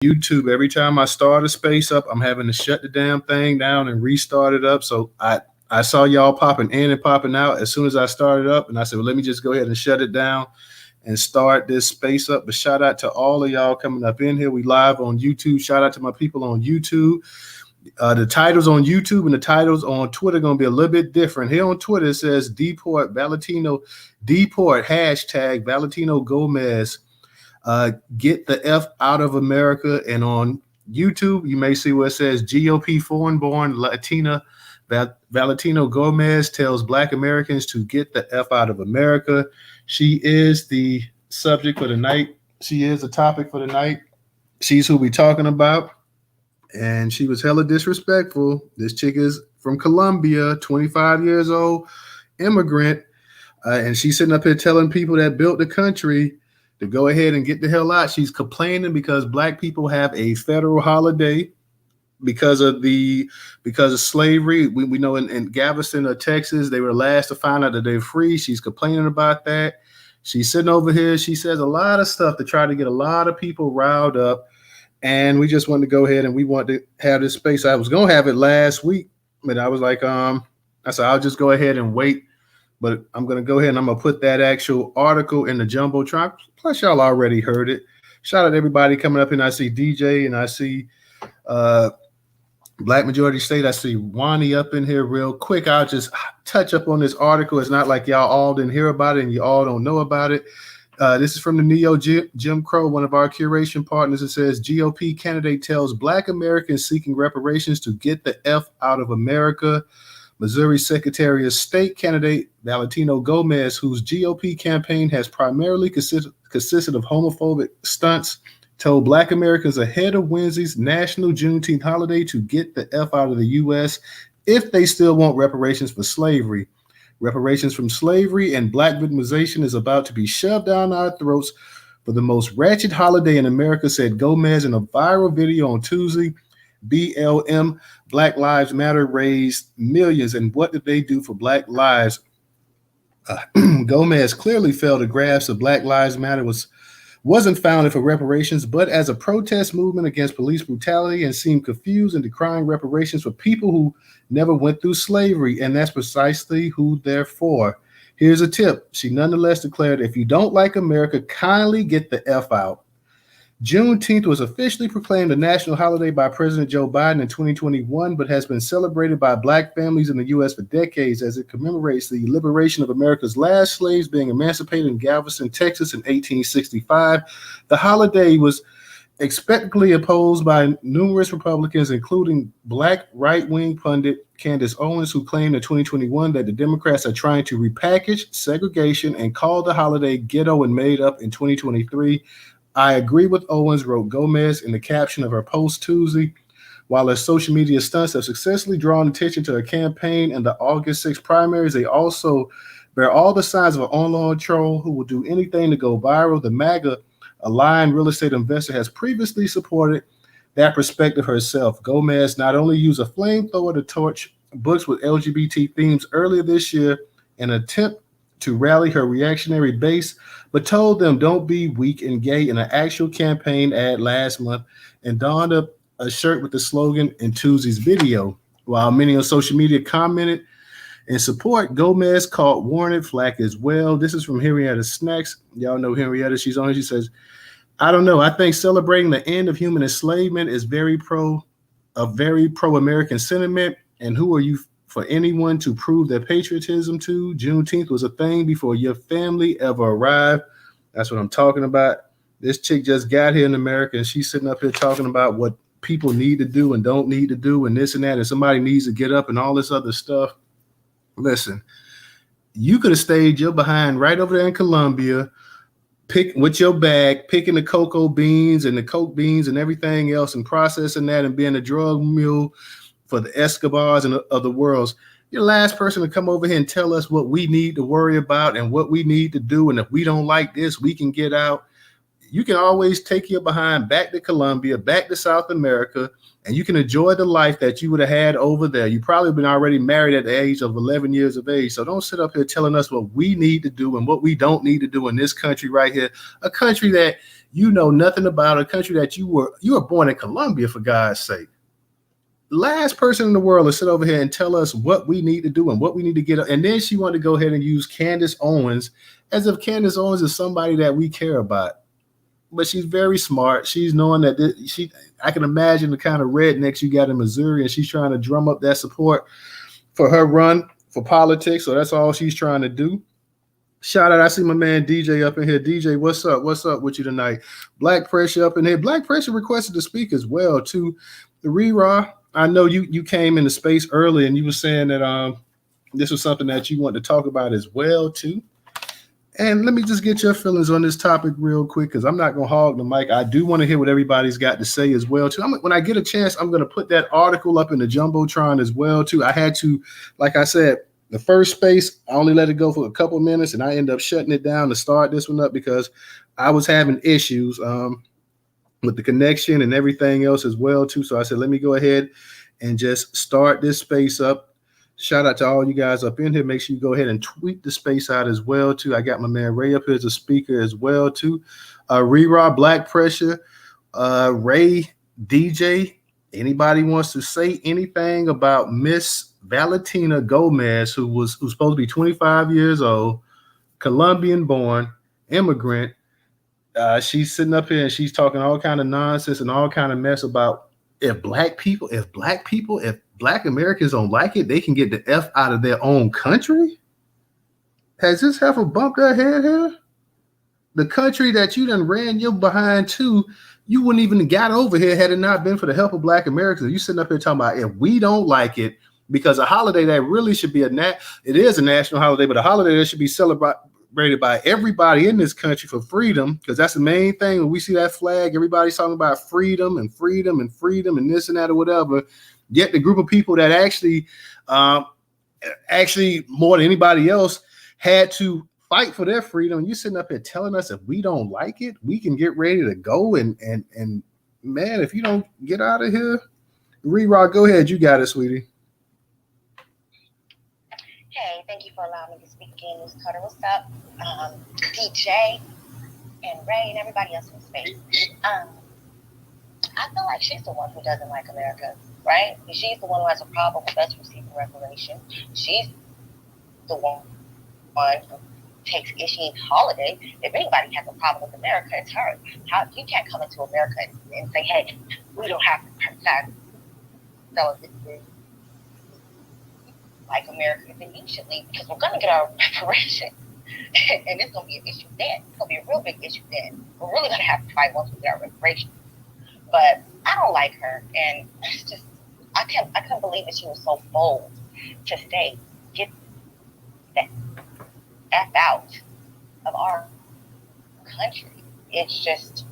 YouTube. Every time I start a space up, I'm having to shut the damn thing down and restart it up. So I saw y'all popping in and popping out as soon as I started up, and I said, well, let me just go ahead and shut it down and start this space up. But shout out to all of y'all coming up in here. We live on YouTube. Shout out to my people on YouTube. The titles on YouTube and the titles on Twitter are going to be a little bit different. Here on Twitter, it says deport Valentino, deport hashtag Valentino Gomez, get the F out of America. And on YouTube, you may see where it says GOP foreign-born Latina Valentino Gomez tells Black Americans to get the F out of America. She is the subject for the night. She is the topic for the night. She's who we talking about. And she was hella disrespectful. This chick is from Colombia, 25 years old, immigrant. And she's sitting up here telling people that built the country to go ahead and get the hell out. She's complaining because Black people have a federal holiday because of slavery. We know in Galveston, Texas, they were last to find out that they're free. She's complaining about that. She's sitting over here. She says a lot of stuff to try to get a lot of people riled up. And we just wanted to go ahead and we want to have this space. I was going to have it last week, but I was like, I said, I'll just go ahead and wait. But I'm going to go ahead and I'm going to put that actual article in the Jumbotron. Plus, y'all already heard it. Shout out to everybody coming up. And I see DJ and I see Black Majority State. I see Wani up in here real quick. I'll just touch up on this article. It's not like y'all all didn't hear about it and you all don't know about it. This is from the Neo Jim Crow, one of our curation partners. It says GOP candidate tells Black Americans seeking reparations to get the F out of America. Missouri Secretary of State candidate Valentino Gomez, whose GOP campaign has primarily consisted of homophobic stunts, told Black Americans ahead of Wednesday's National Juneteenth holiday to get the F out of the U.S. if they still want reparations for slavery. Reparations from slavery and Black victimization is about to be shoved down our throats for the most wretched holiday in America, said Gomez in a viral video on Tuesday. BLM, Black Lives Matter, raised millions. And what did they do for Black lives? Gomez clearly failed to grasp that Black Lives Matter wasn't founded for reparations, but as a protest movement against police brutality, and seemed confused in decrying reparations for people who never went through slavery. And that's precisely who they're for. Here's a tip. She nonetheless declared, if you don't like America, kindly get the F out. Juneteenth was officially proclaimed a national holiday by President Joe Biden in 2021, but has been celebrated by Black families in the U.S. for decades as it commemorates the liberation of America's last slaves being emancipated in Galveston, Texas in 1865. The holiday was expectantly opposed by numerous Republicans, including Black right-wing pundit Candace Owens, who claimed in 2021 that the Democrats are trying to repackage segregation and called the holiday ghetto and made up in 2023. I agree with Owens, wrote Gomez in the caption of her post Tuesday. While her social media stunts have successfully drawn attention to her campaign and the August 6th primaries, they also bear all the signs of an online troll who will do anything to go viral. The MAGA, a lying real estate investor, has previously supported that perspective herself. Gomez not only used a flamethrower to torch books with LGBT themes earlier this year in an attempt to rally her reactionary base, but told them don't be weak and gay in an actual campaign ad last month and donned up a shirt with the slogan in Tuesday's video. While many on social media commented in support, Gomez caught warranted flack as well. This is from Henrietta Snacks. Y'all know Henrietta. She's on. She says, I don't know. I think celebrating the end of human enslavement is very pro-American sentiment. And who are you for anyone to prove their patriotism to? Juneteenth was a thing before your family ever arrived. That's what I'm talking about. This chick just got here in America and she's sitting up here talking about what people need to do and don't need to do and this and that, and somebody needs to get up and all this other stuff. Listen, you could have stayed your behind right over there in Colombia, with your bag, picking the cocoa beans and the coke beans and everything else and processing that and being a drug mule for the Escobars and of the worlds. You're the last person to come over here and tell us what we need to worry about and what we need to do. And if we don't like this, we can get out. you can always take your behind back to Colombia, back to South America, and you can enjoy the life that you would have had over there. You probably been already married at the age of 11 years of age. So don't sit up here telling us what we need to do and what we don't need to do in this country right here, a country that you know nothing about, a country that you were born in Colombia, for God's sake. Last person in the world to sit over here and tell us what we need to do and what we need to get. And then she wanted to go ahead and use Candace Owens as if Candace Owens is somebody that we care about. But she's very smart. She's knowing that I can imagine the kind of rednecks you got in Missouri, and she's trying to drum up that support for her run for politics. So that's all she's trying to do. Shout out, I see my man DJ up in here. DJ, what's up? What's up with you tonight? Black Pressure up in here. Black Pressure requested to speak as well, too. The Rera, I know you came into space early and you were saying that this was something that you want to talk about as well, too. And let me just get your feelings on this topic real quick, because I'm not going to hog the mic. I do want to hear what everybody's got to say as well, too. When I get a chance, I'm going to put that article up in the Jumbotron as well, too. I had to, like I said, the first space, I only let it go for a couple minutes, and I ended up shutting it down to start this one up because I was having issues with the connection and everything else as well, too. So I said, let me go ahead and just start this space up. Shout out to all you guys up in here. Make sure you go ahead and tweet the space out as well, too. I got my man Ray up here as a speaker as well, too. Rera, Black Pressure, Ray, DJ. Anybody wants to say anything about Miss Valentina Gomez, who's supposed to be 25 years old, Colombian-born, immigrant. She's sitting up here and she's talking all kind of nonsense and all kind of mess about if black Americans don't like it, they can get the F out of their own country. Has this heifer bumped her head here? The country that you done ran your behind to, you wouldn't even have got over here had it not been for the help of black Americans. You sitting up here talking about if we don't like it, because a holiday that really should be it is a national holiday, but a holiday that should be celebrated by everybody in this country for freedom, because that's the main thing. When we see that flag, everybody's talking about freedom and freedom and freedom and this and that or whatever. Yet the group of people that actually more than anybody else had to fight for their freedom. You sitting up here telling us if we don't like it, we can get ready to go and man, if you don't get out of here, Rera, go ahead. You got it, sweetie. Hey, thank you for allowing me to speak again. Newstoter, what's up? DJ and Ray and everybody else in space. I feel like she's the one who doesn't like America, right? She's the one who has a problem with us receiving reparations. She's the one who takes issues holiday. If anybody has a problem with America, it's her. You can't come into America and say, hey, we don't have to celebrate like Americans, then you should leave because we're going to get our reparations. And it's going to be an issue then. It's going to be a real big issue then. We're really going to have to fight once we get our reparations. But I don't like her. And it's just, I couldn't believe that she was so bold to say, get that F out of our country. It just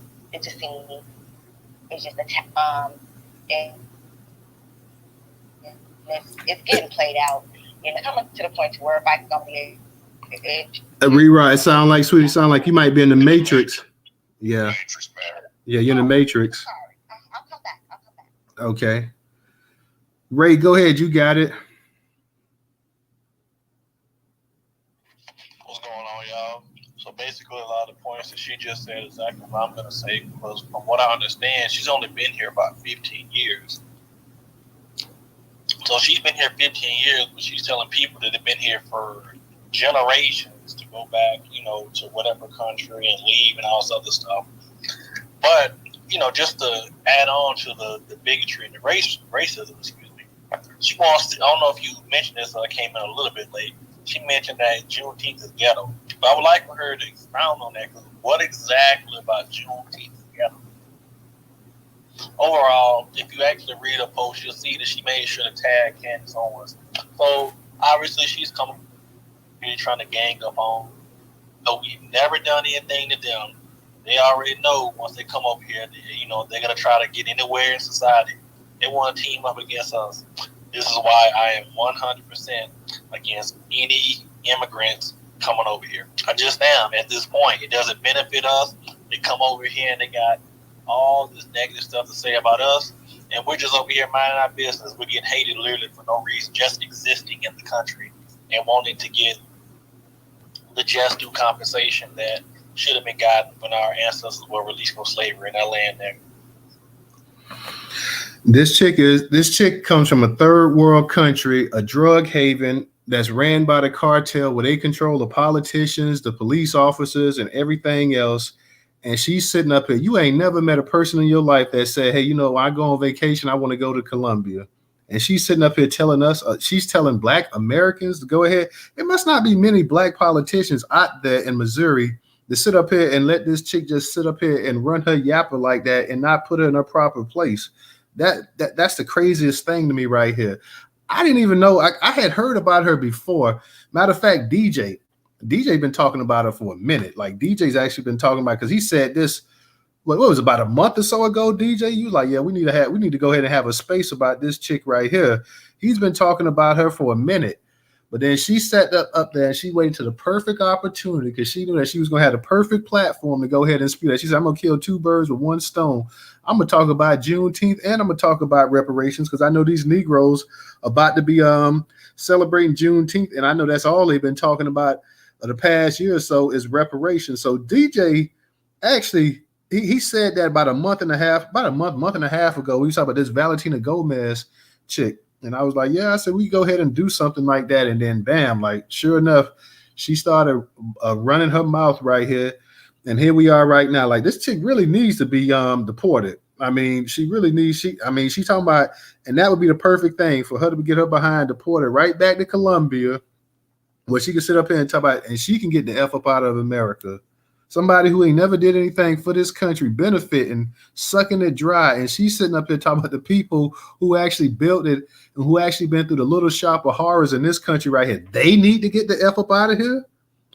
seems, it's just it's getting played out, and it's coming to the point to where if I can go be a rewrite, it sound like, sweetie, sound like you might be in the Matrix. Yeah. Yeah, you're in the Matrix. Sorry. I'll come back. Okay. Ray, go ahead. You got it. What's going on, y'all? So basically, a lot of the points that she just said is exactly what I'm going to say, because from what I understand, she's only been here about 15 years. So she's been here 15 years, but she's telling people that have been here for generations to go back, to whatever country and leave and all this other stuff. But, just to add on to the bigotry and the racism, she wants to, I don't know if you mentioned this, I came in a little bit late. She mentioned that Juneteenth is ghetto. But I would like for her to expound on that, because what exactly about Juneteenth is ghetto? Overall, if you actually read her post, you'll see that she made sure to tag Candace Owens. So obviously she's coming here trying to gang up on. So we've never done anything to them. They already know once they come up here, they're gonna try to get anywhere in society. They want to team up against us. This is why I am 100% against any immigrants coming over here. I just am at this point. It doesn't benefit us. They come over here and they got all this negative stuff to say about us, and we're just over here minding our business. We're getting hated literally for no reason, just existing in the country and wanting to get the just due compensation that should have been gotten when our ancestors were released from slavery in that land there. This chick comes from a third world country, a drug haven that's ran by the cartel where they control the politicians, the police officers, and everything else. And she's sitting up here. You ain't never met a person in your life that said, hey, when I go on vacation, I want to go to Colombia. And she's sitting up here telling us, she's telling Black Americans to go ahead. It must not be many Black politicians out there in Missouri to sit up here and let this chick just sit up here and run her yapper like that and not put her in her proper place. That's the craziest thing to me right here. I didn't even know. I had heard about her before. Matter of fact, DJ been talking about her for a minute. Like DJ's actually been talking about, because he said this, what was it, about a month or so ago, DJ? You like, yeah, we need to go ahead and have a space about this chick right here. He's been talking about her for a minute. But then she sat up there and she waited to the perfect opportunity, because she knew that she was going to have the perfect platform to go ahead and speak that. She said, I'm going to kill two birds with one stone. I'm going to talk about Juneteenth and I'm going to talk about reparations, because I know these Negroes about to be celebrating Juneteenth. And I know that's all they've been talking about the past year or so is reparations. So DJ actually, he said that about a month and a half ago. We was talking about this Valentina Gomez chick. And I was like, yeah, I said, we go ahead and do something like that. And then bam, like sure enough, she started running her mouth right here. And here we are right now. Like this chick really needs to be deported. I mean, she's talking about, and that would be the perfect thing for her to get her behind deported right back to Colombia, where she can sit up here and talk about, and she can get the F up out of America. Somebody who ain't never did anything for this country, benefiting, sucking it dry. And she's sitting up here talking about the people who actually built it and who actually been through the little shop of horrors in this country right here. They need to get the F up out of here.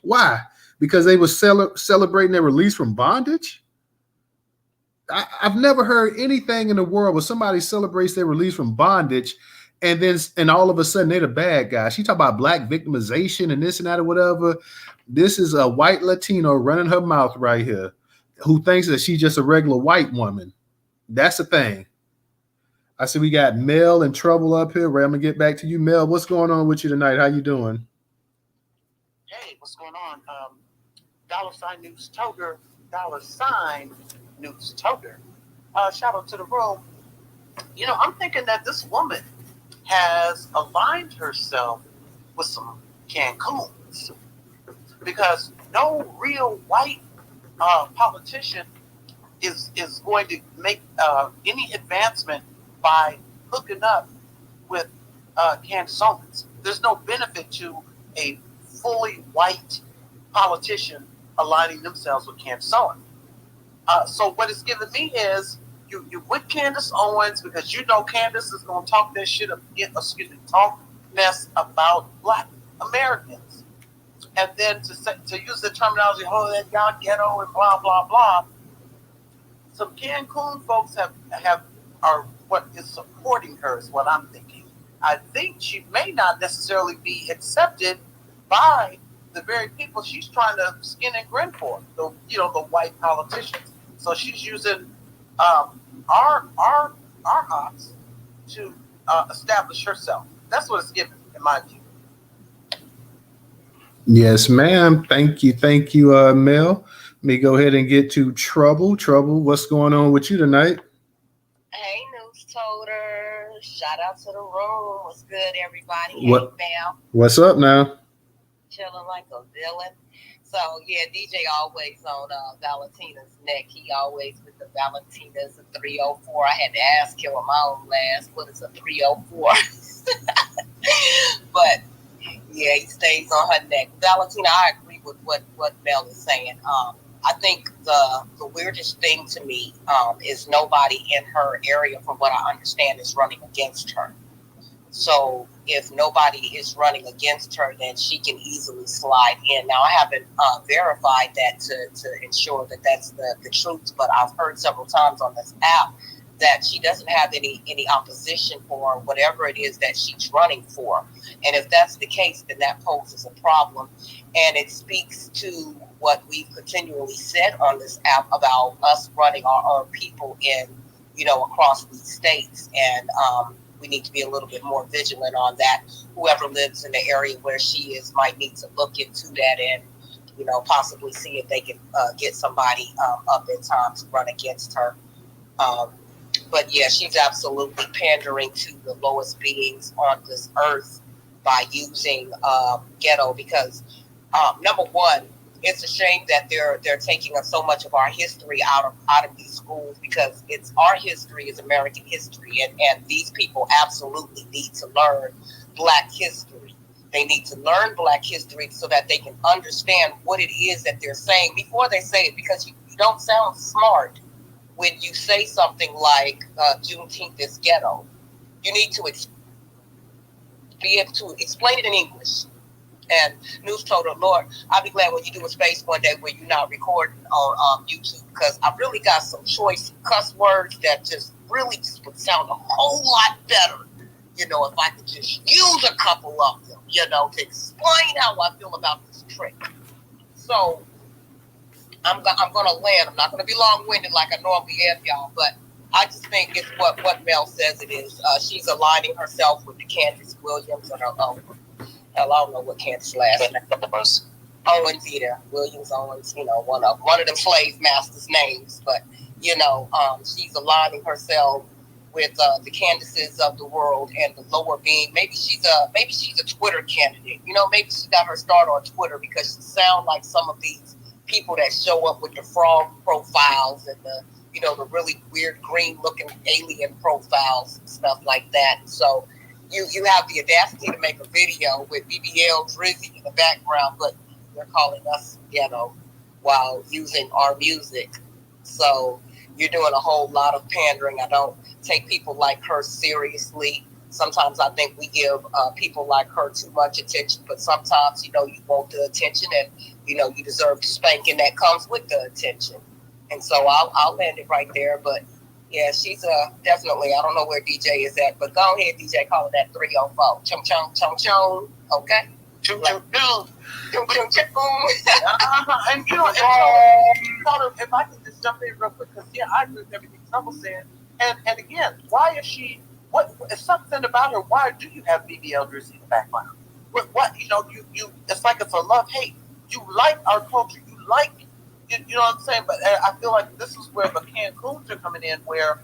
Why? Because they were celebrating their release from bondage? I've never heard anything in the world where somebody celebrates their release from bondage and all of a sudden they're the bad guy. She talk about Black victimization and this and that or whatever. This is a white Latino running her mouth right here who thinks that she's just a regular white woman. That's the thing. I see we got Mel in trouble up here. Ray, I'm going to get back to you. Mel, what's going on with you tonight? How you doing? Hey, what's going on? $Newstoter, $Newstoter. Shout out to the room. I'm thinking that this woman has aligned herself with some Cancun's, because no real white politician is going to make any advancement by hooking up with Cancun's. There's no benefit to a fully white politician aligning themselves with Cancun. So what it's given me is you with Candace Owens, because Candace is going to talk that shit, talk mess about Black Americans, and then to use the terminology, oh, that y'all ghetto and blah blah blah. Some Cancun folks are what is supporting her is what I'm thinking. I think she may not necessarily be accepted by the very people she's trying to skin and grin for, the white politicians. So she's using our ops to establish herself. That's what it's given, in my view. Yes, ma'am. Thank you, Mel. Let me go ahead and get to Trouble. Trouble, what's going on with you tonight? Hey, Newstoter. Shout out to the room. What's good, everybody? What, hey, Mel. What's up now? Chilling like a villain. So, yeah, DJ always on Valentina's neck. He always with the Valentina's a 304. I had to ask him on my own last, what is a 304? But, yeah, he stays on her neck. Valentina, I agree with what Mel is saying. I think the weirdest thing to me is nobody in her area, from what I understand, is running against her. So if nobody is running against her, then she can easily slide in. Now, I haven't verified that to ensure that that's the truth, but I've heard several times on this app that she doesn't have any opposition for whatever it is that she's running for. And if that's the case, then that poses a problem. And it speaks to what we've continually said on this app about us running our people in, across these states. And we need to be a little bit more vigilant on that. Whoever lives in the area where she is might need to look into that and, possibly see if they can get somebody up in time to run against her. But yeah, she's absolutely pandering to the lowest beings on this earth by using ghetto because, number one, it's a shame that they're taking us so much of our history out of these schools because it's our history is American history, and these people absolutely need to learn Black history. They need to learn Black history so that they can understand what it is that they're saying before they say it, because you don't sound smart when you say something like Juneteenth is ghetto. You need to be able to explain it in English. And Newstoter, Lord, I'll be glad when you do a space one day where you're not recording on YouTube, because I really got some choice cuss words that just really just would sound a whole lot better, if I could just use a couple of them, to explain how I feel about this trick. So I'm going to land. I'm not going to be long-winded like I normally am, y'all, but I just think it's what Mel says it is. She's aligning herself with the Candace Williams and her own. Hell, I don't know what Candace's last name was. Owens either. Williams Owens, one of them slave masters' names. But, she's aligning herself with the Candaces of the world and the lower being. Maybe she's a Twitter candidate. Maybe she got her start on Twitter because she sounds like some of these people that show up with the frog profiles and the really weird green looking alien profiles and stuff like that. So you have the audacity to make a video with BBL Drizzy in the background, but they're calling us ghetto while using our music. So you're doing a whole lot of pandering. I don't take people like her seriously. Sometimes I think we give people like her too much attention, but sometimes, you want the attention and, you deserve the spanking that comes with the attention. And so I'll land it right there. But yeah, she's definitely, I don't know where DJ is at, but go ahead, DJ, call it that 304. Chung, chung, chung, chung. Okay? Chung, chung, chung. Chung, chung, chung. And if I can just jump in real quick, because I agree with everything Trump said. And again, why is she? What is something about her? Why do you have BBL Drizzy in the background? What you? It's like it's a love-hate. You like our culture. You like, you know what I'm saying? But I feel like this is where the Cancun's are coming in, where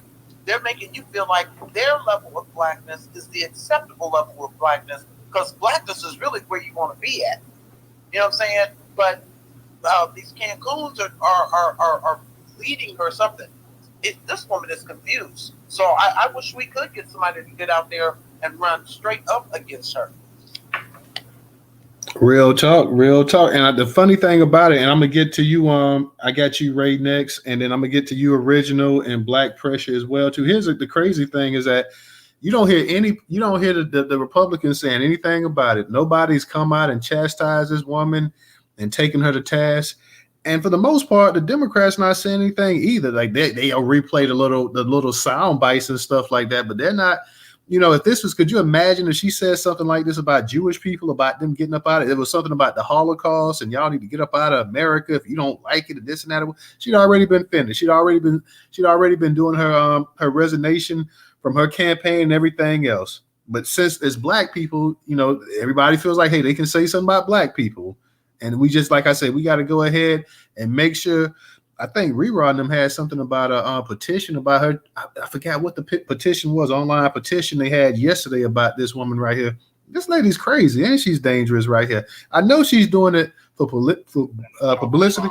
they're making you feel like their level of Blackness is the acceptable level of Blackness, because Blackness is really where you want to be at. You know what I'm saying? But these Cancun's are leading her something. This woman is confused. So I wish we could get somebody to get out there and run straight up against her. Real talk. And the funny thing about it, and I'm gonna get to you. I got you Ray next, and then I'm gonna get to you Original and Black Pressure as well too. Here's the crazy thing is that you don't hear the Republicans saying anything about it. Nobody's come out and chastised this woman and taken her to task. And for the most part, the Democrats not saying anything either. Like they replay the little sound bites and stuff like that, but they're not. If this was, could you imagine if she said something like this about Jewish people, about them getting up out of it? It was something about the Holocaust and y'all need to get up out of America if you don't like it and this and that. She'd already been finished. She'd already been doing her resignation from her campaign and everything else. But since it's Black people, everybody feels like, hey, they can say something about Black people. And we just, like I said, we got to go ahead and make sure. I think Rerod and them had something about a petition about her. I forgot what the petition was, online petition they had yesterday about this woman right here. This lady's crazy and she's dangerous right here. I know she's doing it for publicity.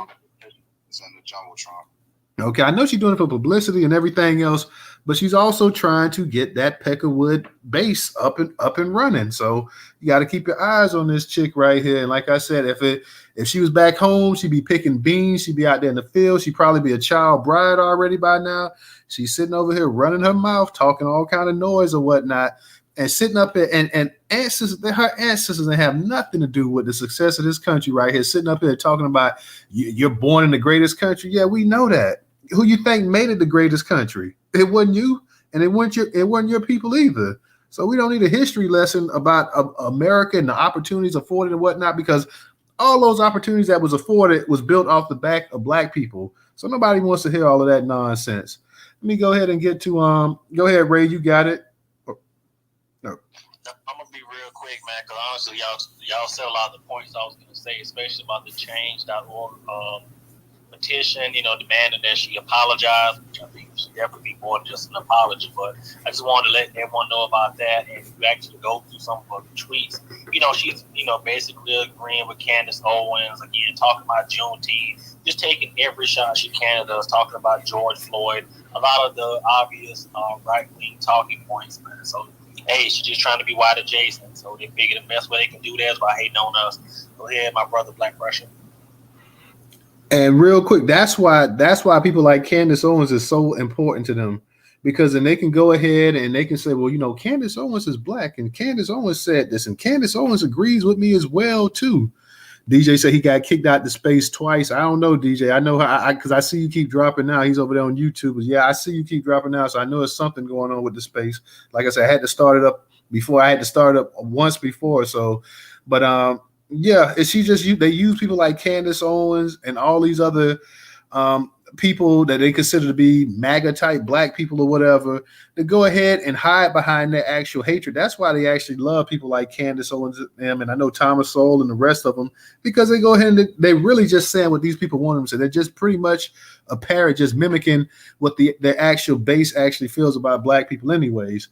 It's in the Jumbotron. Okay, I know she's doing it for publicity and everything else, but she's also trying to get that Peckerwood base up and running. So you got to keep your eyes on this chick right here. And like I said, if she was back home, she'd be picking beans. She'd be out there in the field. She'd probably be a child bride already by now. She's sitting over here running her mouth, talking all kind of noise or whatnot, and sitting up there and her ancestors have nothing to do with the success of this country right here. Sitting up here talking about you're born in the greatest country. Yeah, we know that. Who you think made it the greatest country? It wasn't you, and it wasn't your people either. So we don't need a history lesson about America and the opportunities afforded and whatnot, because all those opportunities that was afforded was built off the back of black people. So nobody wants to hear all of that nonsense. Let me go ahead and get to go ahead, Ray, you got it. I'm gonna be real quick, man, because honestly, y'all said a lot of the points I was gonna say, especially about the change.org petition, demanding that she apologize, which I think should definitely be more than just an apology. But I just wanted to let everyone know about that. And if you actually go through some of the tweets, she's, basically agreeing with Candace Owens, again, talking about Juneteenth, just taking every shot she can at us, talking about George Floyd, a lot of the obvious right-wing talking points, man. So, hey, she's just trying to be white adjacent. So they figure the best way they can do that is by hating on us. Go ahead, my brother, Black Russia. And real quick, that's why people like Candace Owens is so important to them, because then they can go ahead and they can say, well, Candace Owens is black, and Candace Owens said this, and Candace Owens agrees with me as well too. DJ said he got kicked out the space twice. I don't know, DJ. I know because I see you keep dropping now. He's over there on YouTube. But yeah, I see you keep dropping now, so I know there's something going on with the space. Like I said, I had to start it up before. I had to start it up once before. So, but yeah, they use people like Candace Owens and all these other people that they consider to be MAGA type black people or whatever, to go ahead and hide behind their actual hatred. That's why they actually love people like Candace Owens and I know Thomas Sowell and the rest of them, because they go ahead and they really just saying what these people want them to say. They're just pretty much a parrot, just mimicking what their actual base actually feels about black people anyways.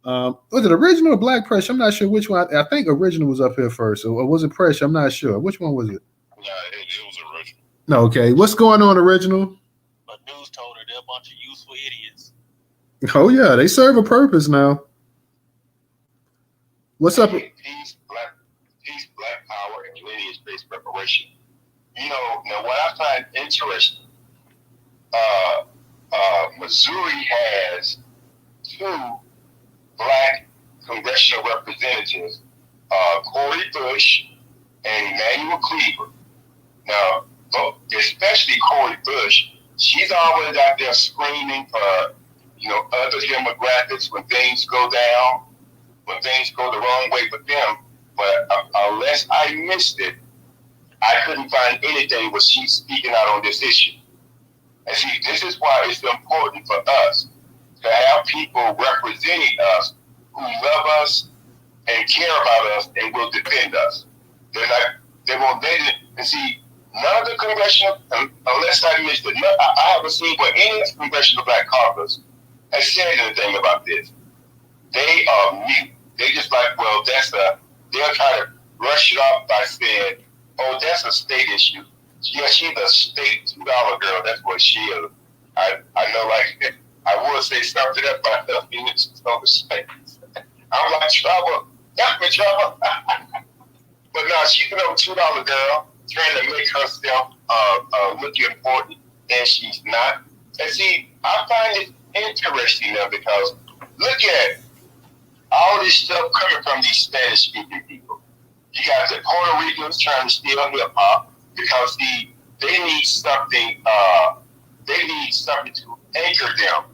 Was it Original or Black Pressure? I'm not sure which one. I think Original was up here first, or was it Pressure? I'm not sure. Which one was it? Yeah, it was Original. No, okay. What's going on, Original? But Newstoter, they're a bunch of useful idiots. Oh yeah, they serve a purpose now. What's up? Peace, black power, and lineage-based preparation. Now what I find interesting, Missouri has 2 black congressional representatives, Cori Bush and Emanuel Cleaver. Now, especially Cori Bush, she's always out there screaming for, other demographics when things go down, when things go the wrong way for them. But unless I missed it, I couldn't find anything where she's speaking out on this issue. And see, this is why it's important for us to have people representing us who love us and care about us and will defend us. They won't let it. And see, none of the congressional, unless I missed it, I haven't seen where any congressional black caucus has said anything about this. They are mute. They just like, well, they'll try to brush it off by saying, oh, that's a state issue. Yeah, she's a state $2 girl. That's what she is. I know, like, I would say something up by her being so respect. I'm like, trouble. Got me trouble. But no, she's an old $2 girl trying to make herself look important, and she's not. And see, I find it interesting now because look at all this stuff coming from these Spanish-speaking people. You got the Puerto Ricans trying to steal hip hop because they need something. They need something to anchor them.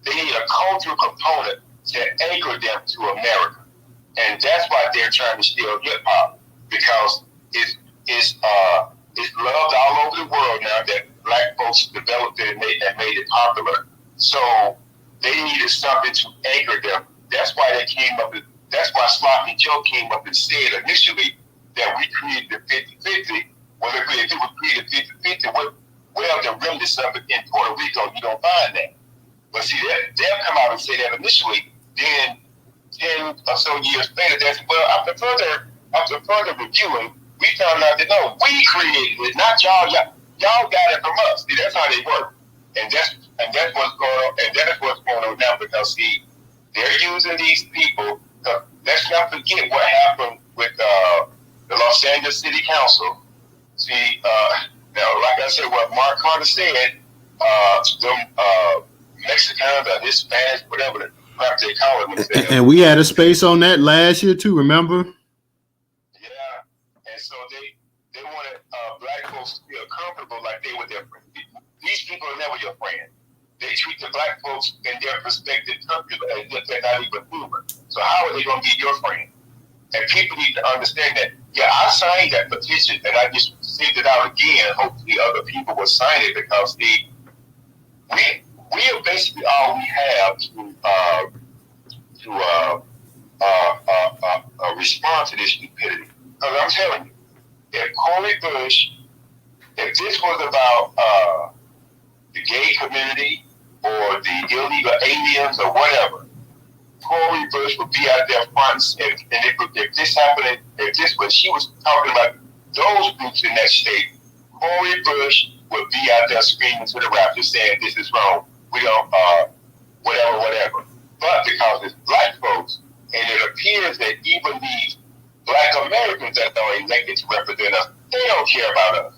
They need a cultural component to anchor them to America, and that's why they're trying to steal hip hop because it's loved all over the world now that black folks developed it and made it popular. So they needed something to anchor them. That's why they came up with. That's why Sloppy Joe came up and said initially that we created the 50-50. Well, if we created 50-50, well, the remnants of it in Puerto Rico, you don't find that. But see, they'll come out and say that initially. Then 10 or so years later, that's well. After further reviewing, we found out that no, we created it, not y'all. Y'all got it from us. See, that's how they work, and that's what's going on. And that's what's going on now because see, they're using these people. Let's not forget what happened with the Los Angeles City Council. See, now, like I said, what Mark Carter said, them Mexicans or Hispanics, whatever the crap they call it. And we had a space on that last year too, remember? Yeah, and so they wanted black folks to feel comfortable like they were their friends. These people are never your friend. They treat the black folks in their perspective comfortable as if they're not even human. So how are they going to be your friend? And people need to understand that Yeah, I signed that petition, and I just sent it out again. Hopefully, other people will sign it because we are basically all we have to respond to this stupidity. Because I'm telling you, if Corey Bush, if this was about the gay community or the illegal aliens or whatever, Corey Bush would be out there front. If this happened, if this was she was talking about those groups in that state, Corey Bush would be out there screaming to the Raptors saying this is wrong. We don't whatever. But because it's black folks, and it appears that even these black Americans that are elected to represent us, they don't care about us.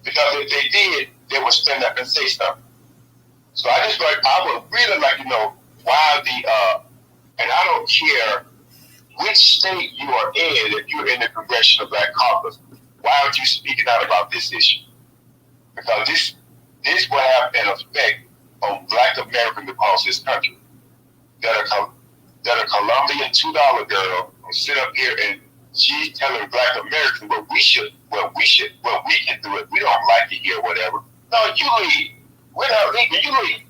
Because if they did, they would stand up and say something. So I would really like to know why and I don't care which state you are in, if you're in the Congressional Black Caucus, why aren't you speaking out about this issue? Because this will have an effect on black Americans across this country. That a Colombian $2 girl will sit up here and she's telling black Americans what we can do it. We don't like it here, whatever. No, you leave. We're not leaving, you leave.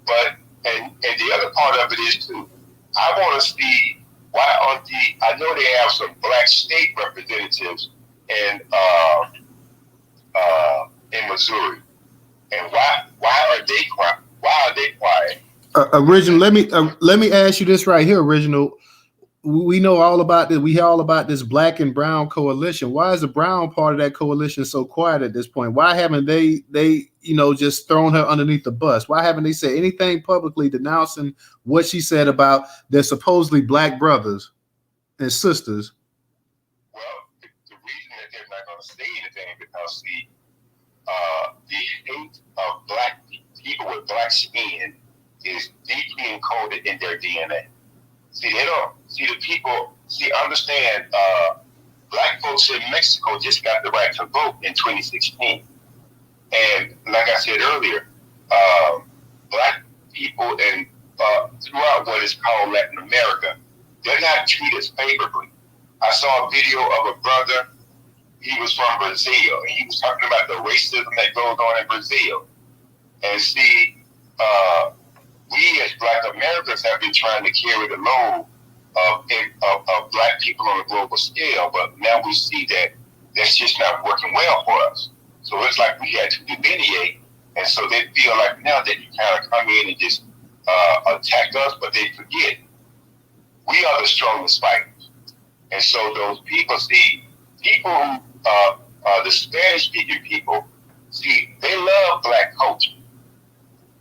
But and the other part of it is too, I want to see why I know they have some black state representatives in Missouri, and why are they quiet? Original, let me ask you this right here, Original. We know all about this. We hear all about this black and brown coalition. Why is the brown part of that coalition so quiet at this point? Why haven't they just thrown her underneath the bus? Why haven't they said anything publicly denouncing what she said about their supposedly black brothers and sisters? Well, the reason that they're not going to say anything because the hate of black people with black skin is deeply encoded in their DNA. Understand, black folks in Mexico just got the right to vote in 2016. And like I said earlier, black people throughout what is called Latin America, they're not treated favorably. I saw a video of a brother, he was from Brazil, and he was talking about the racism that goes on in Brazil. And we as black Americans have been trying to carry the load of black people on a global scale, but now we see that that's just not working well for us. So it's like we had to delineate, and so they feel like now they can kind of come in and just attack us, but they forget we are the strongest fighters. And so those people who the Spanish-speaking people, they love black culture,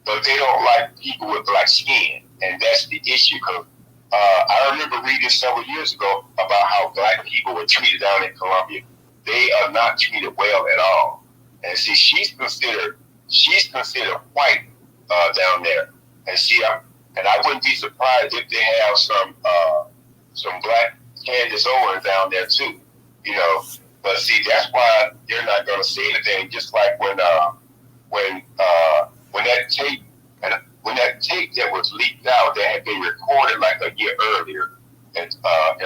but they don't like people with black skin, and that's the issue. Because I remember reading several years ago about how black people were treated down in Colombia. They are not treated well at all. And she's considered white down there. And I wouldn't be surprised if they have some black Candace Owens down there too. But that's why they're not going to say anything. Just like when that tape that was leaked out that had been recorded like a year earlier in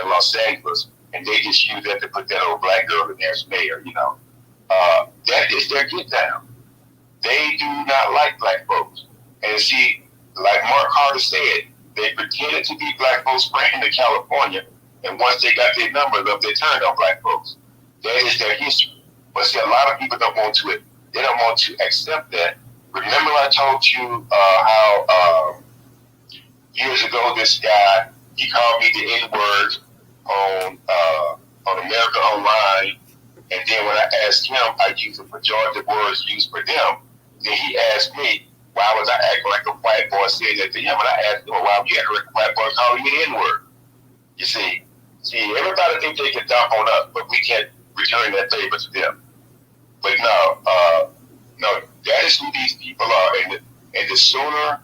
Los Angeles, and they just used that to put that old black girl in there as mayor. That is their get down. They do not like black folks. And like Mark Carter said, they pretended to be black folks spraying to California, and once they got their numbers up, they turned on black folks. That is their history. But a lot of people don't want to accept that. Remember I told you how years ago this guy, he called me the N-word on America Online, and then when I asked him, I used the pejorative words used for them. Then he asked me, why was I acting like a white boy saying that to him? And I asked him, why were you acting like a white boy calling me the N-word? You see, everybody thinks they can dump on us, but we can't return that favor to them. But no, that is who these people are. And the sooner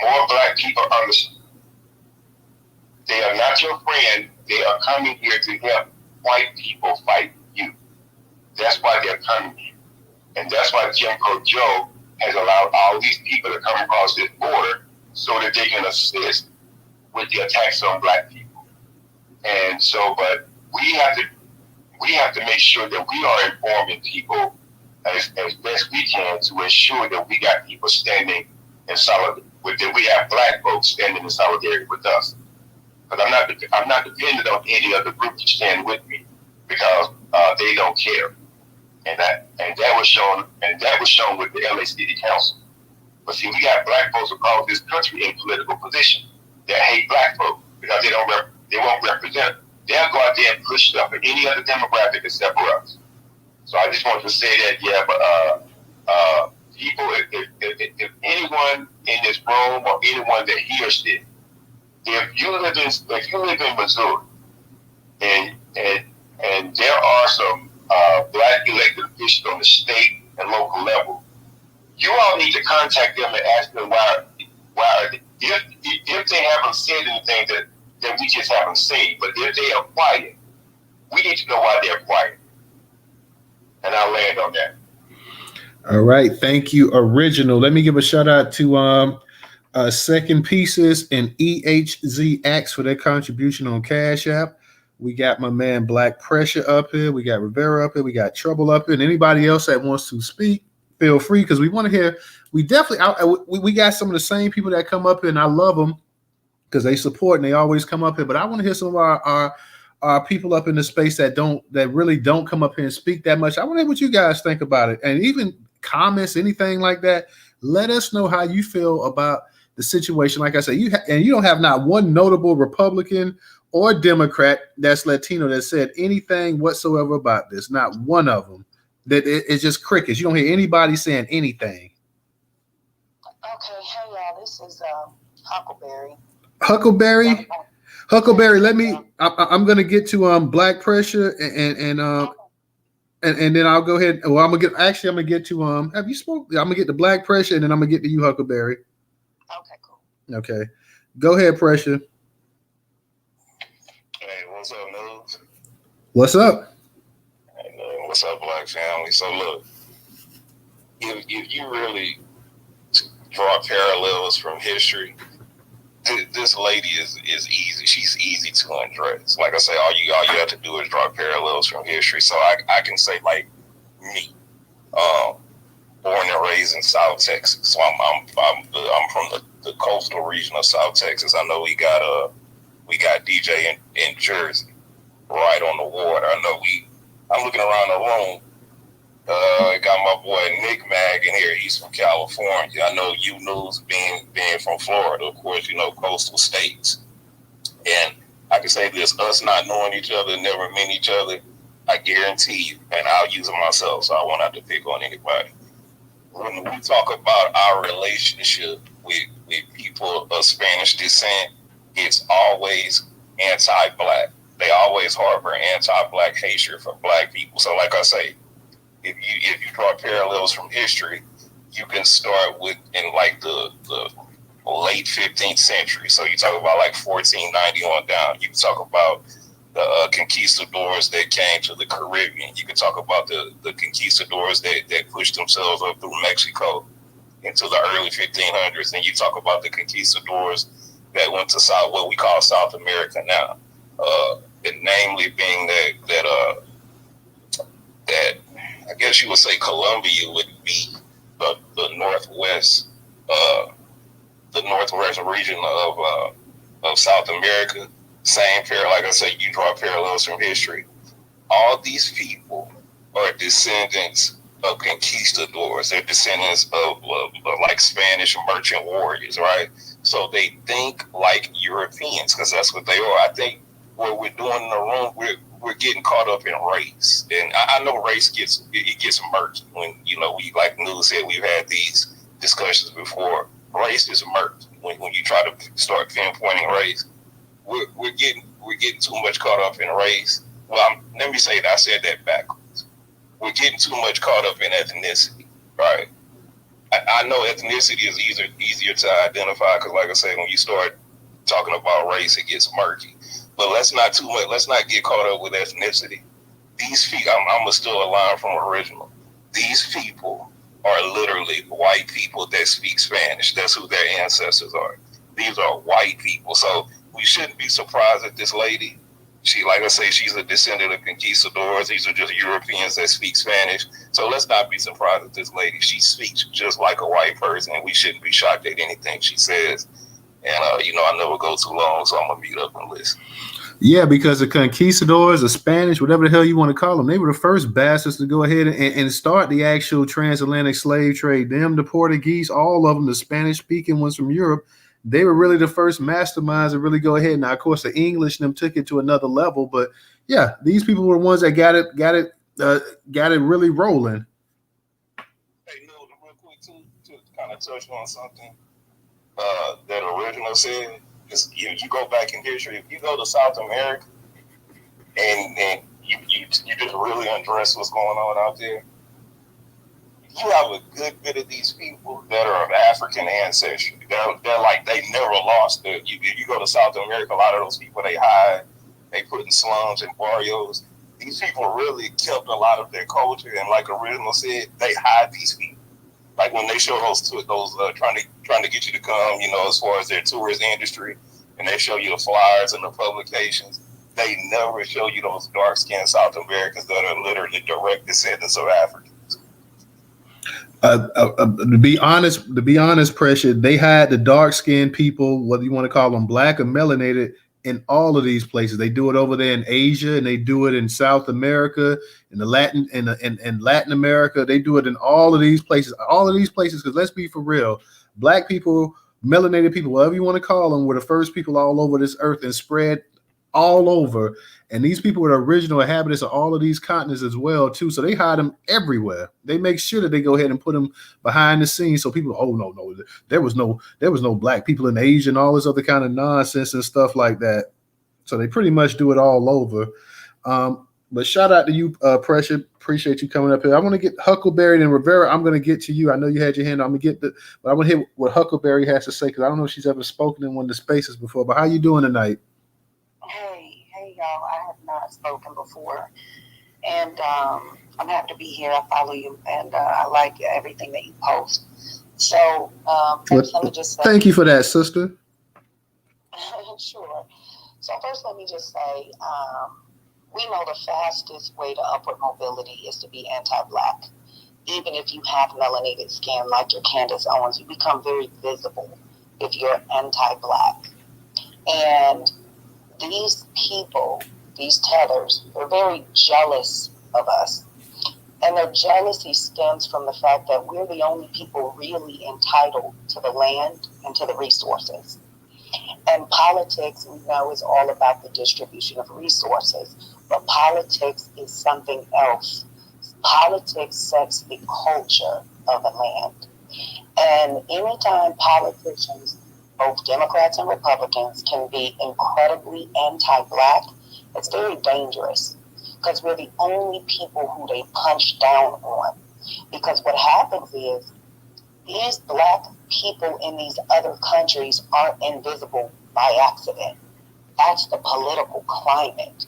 more black people understand, they are not your friend. They are coming here to help white people fight you. That's why they're coming here. And that's why Jim Crow Joe has allowed all these people to come across this border so that they can assist with the attacks on black people. And so, but we have to we have to make sure that we are informing people as best we can to ensure that we got people standing in solidarity, that we have Black folks standing in solidarity with us. Because I'm not dependent on any other group to stand with me because they don't care, and that was shown with the LA City Council. But see, we got Black folks across this country in political position that hate Black folks because they won't represent. They'll go out there and push stuff in any other demographic except for us. So I just wanted to say that, people, if anyone in this room or anyone that hears this, if you live in Missouri, and there are some Black elected officials on the state and local level, you all need to contact them and ask them why if they haven't said anything that we just haven't seen, but if they are quiet, we need to know why they're quiet. And I'll land on that. All right, thank you, Original. Let me give a shout out to Second Pieces and EHZ Acts for their contribution on Cash App. We got my man Black Pressure up here. We got Rivera up here. We got Trouble up here. And anybody else that wants to speak, feel free, because we want to hear. We definitely we got some of the same people that come up here, and I love them because they support and they always come up here. But I want to hear some of our people up in the space that really don't come up here and speak that much. I want to hear what you guys think about it, and even comments, anything like that. Let us know how you feel about the situation. Like I said, you don't have not one notable Republican or Democrat that's Latino that said anything whatsoever about this. Not one of them. That it's just crickets. You don't hear anybody saying anything. Okay, hey y'all, this is Huckleberry. Huckleberry. Let me. I'm gonna get to Black Pressure and then I'll go ahead. Well, I'm gonna get to Have you spoke? I'm gonna get to Black Pressure and then I'm gonna get to you, Huckleberry. Okay, cool. Okay, go ahead, Pressure. Hey, what's up, News? What's up? Hey, what's up, Black family? So look, if you really draw parallels from history, this lady is easy. She's easy to undress. Like I say, all you have to do is draw parallels from history. So I can say, like me, born and raised in South Texas. So I'm from the coastal region of South Texas. I know we got DJ in Jersey, right on the water. I know I'm looking around the room. Got my boy Nick Mag in here. He's from California. I know you News being from Florida, of course, coastal states. And I can say this, us not knowing each other, never met each other, I guarantee you, and I'll use it myself, so I won't have to pick on anybody. When we talk about our relationship with people of Spanish descent, it's always anti-Black. They always harbor anti-Black hatred for Black people. So like I say, if you draw parallels from history, you can start with in like the late 15th century. So you talk about like 1490 on down. You can talk about the conquistadors that came to the Caribbean. You can talk about the conquistadors that pushed themselves up through Mexico into the early 1500s. And you talk about the conquistadors that went to what we call South America now. And namely being that I guess you would say Colombia would be the northwest region of South America. Same pair, like I said, you draw parallels from history. All these people are descendants of conquistadors. They're descendants of like Spanish merchant warriors, right? So they think like Europeans because that's what they are. I think what we're doing in the room, we're getting caught up in race, and I know race gets murked when we, like News said, we've had these discussions before. Race is murked when you try to start pinpointing race. We're getting too much caught up in race. Well, let me say that I said that backwards. We're getting too much caught up in ethnicity, right? I know ethnicity is easier to identify because, like I said, when you start talking about race, it gets murky. But let's not get caught up with ethnicity. These people, I'm gonna steal a line from Original. These people are literally white people that speak Spanish. That's who their ancestors are. These are white people. So we shouldn't be surprised at this lady She, like I say, she's a descendant of conquistadors. These are just Europeans that speak Spanish. So let's not be surprised at this lady. She speaks just like a white person, and we shouldn't be shocked at anything she says. And, I never go too long, so I'm going to mute up and listen. Yeah, because the conquistadors, the Spanish, whatever the hell you want to call them, they were the first bastards to go ahead and start the actual transatlantic slave trade. Them, the Portuguese, all of them, the Spanish-speaking ones from Europe, they were really the first masterminds to really go ahead. Now, of course, the English and them took it to another level, but yeah, these people were the ones that got it really rolling. Hey, Neil, real quick too, to kind of touch on something that original said. Is if you go back in history, if you go to South America and you just really undress what's going on out there, you have a good bit of these people that are of African ancestry. They're like they never lost it. If you go to South America, a lot of those people they hide, they put in slums and barrios. These people really kept a lot of their culture, and like original said, they hide these people. Like when they show those trying to get you to come, as far as their tourist industry, and they show you the flyers and the publications, they never show you those dark-skinned South Americans that are literally direct descendants of Africans. To be honest, Pressure, they had the dark-skinned people, whether you want to call them black or melanated, in all of these places. They do it over there in Asia, and they do it in South America, in the Latin America. They do it in all of these places. Because let's be for real, black people, melanated people, whatever you want to call them, were the first people all over this earth and spread all over. And these people were the original inhabitants of all of these continents as well, too. So they hide them everywhere. They make sure that they go ahead and put them behind the scenes. So people, oh no, there was no black people in Asia and all this other kind of nonsense and stuff like that. So they pretty much do it all over. But shout out to you, Pressure. Appreciate you coming up here. I want to get Huckleberry and Rivera. I'm going to get to you. I know you had your hand. I'm going to get but I want to hear what Huckleberry has to say because I don't know if she's ever spoken in one of the spaces before. But how you doing tonight? Hey, y'all. I have not spoken before, and I'm happy to be here. I follow you, and I like everything that you post. So first, let me just say, thank you for that, sister. Sure. So first, let me just say, we know the fastest way to upward mobility is to be anti-black. Even if you have melanated skin like your Candace Owens, you become very visible if you're anti-black. And these people, these tethers, they're very jealous of us. And their jealousy stems from the fact that we're the only people really entitled to the land and to the resources. And politics, we know, is all about the distribution of resources. But politics is something else. Politics sets the culture of a land. And anytime politicians, both Democrats and Republicans, can be incredibly anti-black, it's very dangerous because we're the only people who they punch down on. Because what happens is these black people in these other countries aren't invisible by accident. That's the political climate.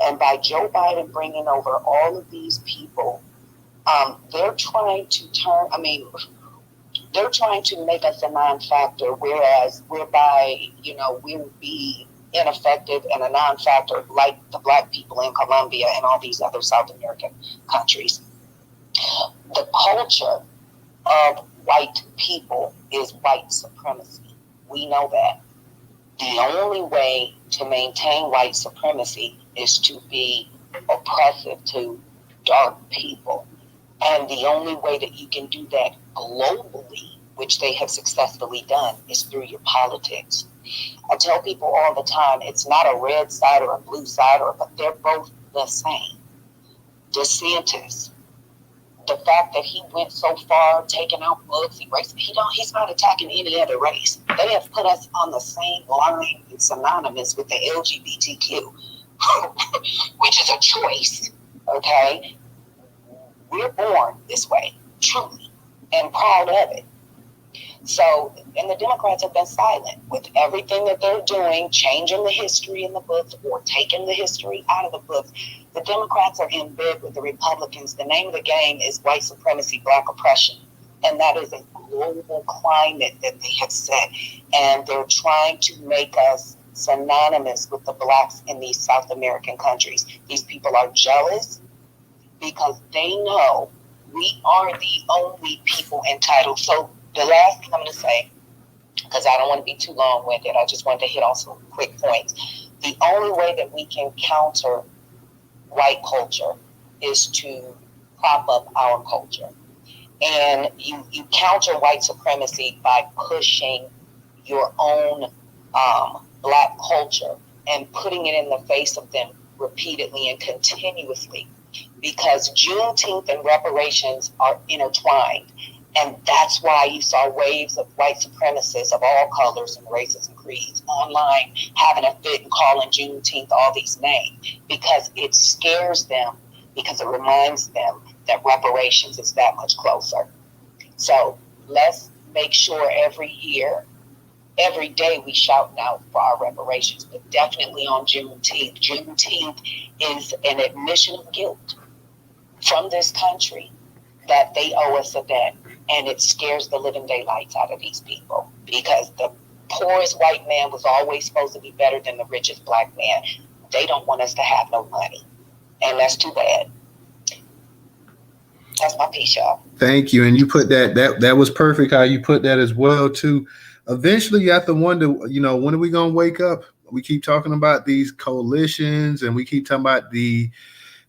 And by Joe Biden bringing over all of these people, they're trying to make us a non-factor, whereby, we would be ineffective and a non-factor like the black people in Colombia and all these other South American countries. The culture of white people is white supremacy. We know that. The only way to maintain white supremacy is to be oppressive to dark people. And the only way that you can do that globally, which they have successfully done, is through your politics. I tell people all the time, it's not a red side or a blue side, but they're both the same. DeSantis, the fact that he went so far taking out Bugsy race, he's not attacking any other race. They have put us on the same line and synonymous with the LGBTQ, which is a choice, okay? We're born this way, truly, and proud of it. So, and the Democrats have been silent with everything that they're doing, changing the history in the books or taking the history out of the books. The Democrats are in bed with the Republicans. The name of the game is white supremacy, black oppression. And that is a global climate that they have set. And they're trying to make us synonymous with the blacks in these South American countries. These people are jealous because they know we are the only people entitled. So the last thing I'm going to say, because I don't want to be too long-winded, I just wanted to hit on some quick points. The only way that we can counter white culture is to prop up our culture. And you counter white supremacy by pushing your own black culture and putting it in the face of them repeatedly and continuously, because Juneteenth and reparations are intertwined. And that's why you saw waves of white supremacists of all colors and races and creeds online having a fit and calling Juneteenth all these names, because it scares them, because it reminds them that reparations is that much closer. So let's make sure every year, every day, we shout out for our reparations, but definitely on Juneteenth. Juneteenth is an admission of guilt from this country that they owe us a debt. And it scares the living daylights out of these people, because the poorest white man was always supposed to be better than the richest black man. They don't want us to have no money. And that's too bad. That's my piece, y'all. Thank you. And you put that was perfect how you put that as well, too. Eventually, you have to wonder, when are we going to wake up? We keep talking about these coalitions, and we keep talking about the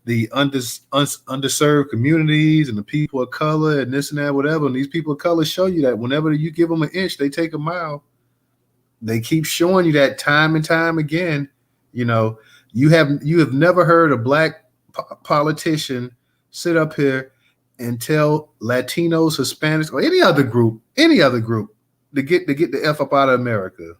underserved communities and the people of color and this and that, whatever. And these people of color show you that whenever you give them an inch, they take a mile. They keep showing you that time and time again. You have never heard a black politician sit up here and tell Latinos, Hispanics, or any other group to get the F up out of America.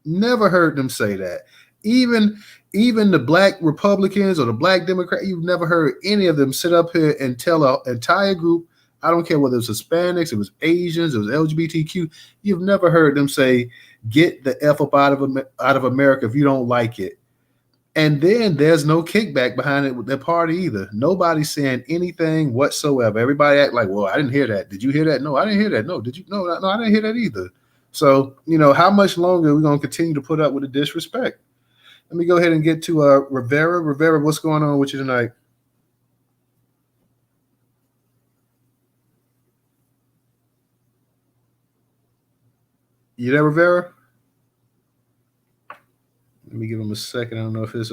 Never heard them say that. Even the black Republicans or the black Democrats, you've never heard any of them sit up here and tell an entire group, I don't care whether it was Hispanics, it was Asians, it was LGBTQ, you've never heard them say, get the F up out of America if you don't like it. And then there's no kickback behind it with their party either. Nobody's saying anything whatsoever. Everybody act like, well, I didn't hear that. Did you hear that? No, I didn't hear that. No, did you? No, I didn't hear that either. So, how much longer are we going to continue to put up with the disrespect? Let me go ahead and get to Rivera. Rivera, what's going on with you tonight? You there, Rivera? Let me give him a second. I don't know if it's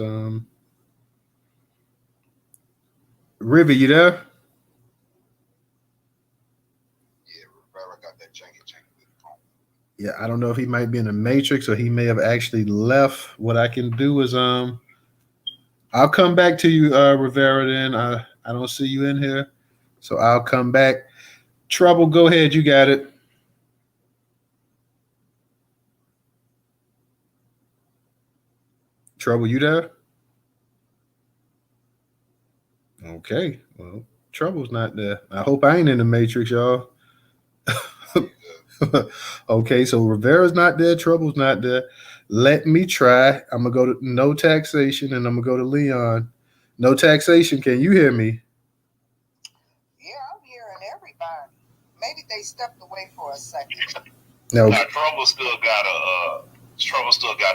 Rivi, you there? Yeah, Rivera got that janky. Yeah, I don't know if he might be in the Matrix or he may have actually left. What I can do is I'll come back to you, Rivera, then. I don't see you in here. So I'll come back. Trouble, go ahead. You got it. Trouble, you there? Okay. Well, Trouble's not there. I hope I ain't in the Matrix, y'all. Okay, so Rivera's not there. Trouble's not there. Let me try. I'm going to go to no taxation, and I'm going to go to Leon. No taxation. Can you hear me? Yeah, I'm hearing everybody. Maybe they stepped away for a second. No. Trouble still got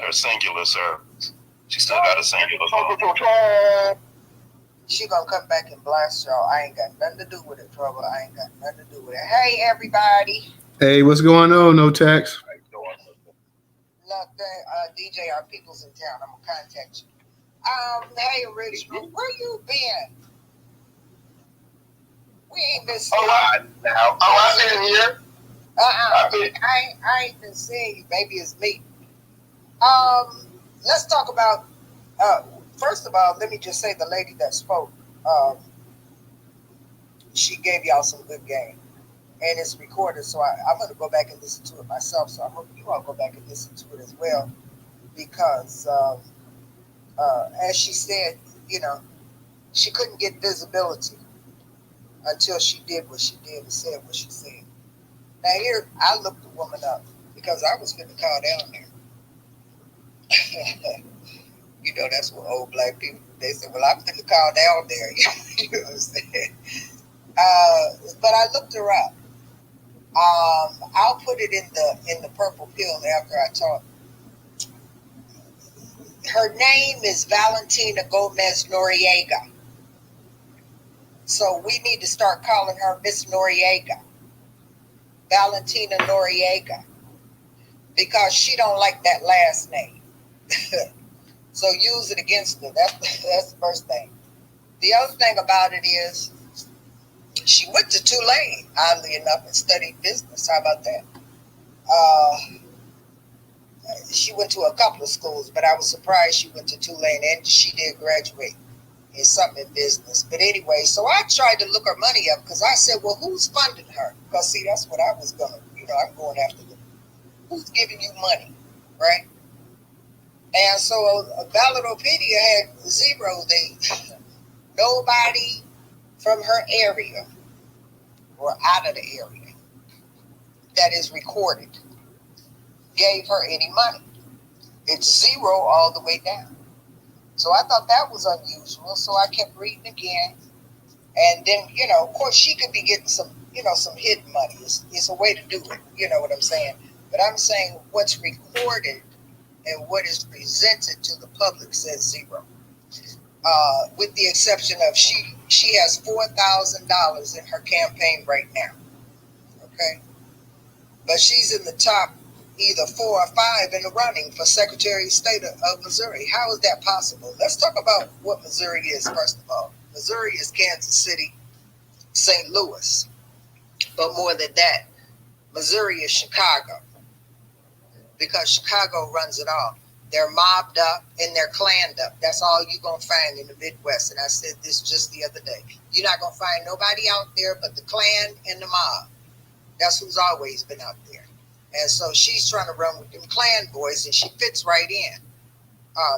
her singular service. She still got a singular phone. She gonna come back and blast y'all. I ain't got nothing to do with it, Trouble. I ain't got nothing to do with it. Hey, everybody. Hey, what's going on? No tax. Nothing. DJ, our people's in town. I'm gonna contact you. Hey, Rich, where you been? We ain't been seeing you. I've been here. I ain't been seeing you. Maybe it's me. Let's talk about. First of all, let me just say the lady that spoke. She gave y'all some good game, and it's recorded. So I'm going to go back and listen to it myself. So I hope you all go back and listen to it as well, because as she said, she couldn't get visibility until she did what she did and said what she said. Now here, I looked the woman up because I was going to call down there. That's what old black people, they said, well, I'm going to call down there. You know what I'm saying? But I looked her up. I'll put it in the purple pill after I talk. Her name is Valentina Gomez Noriega. So we need to start calling her Miss Noriega. Valentina Noriega. Because she don't like that last name. So use it against her. That's the first thing. The other thing about it is she went to Tulane, oddly enough, and studied business. How about that? She went to a couple of schools, but I was surprised she went to Tulane, and she did graduate in something in business. But anyway, so I tried to look her money up because I said, well, who's funding her? Because, see, that's what I was going to, I'm going after them. Who's giving you money, right? And so Ballotpedia had zero. Nobody from her area or out of the area that is recorded gave her any money. It's zero all the way down. So I thought that was unusual. So I kept reading again. And then, of course, she could be getting some, some hidden money. It's a way to do it. You know what I'm saying? But I'm saying what's recorded and what is presented to the public says zero. With the exception of she has $4,000 in her campaign right now. Okay? But she's in the top either 4 or 5 in the running for Secretary of State of Missouri. How is that possible? Let's talk about what Missouri is, first of all. Missouri is Kansas City, St. Louis. But more than that, Missouri is Chicago. Because Chicago runs it all. They're mobbed up and they're clanned up. That's all you're going to find in the Midwest. And I said this just the other day. You're not going to find nobody out there but the Klan and the mob. That's who's always been out there. And so she's trying to run with them Klan boys, and she fits right in.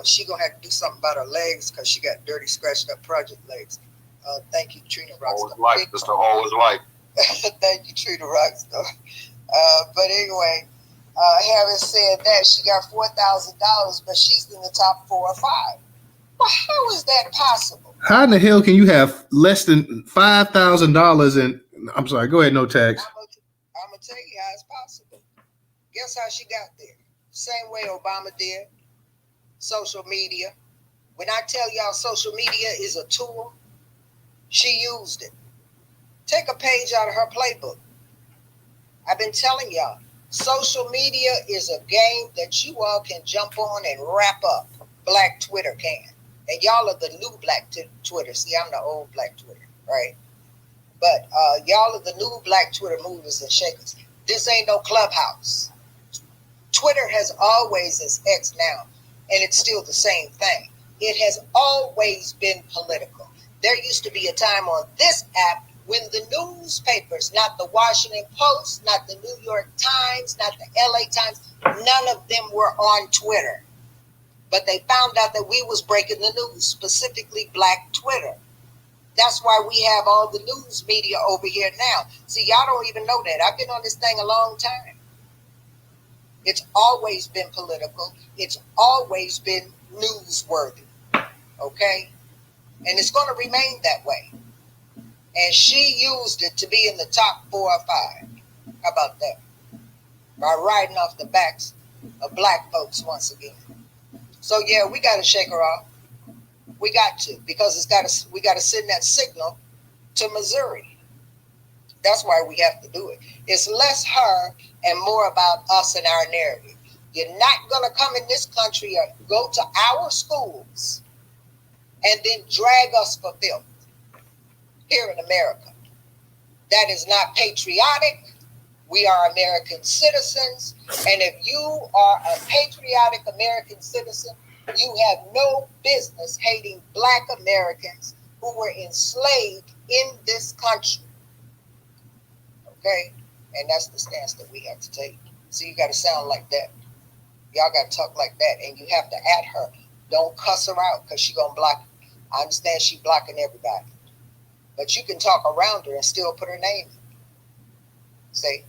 She going to have to do something about her legs because she got dirty, scratched up project legs. Thank you, Trina Rockstar. Always like. Thank you, Trina Rockstar. But anyway, having said that, she got $4,000, but she's in the top 4 or 5. Well, how is that possible? How in the hell can you have less than $5,000 in? I'm sorry. Go ahead. No tax. I'm gonna tell you how it's possible. Guess how she got there? Same way Obama did. Social media. When I tell y'all social media is a tool, she used it. Take a page out of her playbook. I've been telling y'all, social media is a game that you all can jump on and wrap up. Black Twitter can. And y'all are the new Black Twitter. See, I'm the old Black Twitter, right? But y'all are the new Black Twitter movers and shakers. This ain't no Clubhouse. Twitter has always, as X now, and it's still the same thing. It has always been political. There used to be a time on this app when the newspapers, not the Washington Post, not the New York Times, not the LA Times, none of them were on Twitter. But they found out that we was breaking the news, specifically Black Twitter. That's why we have all the news media over here now. See, y'all don't even know that. I've been on this thing a long time. It's always been political. It's always been newsworthy. Okay? And it's going to remain that way. And she used it to be in the top 4 or 5. How about that? By riding off the backs of black folks once again. So yeah, we got to shake her off. We got to, because we got to send that signal to Missouri. That's why we have to do it. It's less her and more about us and our narrative. You're not going to come in this country or go to our schools and then drag us for filth here in America. That is not patriotic. We are American citizens. And if you are a patriotic American citizen, you have no business hating Black Americans who were enslaved in this country. Okay? And that's the stance that we have to take. So you got to sound like that. Y'all got to talk like that. And you have to at her. Don't cuss her out because she's going to block you. I understand she's blocking everybody. But you can talk around her and still put her name in. See?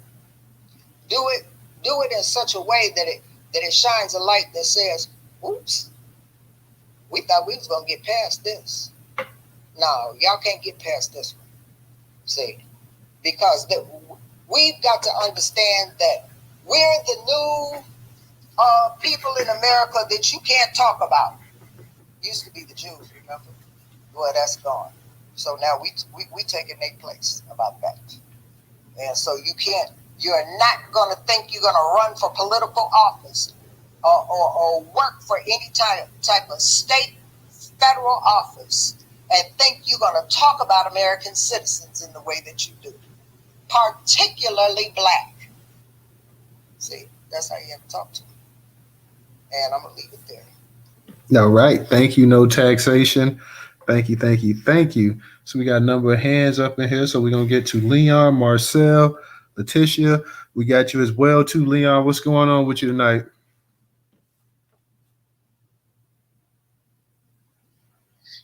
Do it in such a way that it shines a light that says, oops, we thought we was going to get past this. No, y'all can't get past this one. See? Because we've got to understand that we're the new people in America that you can't talk about. Used to be the Jews, remember? Well, that's gone. So now we taking their place about that. And so you're not going to think you're going to run for political office or work for any type of state, federal office and think you're going to talk about American citizens in the way that you do, particularly black. See, that's how you have to talk to them. And I'm going to leave it there. All right. Thank you, No Taxation. Thank you. So we got a number of hands up in here. So we're going to get to Leon, Marcel, Letitia. We got you as well, too, Leon. What's going on with you tonight?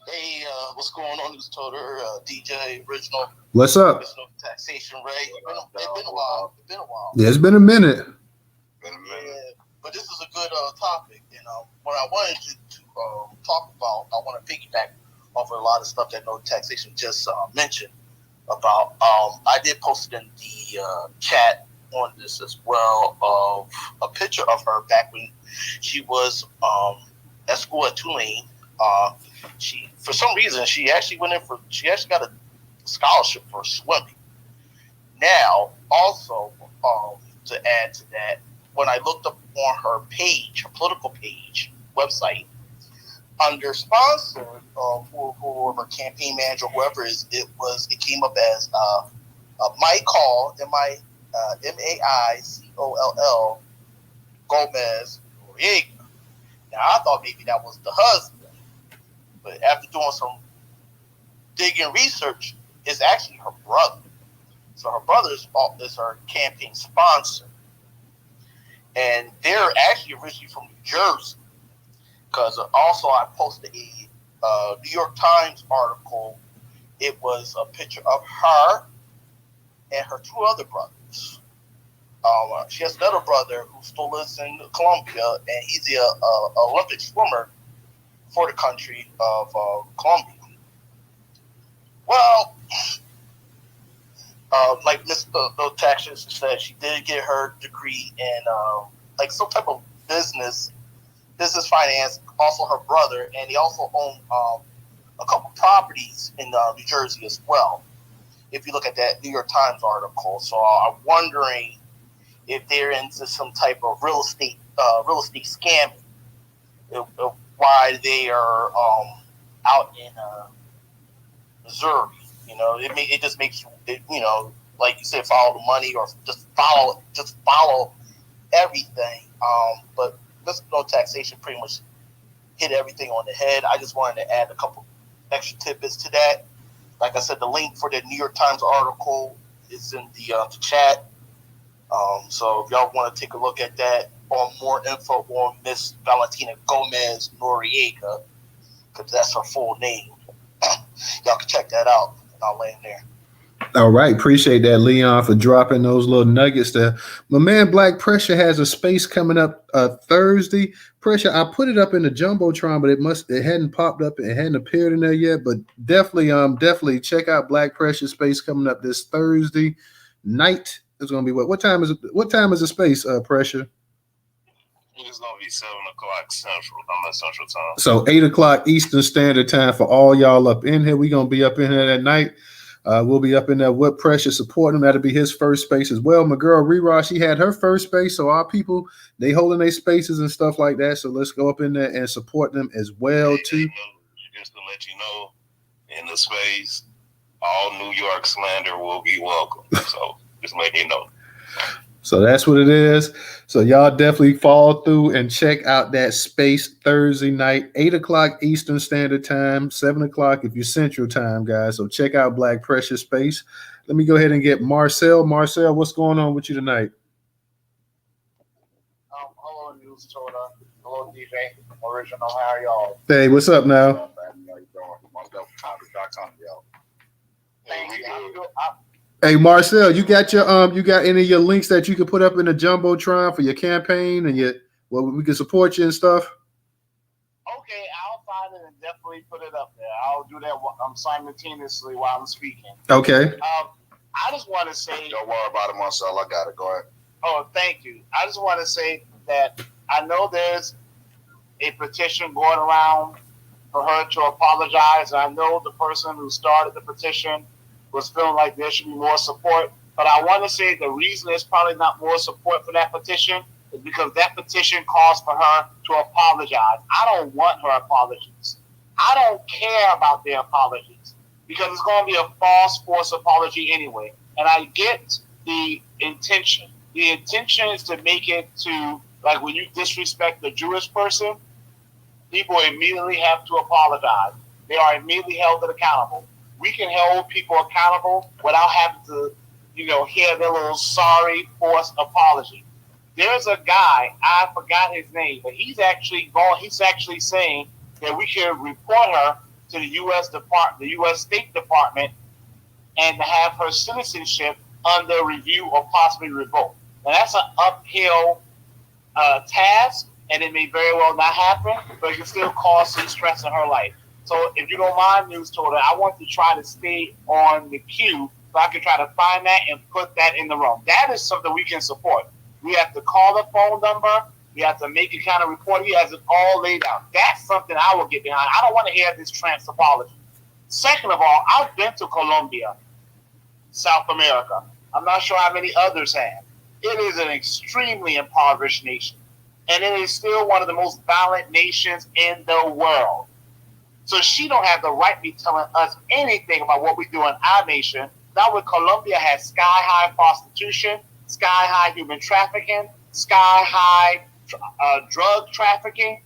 Hey, what's going on, Newstoter, DJ, Original? What's up? Original Taxation, Ray. It's been a while. Yeah, it's been a minute. Yeah, but this is a good topic. And what I wanted to talk about, I want to piggyback off of a lot of stuff that No Taxation just mentioned about. I did post it in the chat on this as well of a picture of her back when she was at school at Tulane. She, for some reason, she actually got a scholarship for swimming. Now, also, to add to that, when I looked up on her page, her political page, website, under sponsor for her campaign manager, whoever it came up as Mike Hall, Maicoll, Gomez Noriega. Now, I thought maybe that was the husband. But after doing some digging research, it's actually her brother. So her brother is her campaign sponsor. And they're actually originally from New Jersey. Because also I posted a New York Times article. It was a picture of her and her two other brothers. She has another brother who still lives in Colombia, and he's the Olympic swimmer for the country of Colombia. Well, like Mr. Taxation said, she did get her degree in like some type of business finance. Also, her brother, and he also owned a couple properties in New Jersey as well. If you look at that New York Times article, so I'm wondering if they're into some type of real estate scamming. Why they are out in Missouri. You know, it just makes you like you said, follow the money or just follow everything. But this No Taxation pretty much hit everything on the head. I just wanted to add a couple extra tidbits to that. Like I said, the link for the New York Times article is in the chat. So if y'all want to take a look at that, or more info on Miss Valentina Gomez Noriega, because that's her full name, y'all can check that out. And I'll lay in there. All right. Appreciate that, Leon, for dropping those little nuggets there. My man Black Pressure has a space coming up Thursday. Pressure, I put it up in the Jumbotron, but it hadn't popped up. It hadn't appeared in there yet. But definitely check out Black Pressure space coming up this Thursday night. It's gonna be what time is the space, Pressure? It's gonna be 7 o'clock Central. I'm at Central Time. So 8 o'clock Eastern Standard Time for all y'all up in here. We're gonna be up in here that night. We'll be up in there with Pressure supporting him. That'll be his first space as well. My girl Rera, she had her first space. So our people, they holding their spaces and stuff like that. So let's go up in there and support them as well too. Just to let you know, in the space, all New York slander will be welcome. So just letting you know. So that's what it is. So y'all definitely follow through and check out that space Thursday night, 8 o'clock Eastern Standard Time, 7 o'clock if you're Central Time, guys. So check out Black Pressure Space. Let me go ahead and get Marcel. Marcel, what's going on with you tonight? Hello, Newstoter. Hello, DJ. Original. How are y'all? Hey, what's up now? Thank you. Hey Marcel, you got any of your links that you could put up in the Jumbotron for your campaign and we can support you and stuff? Okay, I'll find it and definitely put it up there. I'll do that simultaneously while I'm speaking. Okay. I just want to say, Don't worry about it, Marcel. I got it. Go ahead. oh, thank you. I just want to say that I know there's a petition going around for her to apologize. I know the person who started the petition was feeling like there should be more support. But I want to say the reason there's probably not more support for that petition is because that petition calls for her to apologize. I don't want her apologies. I don't care about their apologies because it's going to be a false force apology anyway. And I get the intention. The intention is to make it to, like, when you disrespect the Jewish person, people immediately have to apologize. They are immediately held accountable. We can hold people accountable without having to, hear their little sorry forced apology. There's a guy, I forgot his name, but he's actually saying that we should report her to the U.S. State Department and to have her citizenship under review or possibly revoked. Now that's an uphill task, and it may very well not happen, but it can still cause some stress in her life. So if you don't mind, Newstoter, I want to try to stay on the queue so I can try to find that and put that in the room. That is something we can support. We have to call the phone number. We have to make a kind of report. He has it all laid out. That's something I will get behind. I don't want to hear this trans apology. Second of all, I've been to Colombia, South America. I'm not sure how many others have. It is an extremely impoverished nation, and it is still one of the most violent nations in the world. So she don't have the right to be telling us anything about what we do in our nation. Now when Colombia has sky-high prostitution, sky-high human trafficking, sky-high drug trafficking,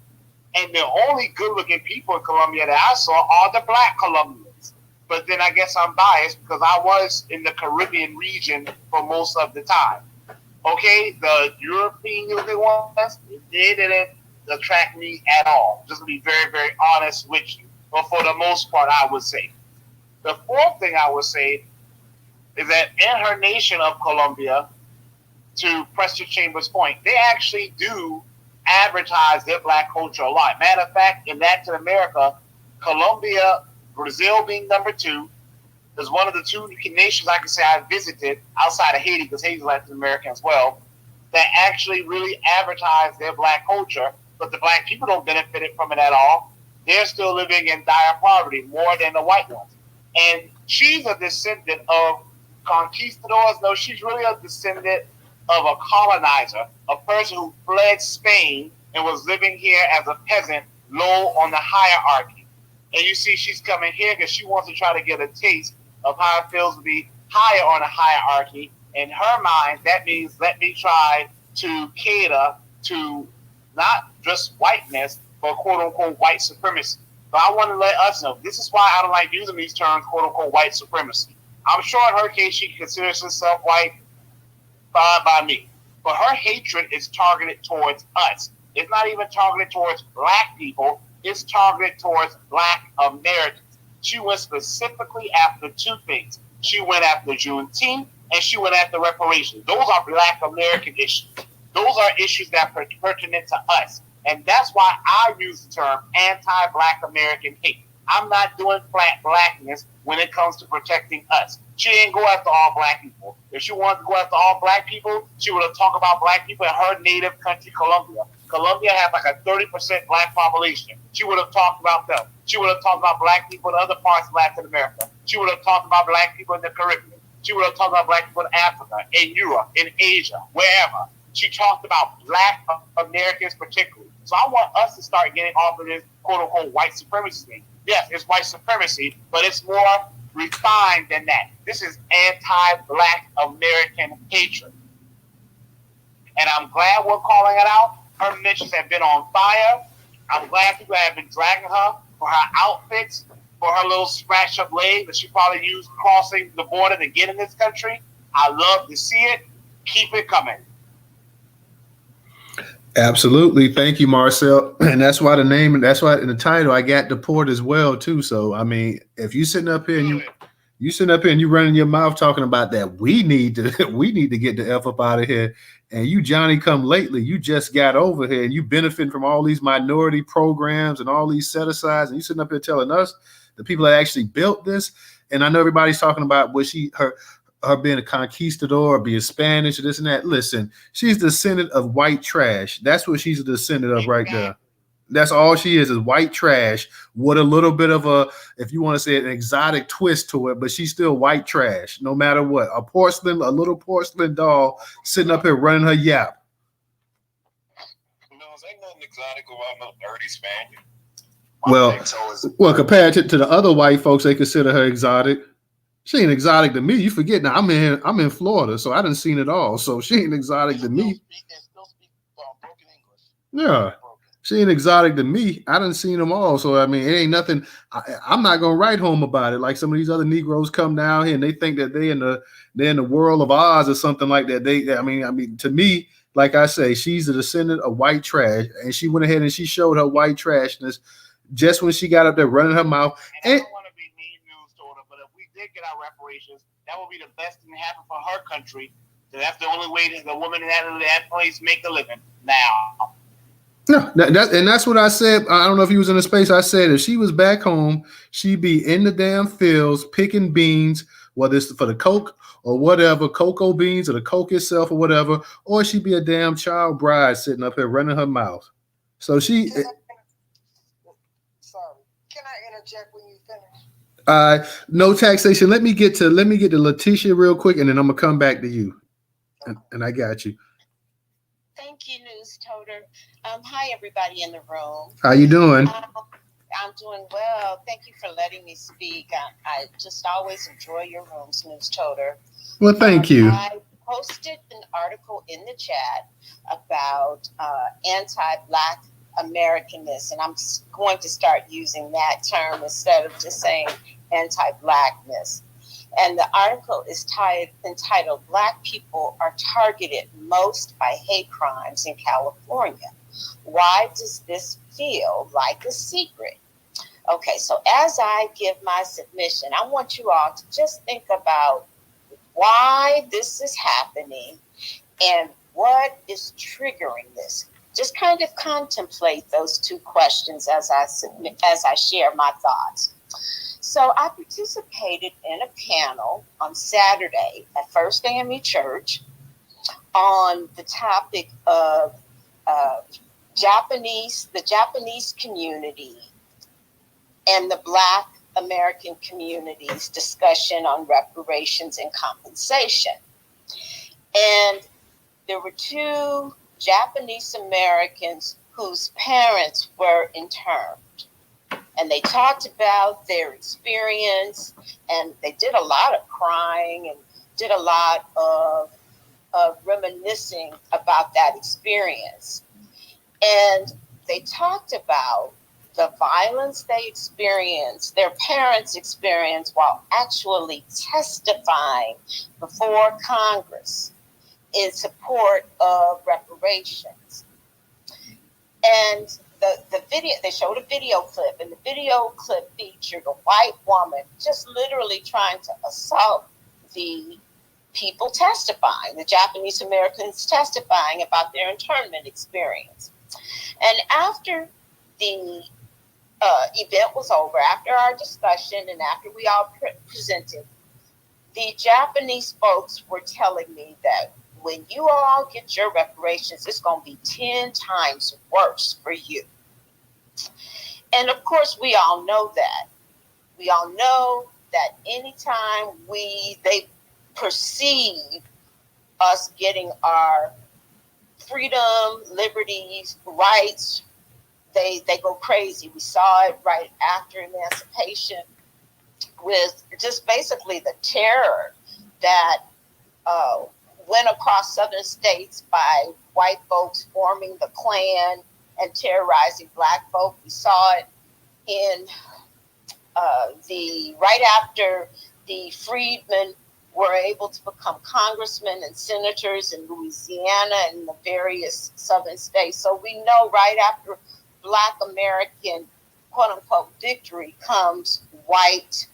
and the only good-looking people in Colombia that I saw are the black Colombians. But then I guess I'm biased because I was in the Caribbean region for most of the time. Okay, the European ones, they didn't attract me at all. Just to be very, very honest with you. But for the most part, I would say. The fourth thing I would say is that in her nation of Colombia, to Preston Chambers' point, they actually do advertise their black culture a lot. Matter of fact, in Latin America, Colombia, Brazil being number 2, is one of the 2 nations I can say I visited outside of Haiti, because Haiti's Latin American as well, that actually really advertise their black culture, but the black people don't benefit from it at all. They're still living in dire poverty more than the white ones. And she's a descendant of conquistadors. No, she's really a descendant of a colonizer, a person who fled Spain and was living here as a peasant, low on the hierarchy. And you see she's coming here because she wants to try to get a taste of how it feels to be higher on the hierarchy. In her mind, that means let me try to cater to not just whiteness, but quote-unquote white supremacy. But I want to let us know, this is why I don't like using these terms, quote-unquote white supremacy. I'm sure in her case she considers herself white, fine by me. But her hatred is targeted towards us. It's not even targeted towards black people. It's targeted towards black Americans. She went specifically after 2 things. She went after Juneteenth, and she went after reparations. Those are black American issues. Those are issues that are pertinent to us. And that's why I use the term anti-black American hate. I'm not doing flat blackness when it comes to protecting us. She didn't go after all black people. If she wanted to go after all black people, she would have talked about black people in her native country, Colombia. Colombia has like a 30% black population. She would have talked about them. She would have talked about black people in other parts of Latin America. She would have talked about black people in the Caribbean. She would have talked about black people in Africa, in Europe, in Asia, wherever. She talked about black Americans particularly. So I want us to start getting off of this quote-unquote white supremacy thing. Yes, it's white supremacy, but it's more refined than that. This is anti-black American hatred. And I'm glad we're calling it out. Her mentions have been on fire. I'm glad people have been dragging her for her outfits, for her little scratch up leg that she probably used crossing the border to get in this country. I love to see it. Keep it coming. Absolutely. Thank you, Marcel. And that's why in the title I got deport as well too. So I mean, if you sitting up here and you running your mouth talking about that, we need to get the F up out of here. And you Johnny come lately, you just got over here and you benefiting from all these minority programs and all these set asides, and you sitting up here telling us the people that actually built this. And I know everybody's talking about her being a conquistador or being Spanish or this and that. Listen, she's the descendant of white trash. That's what she's a descendant of right there. That's all she is white trash with a little bit of a, if you want to say it, an exotic twist to it, but she's still white trash no matter what. A little porcelain doll sitting up here running her yap. You know, ain't nothing exotic about no dirty Spaniard. Well, compared to the other white folks, they consider her exotic. She ain't exotic to me. You forget now. I'm in Florida, so I done seen it all. So she ain't exotic to me. Broken English. Yeah. She ain't exotic to me. I done seen them all. So, I mean, it ain't nothing. I'm not going to write home about it. Like some of these other Negroes come down here and they think that they're in the world of Oz or something like that. I mean, to me, like I say, she's a descendant of white trash. And she went ahead and she showed her white trashness just when she got up there running her mouth. And I don't want to be mean, Newstoter, but if we did get our reparations, that would be the best thing to happen for her country. So that's the only way that the woman in that place make a living now. No, that's what I said. I don't know if he was in the space. I said if she was back home, she'd be in the damn fields picking beans, whether it's for the Coke or whatever, cocoa beans or the Coke itself or whatever, or she'd be a damn child bride sitting up here running her mouth. So she. Sorry, can I interject when you finish? No taxation. Let me get to Letitia real quick, and then I'm gonna come back to you. And I got you. Thank you, Newstoter. Hi, everybody in the room. How you doing? I'm doing well. Thank you for letting me speak. I just always enjoy your rooms, Newstoter. Well, thank you. I posted an article in the chat about anti-Black Americanness, and I'm going to start using that term instead of just saying anti-Blackness. And the article is entitled, Black People Are Targeted Most by Hate Crimes in California. Why does this feel like a secret? Okay, so as I give my submission, I want you all to just think about why this is happening and what is triggering this. Just kind of contemplate those two questions as I share my thoughts. So I participated in a panel on Saturday at First AME Church on the topic of the Japanese community and the Black American community's discussion on reparations and compensation. And there were two Japanese Americans whose parents were interned. And they talked about their experience, and they did a lot of crying and did a lot of reminiscing about that experience. And they talked about the violence they experienced, their parents experienced, while actually testifying before Congress in support of reparations. And the video, they showed a video clip, and the video clip featured a white woman just literally trying to assault the people testifying, the Japanese Americans testifying about their internment experience. And after the event was over, after our discussion and after we all presented, the Japanese folks were telling me that when you all get your reparations, it's going to be 10 times worse for you. And of course, we all know that. We all know that anytime they perceive us getting our freedom, liberties, rights, they go crazy. We saw it right after emancipation with just basically the terror that went across southern states by white folks forming the Klan and terrorizing Black folk. We saw it in right after the freedmen were able to become congressmen and senators in Louisiana and the various southern states. So we know right after Black American quote unquote victory comes white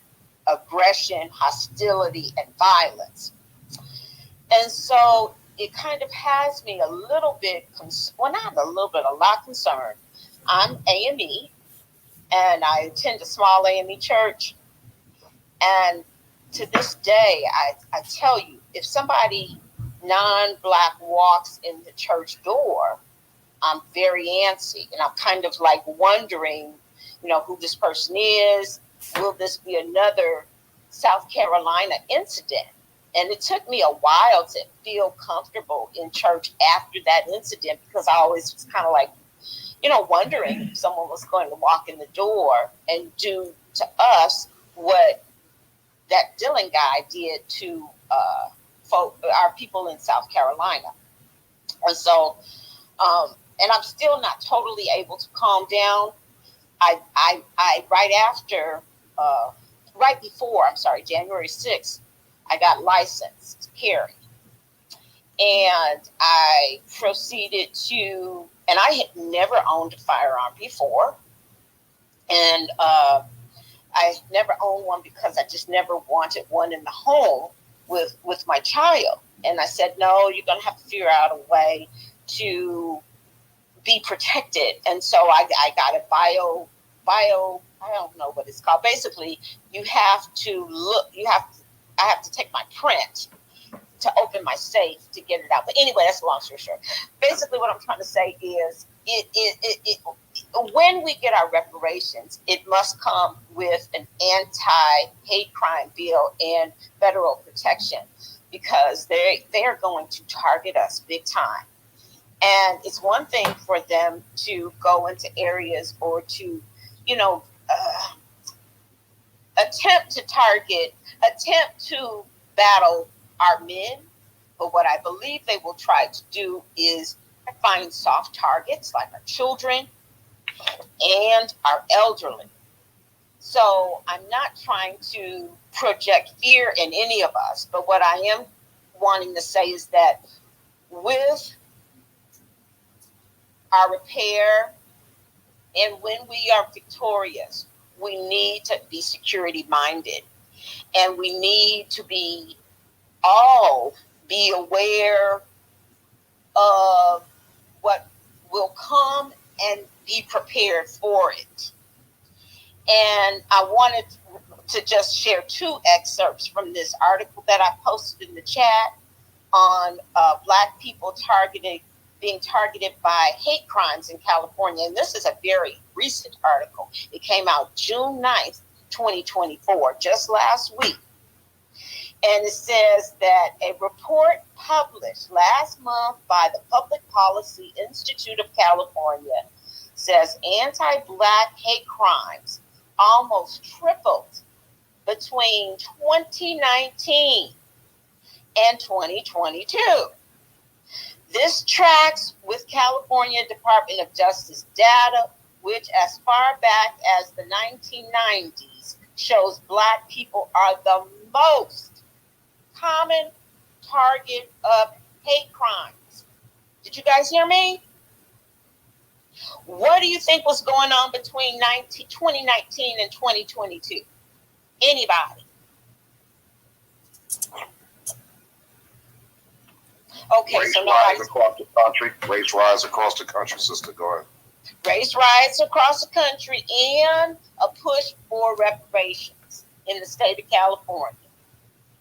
aggression, hostility, and violence. And so it kind of has me a little bit, not a little bit, a lot concerned. I'm AME, and I attend a small AME church. And to this day, I tell you, if somebody non-Black walks in the church door, I'm very antsy, and I'm kind of like wondering, who this person is. Will this be another South Carolina incident? And it took me a while to feel comfortable in church after that incident, because I always was kind of like, wondering if someone was going to walk in the door and do to us what that Dillon guy did to our people in South Carolina. And so, and I'm still not totally able to calm down. I right before January 6th, I got licensed to carry. And I proceeded to, and I had never owned a firearm before. And I never owned one because I just never wanted one in the home with my child. And I said, no, you're going to have to figure out a way to be protected. And so I got a bio, I don't know what it's called. Basically, I have to take my print to open my safe to get it out. But anyway, that's a long story short. Basically, what I'm trying to say is when we get our reparations, it must come with an anti-hate crime bill and federal protection, because they are going to target us big time. And it's one thing for them to go into areas or to, attempt to battle our men. But what I believe they will try to do is find soft targets like our children and our elderly. So I'm not trying to project fear in any of us, but what I am wanting to say is that with our repair and when we are victorious, we need to be security minded, and we need to be aware of what will come and be prepared for it. And I wanted to just share two excerpts from this article that I posted in the chat on Black people being targeted by hate crimes in California. And this is a very recent article. It came out June 9th, 2024, just last week. And it says that a report published last month by the Public Policy Institute of California says anti-Black hate crimes almost tripled between 2019 and 2022. This tracks with California Department of Justice data, which as far back as the 1990s shows Black people are the most common target of hate crimes. Did you guys hear me? What do you think was going on between 2019 and 2022? Anybody? Okay, race so riots across the country. Race riots across the country, sister. Go ahead. Race riots across the country and a push for reparations in the state of California.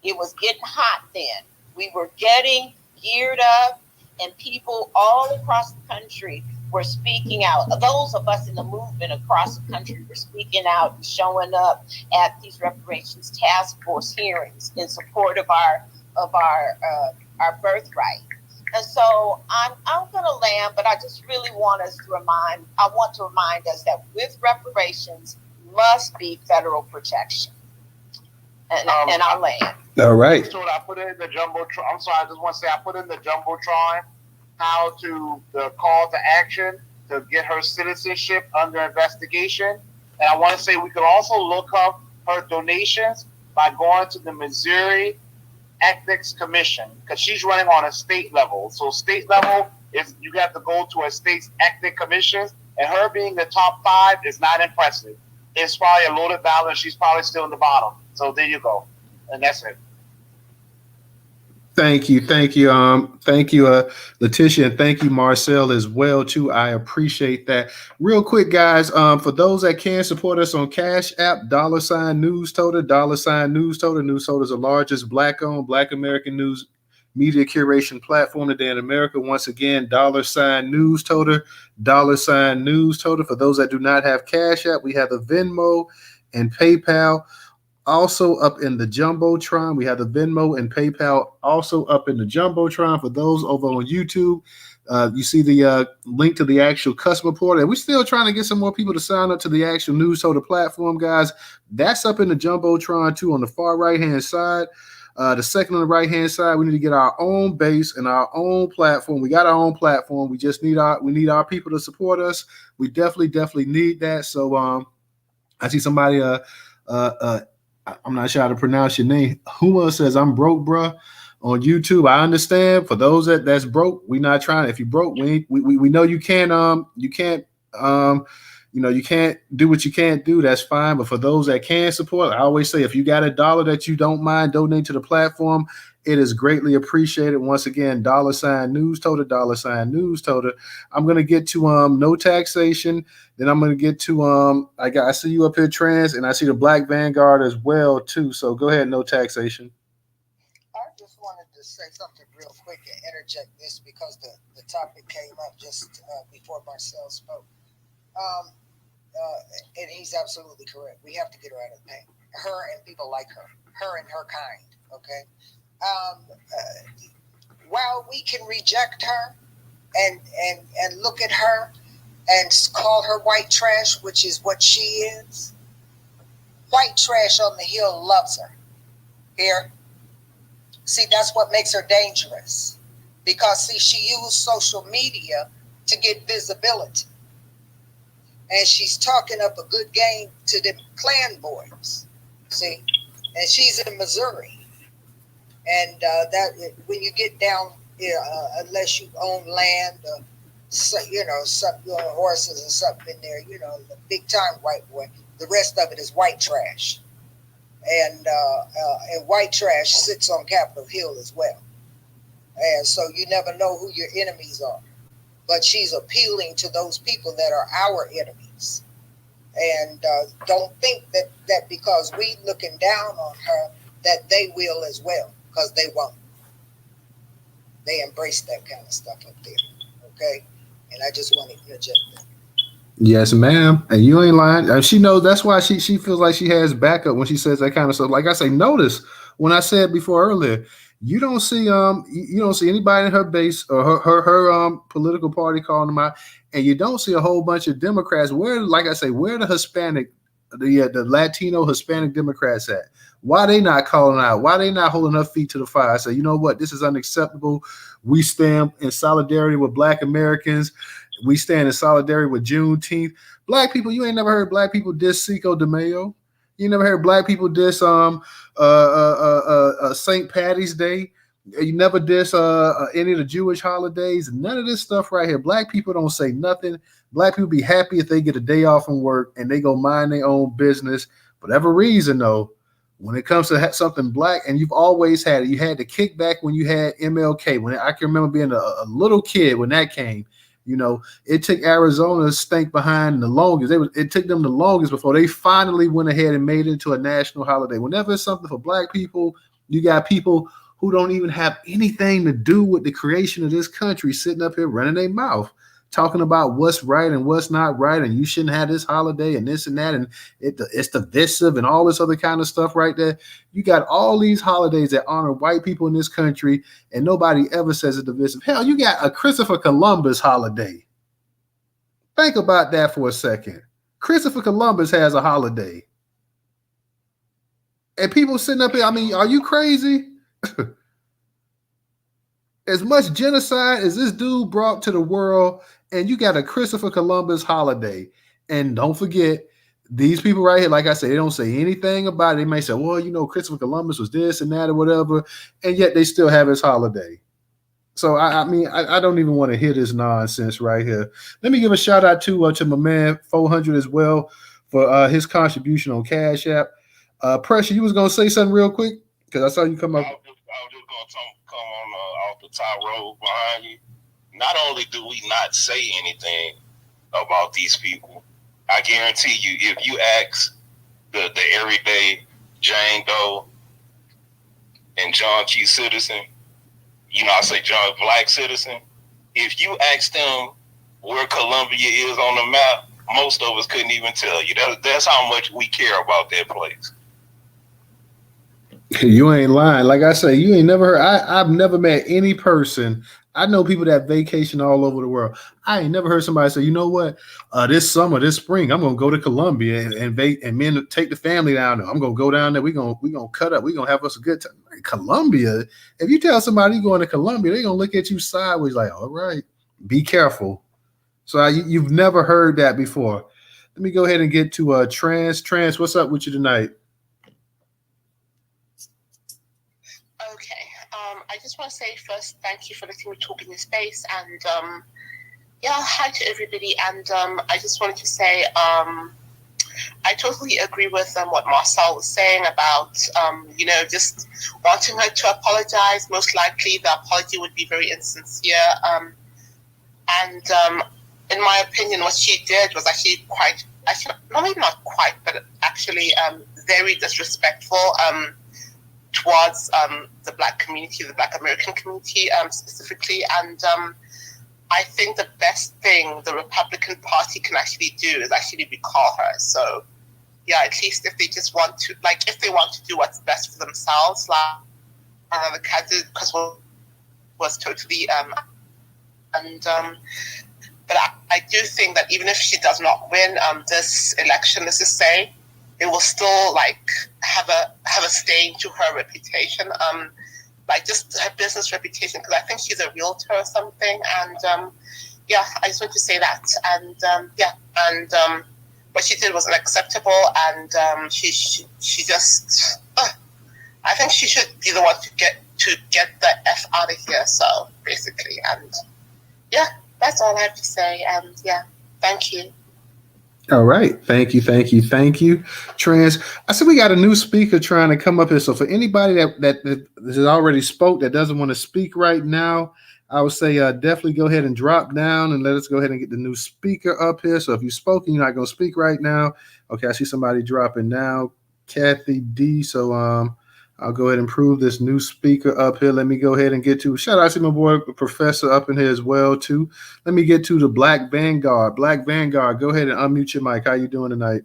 It was getting hot then. We were getting geared up, and people all across the country were speaking out. Those of us in the movement across the country were speaking out and showing up at these reparations task force hearings in support of our birthright. And so I'm going to land, but I just really want to remind us that with reparations must be federal protection. And I'll land. All right. So I put in the jumbotron. I'm sorry, I just want to say I put in the jumbotron the call to action to get her citizenship under investigation. And I want to say we could also look up her donations by going to the Missouri Ethics Commission, because she's running on a state level. So state level is you have to go to a state's ethics commission, and her being the top 5 is not impressive. It's probably a loaded ballot, and she's probably still in the bottom. So there you go. And that's it. Thank you, Letitia, and thank you, Marcel, as well too. I appreciate that. Real quick, guys, for those that can support us on Cash App, $Newstoter, $Newstoter. Newstoter is the largest Black-owned, Black American news media curation platform today in America. Once again, $Newstoter, $Newstoter. For those that do not have Cash App, we have the Venmo and PayPal. Also up in the Jumbotron. We have the Venmo and PayPal also up in the Jumbotron. For those over on YouTube, you see the link to the actual customer portal. And we're still trying to get some more people to sign up to the actual Newstoter platform, guys. That's up in the Jumbotron too on the far right-hand side. The second on the right-hand side, we need to get our own base and our own platform. We got our own platform. We just need our people to support us. We definitely need that. So I see somebody I'm not sure how to pronounce your name. Huma says, I'm broke, bruh, on YouTube. I understand. For those that's broke, we not trying. If you broke, we know you can't you can't do what you can't do. That's fine. But for those that can support, I always say, if you got $1 that you don't mind donating to the platform, it is greatly appreciated. Once again, $Newstoter, $Newstoter. I'm gonna get to no taxation. Then I'm gonna get to I see you up here, Trans, and I see the Black Vanguard as well too. So go ahead, no taxation. I just wanted to say something real quick and interject this because the topic came up just before Marcel spoke. And he's absolutely correct. We have to get her out of the pain. Her and people like her and her kind. Okay. While we can reject her and look at her and call her white trash, which is what she is, white trash on the Hill loves her. Here. See, that's what makes her dangerous. Because, see, she used social media to get visibility. And she's talking up a good game to the Klan boys. See? And she's in Missouri. And that when you get down, unless you own land, some horses or something in there, the big time white boy. The rest of it is white trash, and white trash sits on Capitol Hill as well. And so you never know who your enemies are. But she's appealing to those people that are our enemies, and don't think that because we looking down on her that they will as well. Because they won't. They embrace that kind of stuff up there. Okay? And I just want to interject that. Yes, ma'am. And you ain't lying. She knows that's why she feels like she has backup when she says that kind of stuff. Like I say, notice when I said before earlier, you don't see anybody in her base or her political party calling them out, and you don't see a whole bunch of Democrats. Where the Hispanic, the Latino Hispanic Democrats at? Why they not calling out? Why they not holding their feet to the fire? Say, you know what? This is unacceptable. We stand in solidarity with Black Americans. We stand in solidarity with Juneteenth. Black people, you ain't never heard Black people diss Cinco de Mayo. You never heard Black people diss St. Patty's Day. You never diss any of the Jewish holidays. None of this stuff right here. Black people don't say nothing. Black people be happy if they get a day off from work and they go mind their own business. For whatever reason, though, when it comes to something Black, and you've always had it, you had the kickback when you had MLK. When I can remember being a little kid when that came, it took Arizona to stink behind the longest. It took them the longest before they finally went ahead and made it into a national holiday. Whenever it's something for Black people, you got people who don't even have anything to do with the creation of this country sitting up here running their mouth, talking about what's right and what's not right, and you shouldn't have this holiday and this and that, and it's divisive and all this other kind of stuff right there. You got all these holidays that honor white people in this country, and nobody ever says it's divisive. Hell, you got a Christopher Columbus holiday. Think about that for a second. Christopher Columbus has a holiday. And people sitting up here, are you crazy? As much genocide as this dude brought to the world, and you got a Christopher Columbus holiday. And don't forget, these people right here, like I said, they don't say anything about it. They may say, well, Christopher Columbus was this and that or whatever, and yet they still have his holiday. So, I don't even want to hear this nonsense right here. Let me give a shout out to my man 400 as well for his contribution on Cash App. Pressure, you was going to say something real quick? Because I saw you come up. I was just going to come on off the top row behind you. Not only do we not say anything about these people, I guarantee you, if you ask the everyday Jane Doe and John Key citizen, I say John Black citizen, if you ask them where Columbia is on the map, most of us couldn't even tell you. That's how much we care about that place. You ain't lying. Like I say, you ain't never heard. I've never met any person. I know people that vacation all over the world. I ain't never heard somebody say, you know what, this summer, this spring, I'm gonna go to Columbia and men take the family down there. I'm gonna go down there. We're gonna cut up. We're gonna have us a good time. Like, Columbia. If you tell somebody you're going to Columbia, they're gonna look at you sideways like, all right, be careful. So you've never heard that before. Let me go ahead and get to Trans. Trans, what's up with you tonight? I just want to say first, thank you for letting me talk in your space, and hi to everybody. And I just wanted to say, I totally agree with what Marcel was saying about, just wanting her to apologize. Most likely, the apology would be very insincere. In my opinion, what she did was actually not quite, but actually very disrespectful. Towards the Black community, the Black American community specifically. And I think the best thing the Republican Party can actually do is actually recall her. So, at least if they just want to, if they want to do what's best for themselves, the candidate was totally, but I do think that even if she does not win this election, let's just say, it will still have a stain to her reputation, just her business reputation. Because I think she's a realtor or something, and I just want to say that. And what she did was unacceptable, and she just, I think she should be the one to get the F out of here. So basically, and that's all I have to say. And thank you. All right. Thank you. Trans, I said we got a new speaker trying to come up here. So for anybody that has already spoke that doesn't want to speak right now, I would say definitely go ahead and drop down and let us go ahead and get the new speaker up here. So if you spoke and you're not going to speak right now, okay, I see somebody dropping now, Kathy D. So I'll go ahead and prove this new speaker up here. Let me go ahead and get to, shout out to my boy Professor up in here as well too. Let me get to the Black Vanguard. Black Vanguard, go ahead and unmute your mic. How you doing tonight?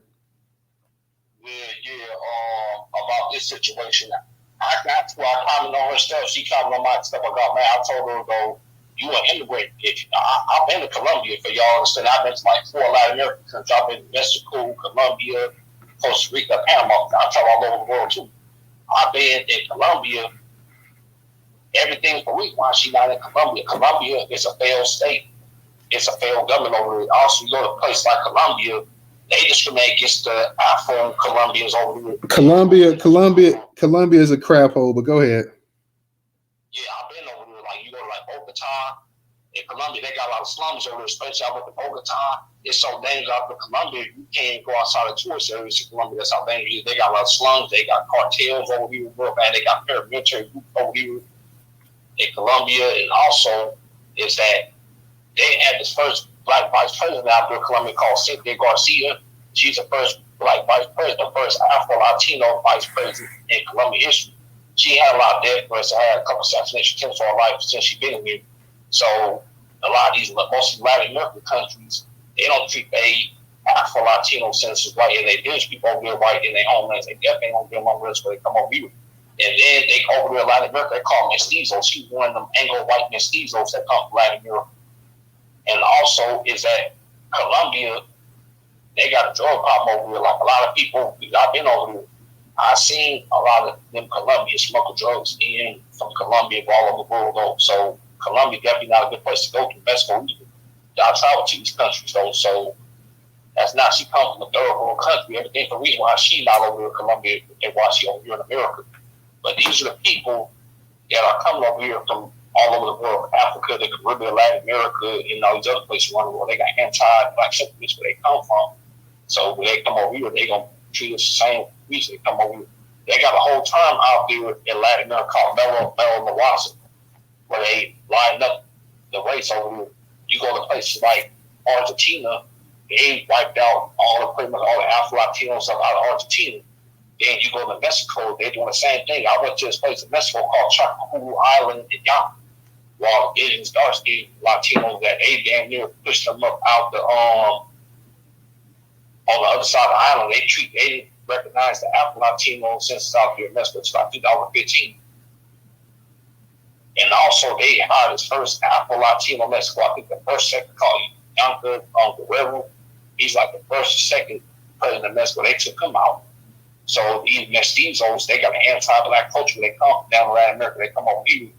About this situation. I comment on her stuff. She commented on my stuff. I got mad. I told her, though, you an immigrant. I've been to Colombia, for y'all understand. I've been to 4 Latin American countries. I've been to Mexico, Colombia, Costa Rica, Panama. I travel all over the world too. I've been in Colombia. Everything's for reason why she's not in Colombia. Colombia is a failed state. It's a failed government over there. Also, you go to a place like Colombia, they discriminate against the Afro Colombians over there. Colombia is a crap hole, but go ahead. Yeah, I've been over there. You go to Bogota. In Colombia, they got a lot of slums over there, especially out in Bogota. It's so dangerous out in Colombia, you can't go outside of tourist areas in Colombia. That's how dangerous it is. They got a lot of slums. They got cartels over here. They got paramilitary groups over here in Colombia. And also is that they had this first Black vice president out there in Colombia called Cynthia Garcia. She's the first Black vice president, the first Afro-Latino vice president in Colombia history. She had a lot of death threats. Had a couple assassination attempts on her life since she's been here. So a lot of these, most Latin American countries, they don't treat Afro-Latino citizens white, and they Jewish people over there white in their homelands. They definitely don't give them on risk where they come over here. And then they go over there in Latin America, they call them mestizos. She's one of them Anglo-white mestizos that come from Latin America. And also is that Colombia, they got a drug problem over here. Like a lot of people, I've been over here. I've seen a lot of them Colombians smuggle drugs in from Colombia all over the world though. So Colombia definitely not a good place to go to. Mexico either. Y'all travel to these countries though, so that's not, she comes from a third world country. Everything for the reason why she not over here in Colombia and why she over here in America. But these are the people that are coming over here from all over the world, Africa, the Caribbean, Latin America, and all these other places around the world. They got anti-Black sentiments where they come from. So when they come over here, they gonna treat us the same reason they come over here. They got a whole term out there in Latin America called Melo Lawasa. where they line up the race over here. You go to places like Argentina, they wiped out pretty much all the Afro-Latinos stuff out of Argentina. Then you go to Mexico, they're doing the same thing. I went to this place in Mexico called Chacapuru Island in Yam. While Asians, dark-skinned Latinos, that they damn near pushed them up out the on the other side of the island. They didn't recognize the Afro-Latinos since South here in Mexico until like 2015. And also, they hired his first Afro-Latino Mexico. I think the first second called Yanka Guerrero. He's like the first or second president of Mexico. They took him out. So these mestizos, they got an anti-black culture. They come down to Latin America. They come over here.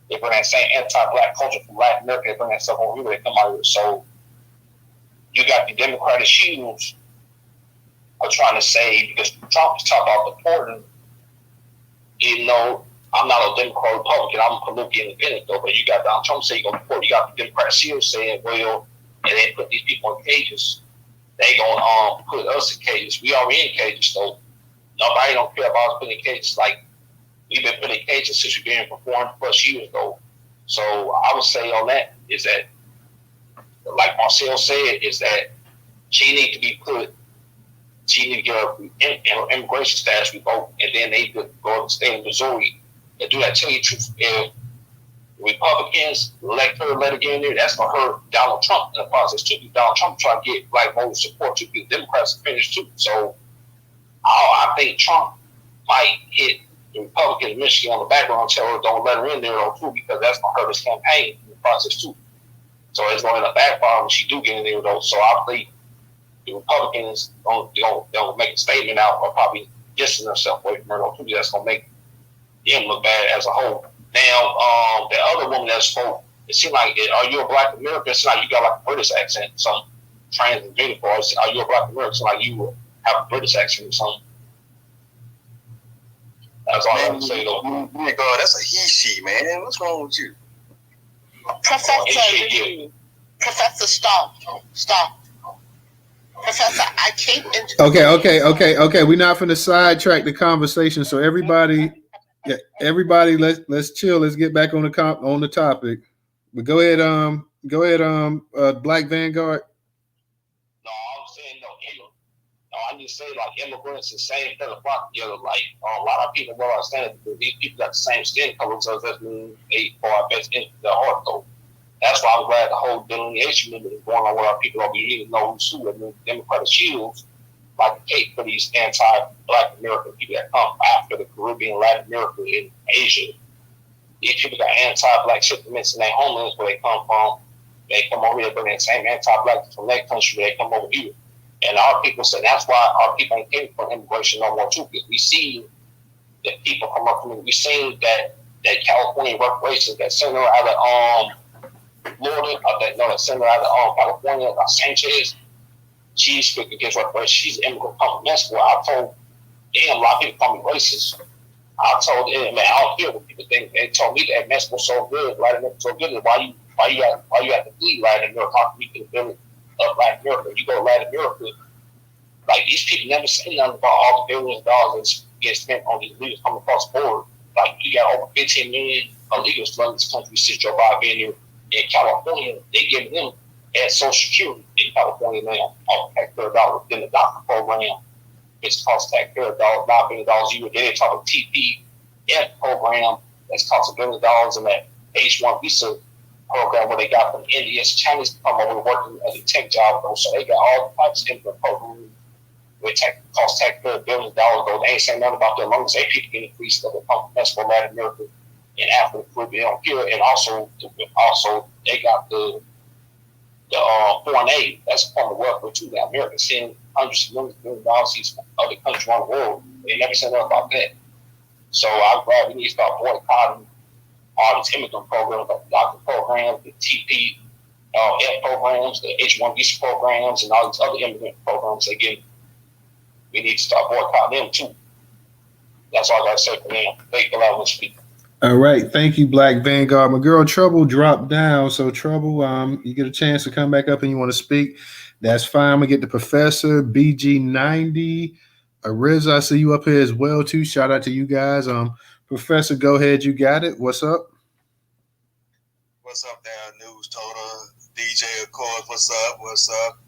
They bring that same anti-black culture from Latin America. They bring that stuff over here. They come out here. So you got the Democratic shields are trying to say, because Trump is talking about deporting, you know, I'm not a Democrat Republican, I'm a political independent though, but you got Donald Trump saying you're going to deport. You got the Democratic shields saying, well, and they put these people in cages. They going to put us in cages. We already in cages, though. Nobody don't care about us putting in cages. Like, we've been put in cages since we've been here for 400+ years, though. So I would say on that is that, like Marcel said, is that she need to be put, she need to get her immigration status revoked, and then they could go to the state of Missouri and do that. Tell you the truth, if Republicans let her get in there, that's going to hurt Donald Trump in the process too. Donald Trump trying to get black voter support too, because Democrats are finished too. So I think Trump might hit the Republicans in Michigan on the background and tell her don't let her in there though too, because that's going to hurt his campaign in the process too. So it's going to end up backfiring when she do get in there though. So I think the Republicans don't make a statement out or probably distance themselves away from her though too. That's going to make them look bad as a whole. Now, the other woman that spoke, it seemed like, are you a black American? It seemed like you got like a British accent, some transgender for us. Are you a black American? It seemed like you have a British accent or something. That's all I have to say though. God, that's a he, she, man. What's wrong with you? Professor, stop. Professor, I came into Okay. We're not going to sidetrack the conversation. So everybody, let's chill. Let's get back on the topic. But go ahead, Black Vanguard. No, I was saying I just say like immigrants the same kind of flock together. Like a lot of people will understand it because these people got the same skin color, so that means they are best into the heart though. That's why I'm glad the whole delineation movement is going on where our people are beginning to know who's who. And the Democratic shields like a cake for these anti-black American people that come after the Caribbean, Latin America, and Asia. These people got anti-black sentiments in their homelands where they come from. They come over here, bring that same anti-black from that country, they come over here. And our people say that's why our people ain't came from immigration no more too, because we see that people come up from it. We see that California reparations that senator out of Florida, that senator out of California, Sanchez, she's speaking against reparations. She's an immigrant from Mexico. I told a lot of people call me racist. I told them, man, I don't care what people think. They told me that Mexico's so good, Latin America's so good. Why you have to flee Latin America? How can we get the of Latin America? You go to Latin America, like these people never say nothing about all the billions of dollars that get spent on these illegals coming across the board. Like you got over 15 million illegals flooding this country since Joe Biden being here. In California, they give them as Social Security in California now on taxpayer dollars. Then the DACA program, which costs taxpayer dollars, $9 billion a year. Then they talk about TPF program that's cost $1 billion, and that H-1 visa program where they got from India, Chinese to come over working as a tech job though. So they got all types of immigrant programs which cost taxpayer billions of dollars though. They ain't saying nothing about their loans. They people get increased of the come from Mexico, Latin America, and Africa, Caribbean here, and also they got the foreign aid. That's a form of welfare too. That America send hundreds of millions of dollars to other countries around the world. They never said nothing about that. So I'm glad we need to start boycotting all these immigrant programs, like the DACA programs, the TPF programs, the H-1 visa programs, and all these other immigrant programs. Again, we need to start boycotting them too. That's all I got to say for them. Thank you for allowing me to speak. All right, thank you, Black Vanguard. My girl Trouble dropped down, so Trouble, you get a chance to come back up and you want to speak. That's fine. We get the Professor BG90, Ariza. I see you up here as well too. Shout out to you guys. Professor, go ahead. You got it. What's up? What's up there, Newstoter? DJ, of course. What's up? What's up?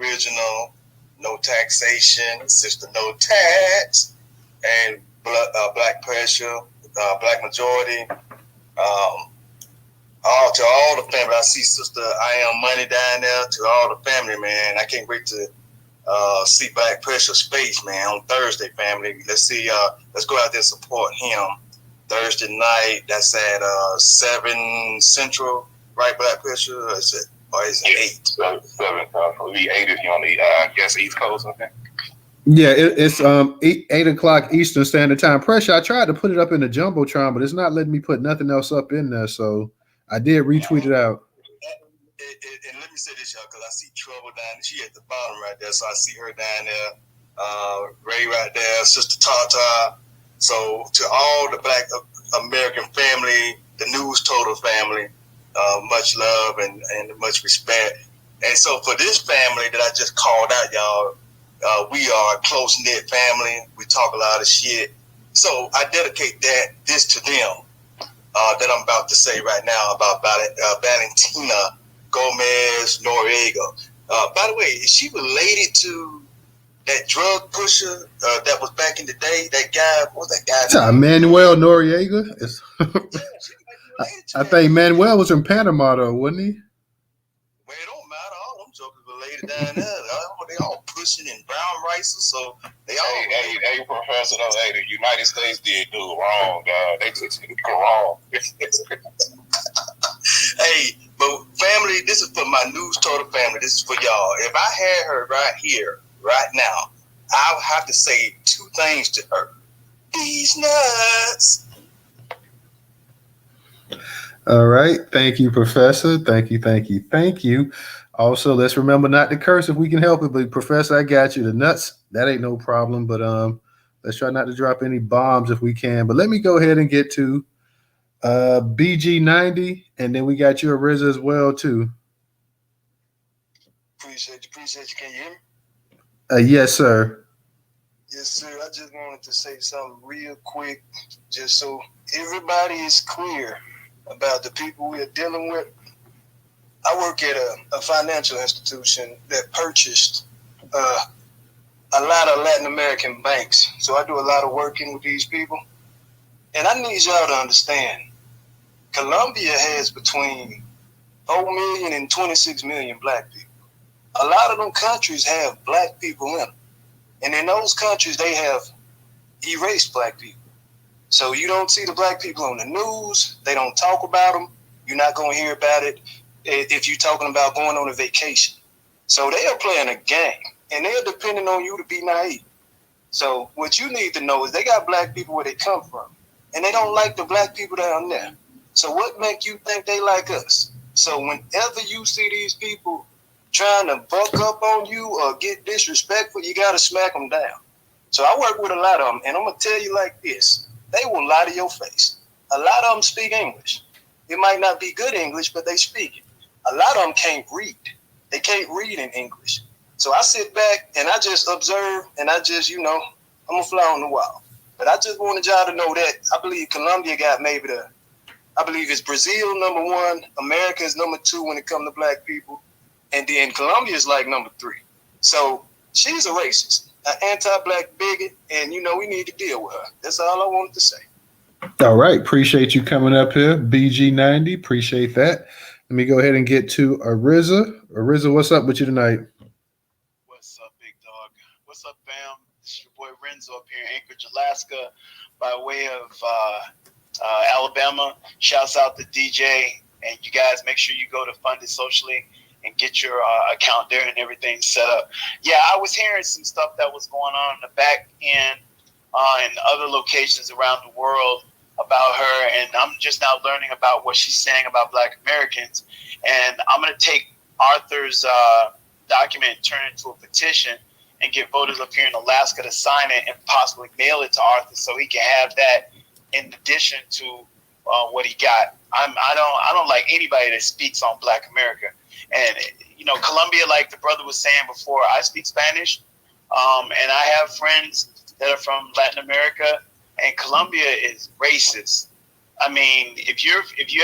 Original, no taxation, sister, no tax, and black pressure, black majority. All to all the family. I see sister I Am Money down there. To all the family, man. I can't wait to see Black Pressure Space, man, on Thursday, family. Let's see. Let's go out there and support him. Thursday night, that's at 7 Central, right, Black Pressure? Or is it 8? 7. It'll be 8 if you're on the, I guess, East Coast, I think. Yeah, it's 8 o'clock Eastern Standard Time. Pressure, I tried to put it up in the Jumbotron, but it's not letting me put nothing else up in there, so I did retweet it out. And let me say this, y'all, because I see Trouble down there. She at the bottom right there, so I see her down there. Ray right there, Sister Tata. So to all the Black American family, the Newstoter family, much love and much respect. And so for this family that I just called out, y'all, we are a close-knit family. We talk a lot of shit. So I dedicate this to them that I'm about to say right now about Valentina Gomez Noriega. By the way, is she related to that drug pusher that was back in the day? That guy, what was that guy? Manuel Noriega. I think Manuel was from Panama, though, wasn't he? Well, it don't matter. All them jokers related down there. They all pushing in brown rices, so they all. Hey, Professor, the United States did do wrong, God. They just did wrong. Hey, but family, this is for my Newstoter family. This is for y'all. If I had her right here, right now, I would have to say 2 things to her. These nuts. All right. Thank you, Professor. Thank you. Also, let's remember not to curse if we can help it. But Professor, I got you. The nuts, that ain't no problem. But let's try not to drop any bombs if we can. But let me go ahead and get to BG90, and then we got you, Ariza, as well too. Appreciate you. Can you hear me? Yes, sir. Yes, sir. I just wanted to say something real quick, just so everybody is clear about the people we are dealing with. I work at a financial institution that purchased a lot of Latin American banks. So I do a lot of working with these people. And I need y'all to understand, Colombia has between 4 million and 26 million black people. A lot of them countries have black people in them. And in those countries, they have erased black people. So you don't see the black people on the news. They don't talk about them. You're not going to hear about it if you're talking about going on a vacation. So they are playing a game, and they're depending on you to be naive. So what you need to know is they got black people where they come from, and they don't like the black people down there. So what make you think they like us? So whenever you see these people trying to buck up on you or get disrespectful, you got to smack them down. So I work with a lot of them, and I'm going to tell you like this. They will lie to your face. A lot of them speak English. It might not be good English, but they speak it. A lot of them can't read. They can't read in English. So I sit back and I just observe, and I just, I'm a fly on the wall. But I just wanted y'all to know that I believe Colombia got maybe I believe it's Brazil #1, America is #2 when it comes to black people, and then Colombia is like #3. So she's a racist, an anti-black bigot, and we need to deal with her. That's all I wanted to say. All right, appreciate you coming up here, BG90. Appreciate that. Let me go ahead and get to Ariza. Ariza, what's up with you tonight? What's up, big dog? What's up, fam? This is your boy Renzo up here in Anchorage, Alaska, by way of Alabama. Shouts out to DJ, and you guys make sure you go to Fund It Socially and get your account there and everything set up. Yeah, I was hearing some stuff that was going on in the back end in other locations around the world about her, and I'm just now learning about what she's saying about Black Americans. And I'm going to take Arthur's document, turn it into a petition, and get voters up here in Alaska to sign it and possibly mail it to Arthur so he can have that in addition to what he got. I don't like anybody that speaks on Black America. And Colombia, like the brother was saying before, I speak Spanish, and I have friends that are from Latin America, and Colombia is racist. I mean, if you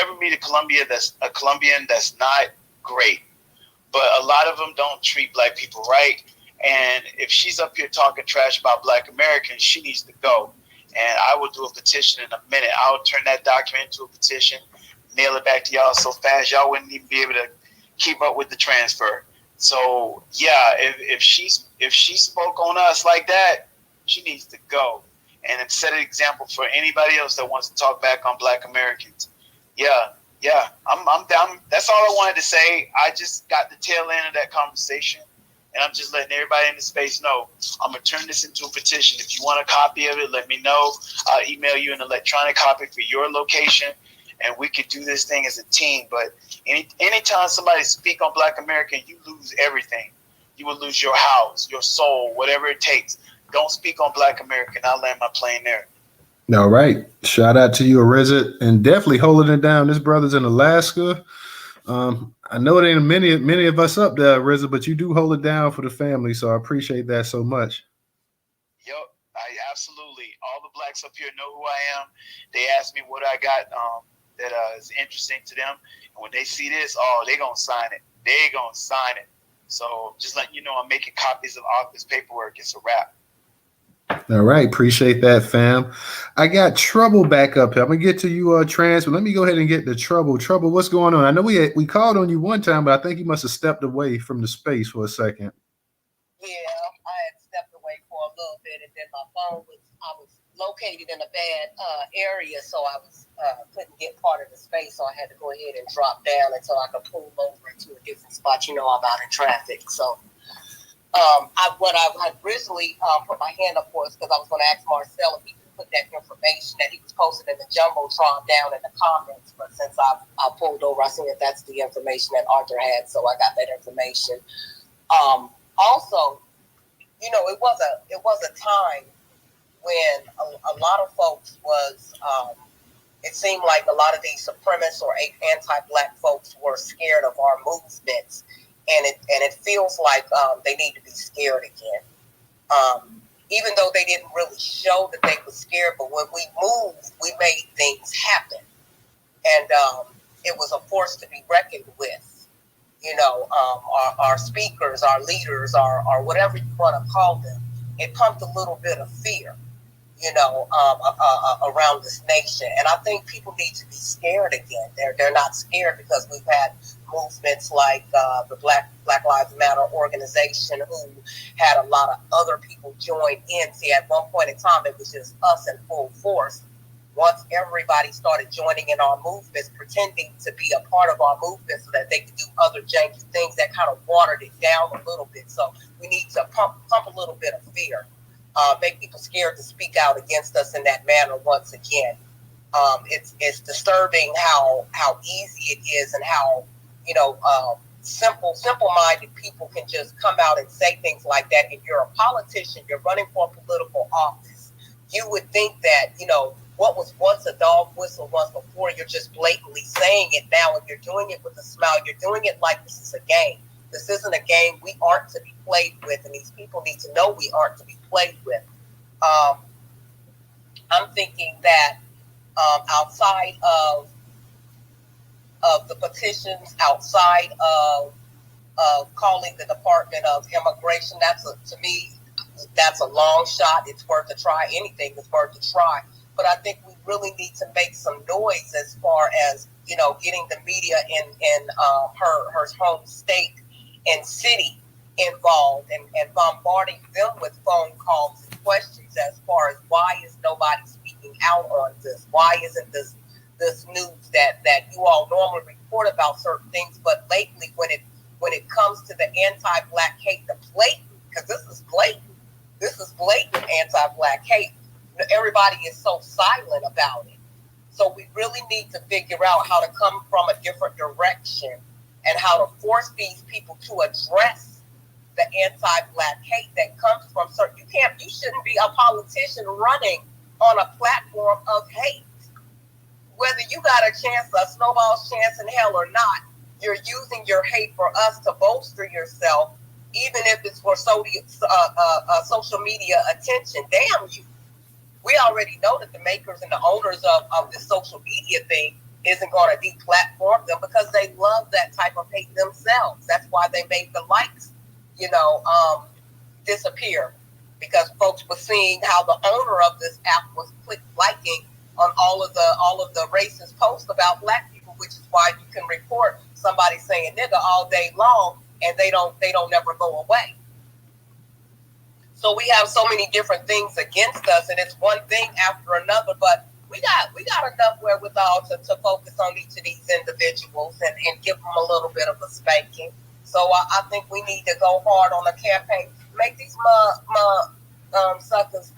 ever meet a Colombian that's not great, but a lot of them don't treat black people right. And if she's up here talking trash about black Americans, she needs to go. And I will do a petition in a minute. I'll turn that document into a petition, mail it back to y'all so fast y'all wouldn't even be able to keep up with the transfer. So yeah, if she spoke on us like that, she needs to go and set an example for anybody else that wants to talk back on black Americans. Yeah, I'm down. That's all I wanted to say. I just got the tail end of that conversation, and I'm just letting everybody in the space know. I'm going to turn this into a petition. If you want a copy of it, let me know. I'll email you an electronic copy for your location, and we could do this thing as a team. But anytime somebody speak on black American, you lose everything. You will lose your house, your soul, whatever it takes. Don't speak on black American. I'll land my plane there. All right. Shout out to you, Areza, and definitely holding it down. This brother's in Alaska. I know it ain't many of us up there, Areza, but you do hold it down for the family, so I appreciate that so much. Yep, I absolutely. All the blacks up here know who I am. They ask me what I got that is interesting to them, and when they see this, they gonna sign it. They gonna sign it. So just letting you know, I'm making copies of all this paperwork. It's a wrap. All right, appreciate that, fam. I got Trouble back up here. I'm gonna get to you, Trans, but let me go ahead and get the Trouble. Trouble, what's going on? I know we called on you one time, but I think you must have stepped away from the space for a second. Yeah, I had stepped away for a little bit, and then my phone I was located in a bad area, so I couldn't get part of the space, so I had to go ahead and drop down until I could pull over into a different spot. You know, I'm out in traffic, so. What I had originally put my hand up for is because I was going to ask Marcel if he could put that information that he was posted in the Jumbotron down in the comments. But since I pulled over, I seen that that's the information that Arthur had, so I got that information. Also, you know, it was a time when a lot of folks was. It seemed like a lot of these supremacists or anti-black folks were scared of our movements. And it feels like they need to be scared again. Even though they didn't really show that they were scared, but when we moved, we made things happen. And it was a force to be reckoned with. You know, our speakers, our leaders, our whatever you want to call them, it pumped a little bit of fear, you know, around this nation. And I think people need to be scared again. They're not scared because we've had movements like the Black Lives Matter organization, who had a lot of other people join in. See, at one point in time, it was just us in full force. Once everybody started joining in our movements, pretending to be a part of our movement so that they could do other janky things, that kind of watered it down a little bit. So we need to pump a little bit of fear, make people scared to speak out against us in that manner once again. It's disturbing how easy it is, and how, you know, simple-minded people can just come out and say things like that. If you're a politician, you're running for a political office, you would think that, you know, what was once a dog whistle once before, you're just blatantly saying it now, and you're doing it with a smile. You're doing it like this is a game. This isn't a game. We aren't to be played with, and these people need to know we aren't to be played with. I'm thinking that outside of the petitions, outside of calling the Department of Immigration, to me, that's a long shot. It's worth a try. Anything is worth a try. But I think we really need to make some noise as far as, you know, getting the media in her home state and city involved, and bombarding them with phone calls and questions as far as why is nobody speaking out on this? Why isn't this news that you all normally report about certain things, but lately when it comes to the anti-black hate, the blatant, because this is blatant anti-black hate, everybody is so silent about it. So we really need to figure out how to come from a different direction, and how to force these people to address the anti-black hate that comes from certain. You shouldn't be a politician running on a platform of hate. Whether you got a chance, a snowball's chance in hell or not, you're using your hate for us to bolster yourself, even if it's for social media attention. Damn you. we already know that the makers and the owners of this social media thing isn't going to deplatform them because they love that type of hate themselves. That's why they made the likes, disappear, because folks were seeing how the owner of this app was liking on all of the racist posts about black people, which is why you can report somebody saying nigga all day long and they don't never go away. So we have so many different things against us, and it's one thing after another, but we got enough wherewithal to focus on each of these individuals and give them a little bit of a spanking. So I think we need to go hard on the campaign. Make these suckers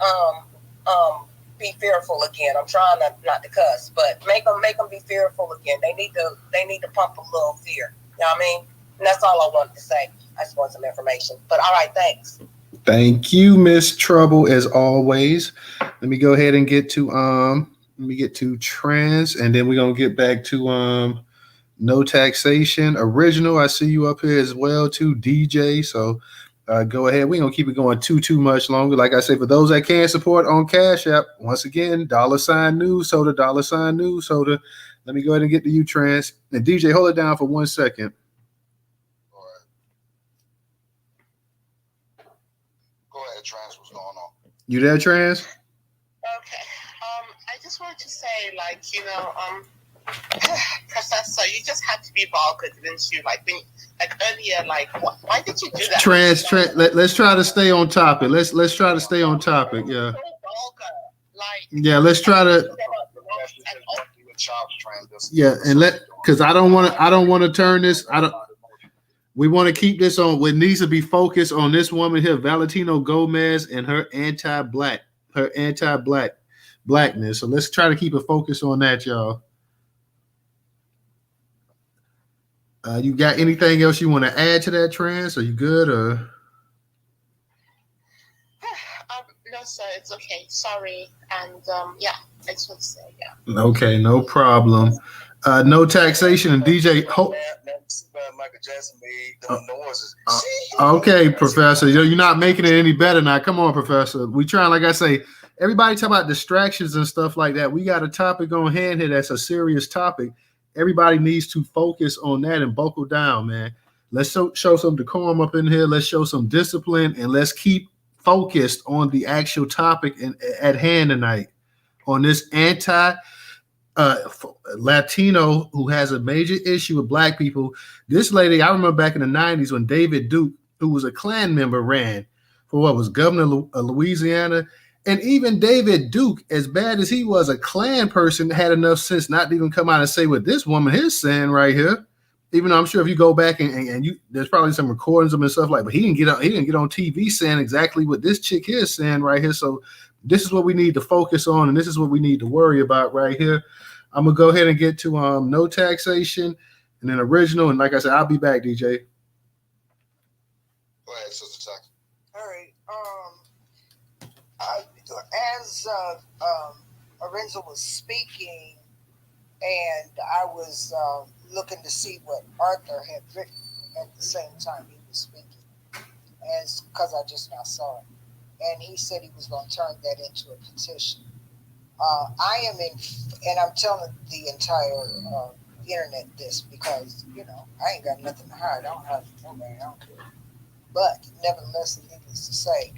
be fearful again. I'm trying not to cuss, but make them be fearful again. They need to pump a little fear. You know what I mean? And that's all I wanted to say. I just want some information. But all right, thanks. Thank you, Miss Trouble, as always. Let me go ahead and get to trans, and then we're gonna get back to no taxation original. I see you up here as well too, DJ. So go ahead. We ain't gonna keep it going too much longer. Like I say, for those that can support on Cash App, once again, $sign Newstoter, $sign Newstoter. Let me go ahead and get to you, trans. And DJ, hold it down for 1 second. Trans, what's going on? You there, trans? Okay. I just wanted to say, Professor, you just had to be vulgar, didn't you? Earlier, why did you do that? Trans. Let's try to stay on topic. Let's try to stay on topic. Yeah. Yeah. Let's try to. Yeah, and because I don't want to turn this. We want to keep this on. What needs to be focused on this woman here, Valentino Gomez, and her anti-blackness. So let's try to keep a focus on that, y'all. You got anything else you want to add to that, trans? Are you good or? No, sir. It's okay. Sorry. And yeah, I just want to say Okay, no problem. No taxation and DJ. Michael Jackson made the noises. Okay, Professor, you're not making it any better now. Come on, Professor. We trying, like I say, everybody talk about distractions and stuff like that. We got a topic on hand here that's a serious topic. Everybody needs to focus on that and buckle down, man. Let's show some decorum up in here. Let's show some discipline, and let's keep focused on the actual topic at hand tonight on this Latino who has a major issue with black people. This lady, I remember back in the 90s when David Duke, who was a Klan member, ran for what was governor of Louisiana. And even David Duke, as bad as he was a Klan person, had enough sense not to even come out and say what this woman is saying right here. Even though I'm sure if you go back and you, there's probably some recordings of him and stuff like, but he didn't get on TV saying exactly what this chick is saying right here. So this is what we need to focus on, and this is what we need to worry about right here. I'm gonna go ahead and get to no taxation and then original, and like I said, I'll be back, DJ. Go ahead, Sister Tax. All right. As Arenzo was speaking, and I was looking to see what Arthur had written at the same time he was speaking, as because I just now saw it, and he said he was going to turn that into a petition. I am in, and I'm telling the entire internet this because, I ain't got nothing to hide. I don't have nobody. I don't care. But nevertheless, needless to say,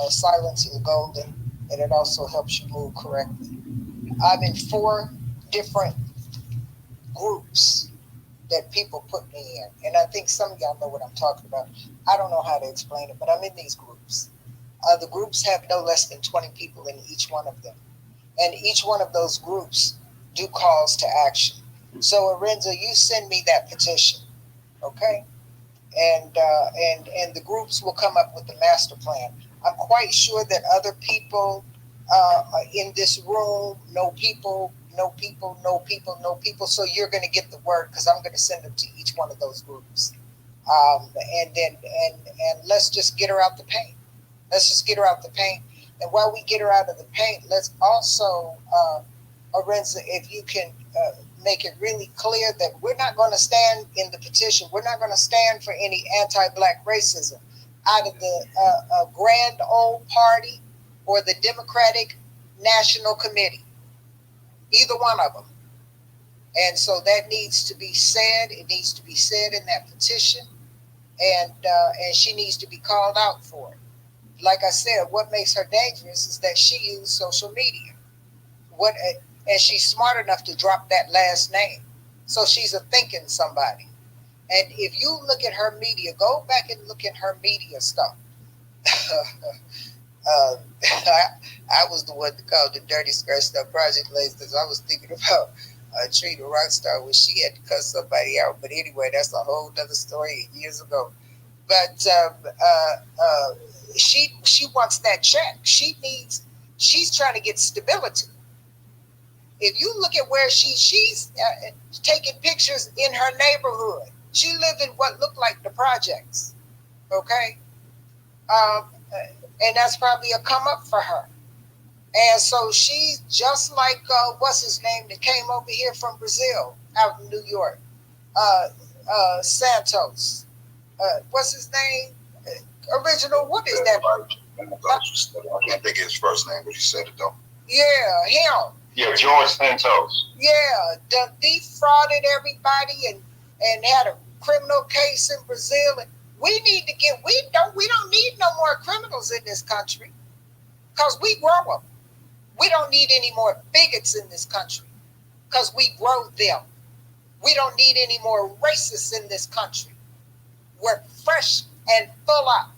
silence is golden, and it also helps you move correctly. I'm in 4 different groups that people put me in, and I think some of y'all know what I'm talking about. I don't know how to explain it, but I'm in these groups. The groups have no less than 20 people in each one of them. And each one of those groups do calls to action. So, Arenzo, you send me that petition, okay? And the groups will come up with the master plan. I'm quite sure that other people in this room know people. So you're going to get the word because I'm going to send them to each one of those groups. And let's just get her out the paint. And while we get her out of the paint, let's also, Arenzo, if you can make it really clear that we're not going to stand in the petition. We're not going to stand for any anti-black racism out of the Grand Old Party or the Democratic national committee, either one of them. And so that needs to be said. It needs to be said in that petition, and she needs to be called out for it. Like I said, what makes her dangerous is that she used social media. And she's smart enough to drop that last name, so she's a thinking somebody. And if you look at her media, go back and look at her media stuff. I was the one that called the Dirty Scratch Stuff Project last because I was thinking about Trina Rockstar when she had to cut somebody out. But anyway, that's a whole other story years ago. But she wants that check. She's trying to get stability. If you look at where she's taking pictures in her neighborhood, she lived in what looked like the projects, okay? And that's probably a come up for her. And so she's just like, what's his name that came over here from Brazil, out in New York, Santos. What's his name? Original, what is that? I can't think of his first name, but he said it though. Yeah, him. Yeah, George Santos. Yeah, defrauded everybody and had a criminal case in Brazil. And we don't need no more criminals in this country because we grow them. We don't need any more bigots in this country because we grow them. We don't need any more racists in this country. We're fresh and full up.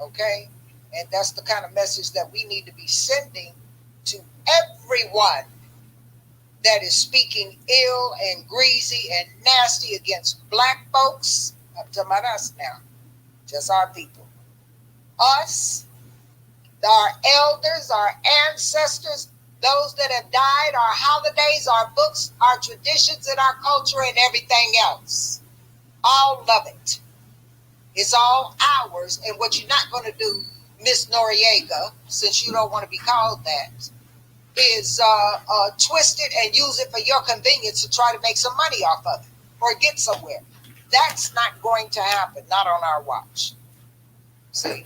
Okay? And that's the kind of message that we need to be sending to everyone that is speaking ill and greasy and nasty against black folks. I'm talking about us now. Just our people. Us, our elders, our ancestors, those that have died, our holidays, our books, our traditions, and our culture, and everything else. All of it. It's all ours. And what you're not going to do, Miss Noriega, since you don't want to be called that, is twist it and use it for your convenience to try to make some money off of it or get somewhere. That's not going to happen, not on our watch. See?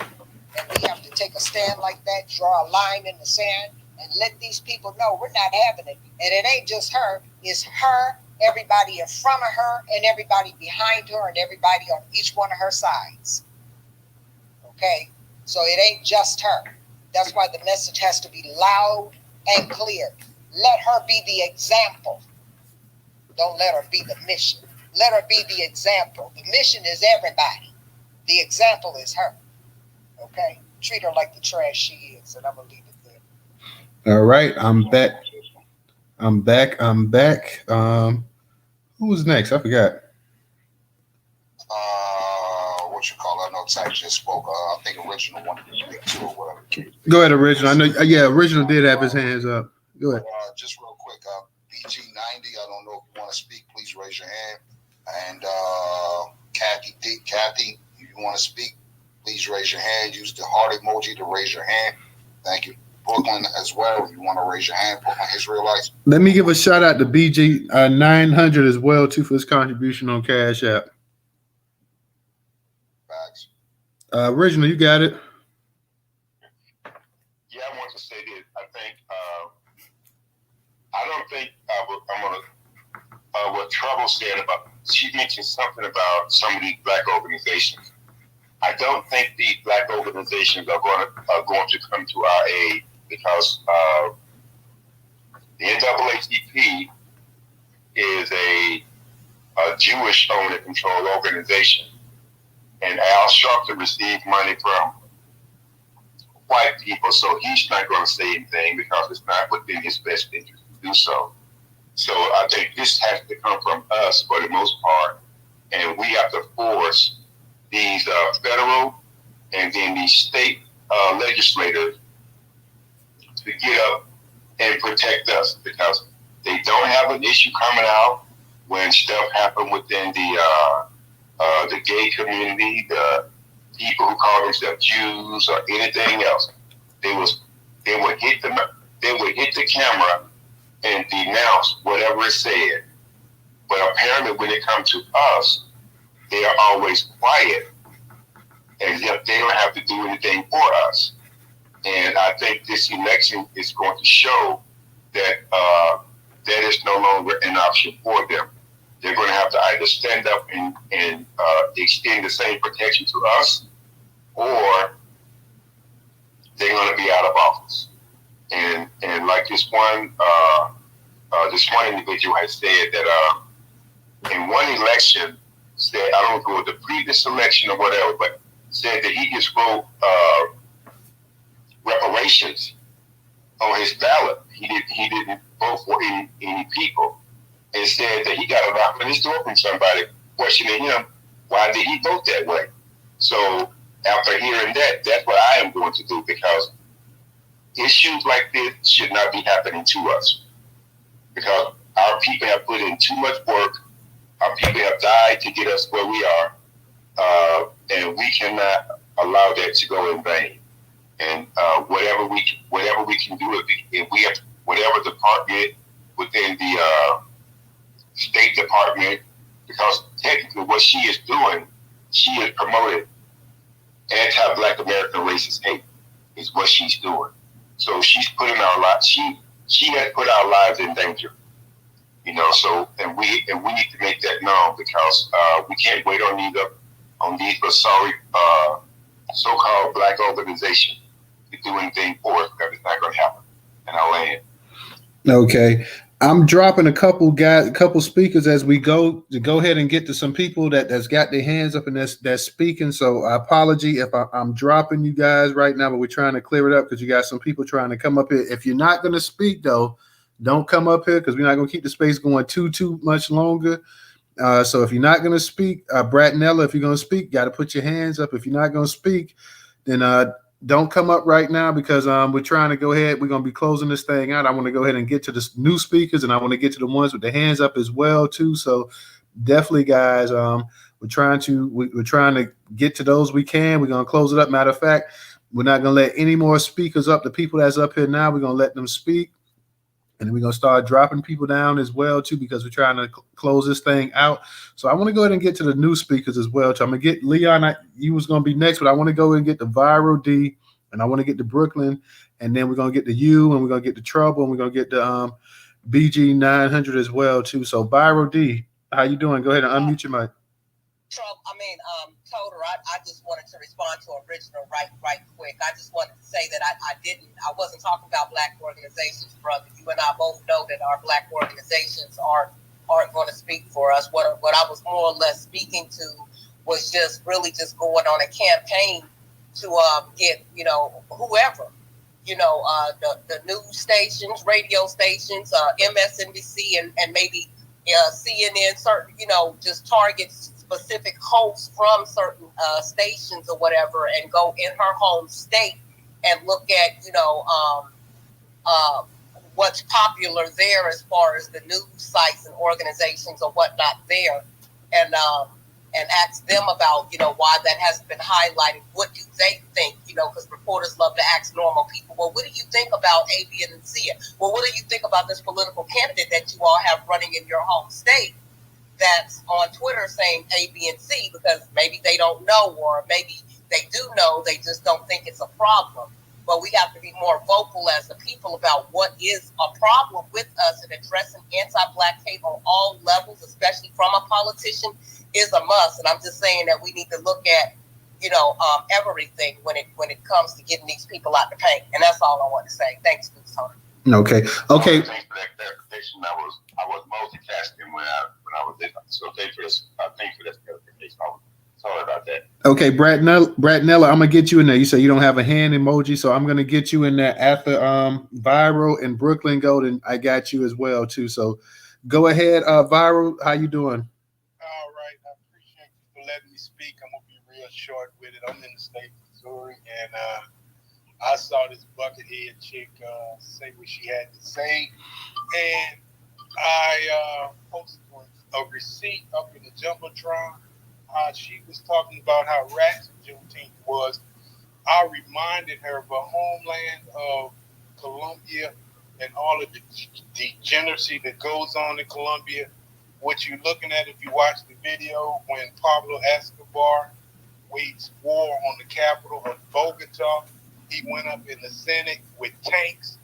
And we have to take a stand like that, draw a line in the sand, and let these people know we're not having it. And it ain't just her, it's her, everybody in front of her, and everybody behind her, and everybody on each one of her sides. Okay? So it ain't just her. That's why the message has to be loud and clear. Let her be the example. Don't let her be the mission. Let her be the example. The mission is everybody. The example is her. Okay? Treat her like the trash she is, and I'm going to leave it there. All right, I'm back. Who was next? I forgot. What you call it? I know Ty just spoke. I think Original wanted to speak too, or whatever. Go ahead, Original. I know. Yeah, Original did have his hands up. Go ahead. Just real quick, BG90. I don't know if you want to speak. Please raise your hand. And Kathy, if you want to speak, please raise your hand. Use the heart emoji to raise your hand. Thank you. Brooklyn as well. If you want to raise your hand, Brooklyn Israelites. Let me give a shout out to BG 900 as well too for his contribution on Cash App. Facts. Original, you got it. Yeah, I want to say this. I don't think I'm going to, what Trouble said about, she mentioned something about some of these black organizations. I don't think these black organizations are going to come to our aid because the NAACP is a Jewish owned and controlled organization, and Al Sharpton received money from white people, so he's not going to say anything because it's not within his best interest to do so. So I think this has to come from us for the most part, and we have to force these federal and then these state legislators to get up and protect us because they don't have an issue coming out when stuff happened within the gay community, the people who call themselves Jews or anything else. They would hit the camera and denounce whatever is said. But apparently when it comes to us, they are always quiet as if they don't have to do anything for us. And I think this election is going to show that that is no longer an option for them. They're going to have to either stand up and extend the same protection to us, or they're going to be out of office. And like this one individual has said that in one election, said, I don't know if it was the previous election or whatever, but said that he just wrote reparations on his ballot. He didn't vote for any people, and said that he got a knock on his door from somebody questioning him, why did he vote that way? So after hearing that, that's what I am going to do, because issues like this should not be happening to us, because our people have put in too much work. Our people have died to get us where we are, and we cannot allow that to go in vain. And whatever we can do, if we have whatever department within the State Department, because technically what she is doing, she is promoting anti-Black American racist hate, is what she's doing. So she's putting our lives. She has put our lives in danger. You know, so and we need to make that known, because we can't wait on these sorry so-called Black organizations to do anything for us, because it's not going to happen in our land. Okay, I'm dropping a couple speakers as we go ahead and get to some people that's got their hands up and that's speaking. So I apology if I'm dropping you guys right now, but we're trying to clear it up because you got some people trying to come up here. If you're not going to speak though, don't come up here, because we're not going to keep the space going too much longer. So if you're not going to speak, Bratnella, if you're going to speak, got to put your hands up. If you're not going to speak, then don't come up right now, because we're trying to go ahead. We're going to be closing this thing out. I want to go ahead and get to the new speakers, and I want to get to the ones with the hands up as well too. So definitely, guys, we're trying to get to those we can. We're going to close it up. Matter of fact, we're not going to let any more speakers up. The people that's up here now, we're going to let them speak. And then we're going to start dropping people down as well, too, because we're trying to close this thing out. So I want to go ahead and get to the new speakers as well, too. I'm going to get Leon. You was going to be next, but I want to go ahead and get the Viral D, and I want to get to Brooklyn, and then we're going to get to you, and we're going to get to Trouble, and we're going to get to BG 900 as well, too. So Viral D, how you doing? Go ahead and unmute your mic. Toter, I just wanted to respond to original right quick. I just wanted to say that I wasn't talking about Black organizations, brother. You and I both know that our Black organizations aren't going to speak for us. What I was more or less speaking to was just really just going on a campaign to get, you know, whoever, you know, the news stations, radio stations, MSNBC, and maybe CNN, certain, you know, just targets specific hosts from certain stations or whatever, and go in her home state and look at, you know, what's popular there as far as the news sites and organizations or whatnot there, and ask them about, you know, why that hasn't been highlighted. What do they think? You know, because reporters love to ask normal people, well, what do you think about A, B, and C? Well, what do you think about this political candidate that you all have running in your home state that's on Twitter saying A, B, and C? Because maybe they don't know, or maybe they do know, they just don't think it's a problem. But we have to be more vocal as the people about what is a problem with us, and addressing anti-Black hate on all levels, especially from a politician, is a must. And I'm just saying that we need to look at, you know, everything when it comes to getting these people out the paint. And that's all I want to say. Thanks, Tony. Okay. Thanks for that clarification. I was multitasking when I was there. So thanks for this. Thanks for this clarification. Sorry about that. Okay, Bratnella, I'm gonna get you in there. You say you don't have a hand emoji, so I'm gonna get you in there after Viral and Brooklyn Gold, and I got you as well too. So go ahead, Viral. How you doing? All right, I appreciate you for letting me speak. I'm gonna be real short with it. I'm in the state of Missouri, and I saw this buckethead chick say what she had to say, and I posted a receipt up in the Jumbotron. She was talking about how ratchet Juneteenth was. I reminded her of a homeland of Colombia and all of the degeneracy that goes on in Colombia. What you're looking at, if you watch the video, when Pablo Escobar waged war on the capital of Bogota, He went up in the Senate with tanks.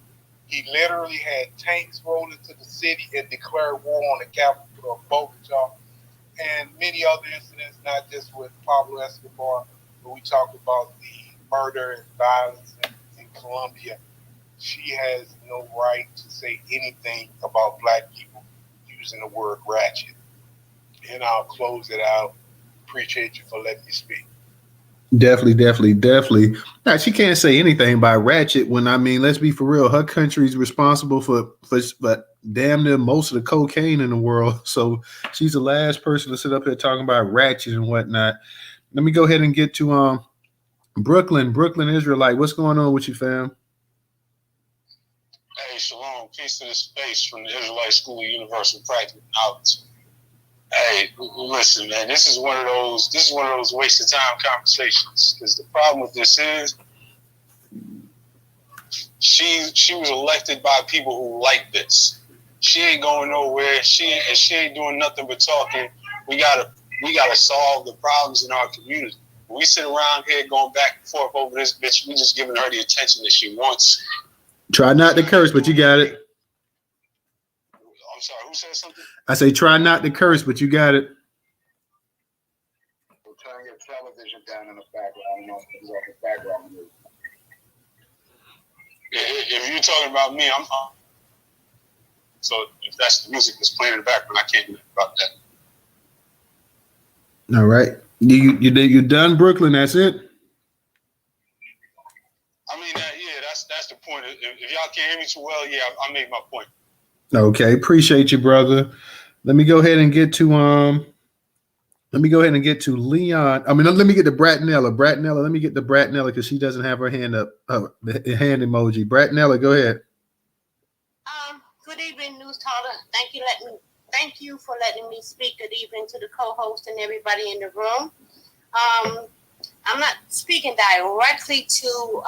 He literally had tanks roll into the city and declared war on the Capitol of Bogota, and many other incidents, not just with Pablo Escobar, but we talk about the murder and violence in Colombia. She has no right to say anything about black people using the word ratchet. And I'll close it out. Appreciate you for letting me speak. Definitely. Now, she can't say anything by ratchet when, I mean, let's be for real. Her country's responsible for damn near most of the cocaine in the world. So she's the last person to sit up here talking about ratchet and whatnot. Let me go ahead and get to Brooklyn Israelite. What's going on with you, fam? Hey, shalom. Peace to the space from the Israelite School of Universal Practical Knowledge. Hey, listen, man. This is one of those waste of time conversations, because the problem with this is she was elected by people who like this. She ain't going nowhere. She ain't doing nothing but talking. We gotta solve the problems in our community. We sit around here going back and forth over this bitch. We just giving her the attention that she wants. Try not to curse, but you got it. I'm sorry, who said something? I say try not to curse, but you got it. We're turning your television down in the background. If you're talking about me, I'm. So if that's the music that's playing in the background, I can't do anything about that. All right, you done, Brooklyn? That's it. I mean, that's the point. If y'all can't hear me too well, yeah, I made my point. Okay, appreciate you, brother. Let me go ahead and get to Leon. I mean, let me get to Bratnella. Let me get to Bratnella because she doesn't have her hand up. The hand emoji. Bratnella, go ahead. Good evening, Newstoter. Thank you for letting me speak. Good evening to the co-host and everybody in the room. I'm not speaking directly to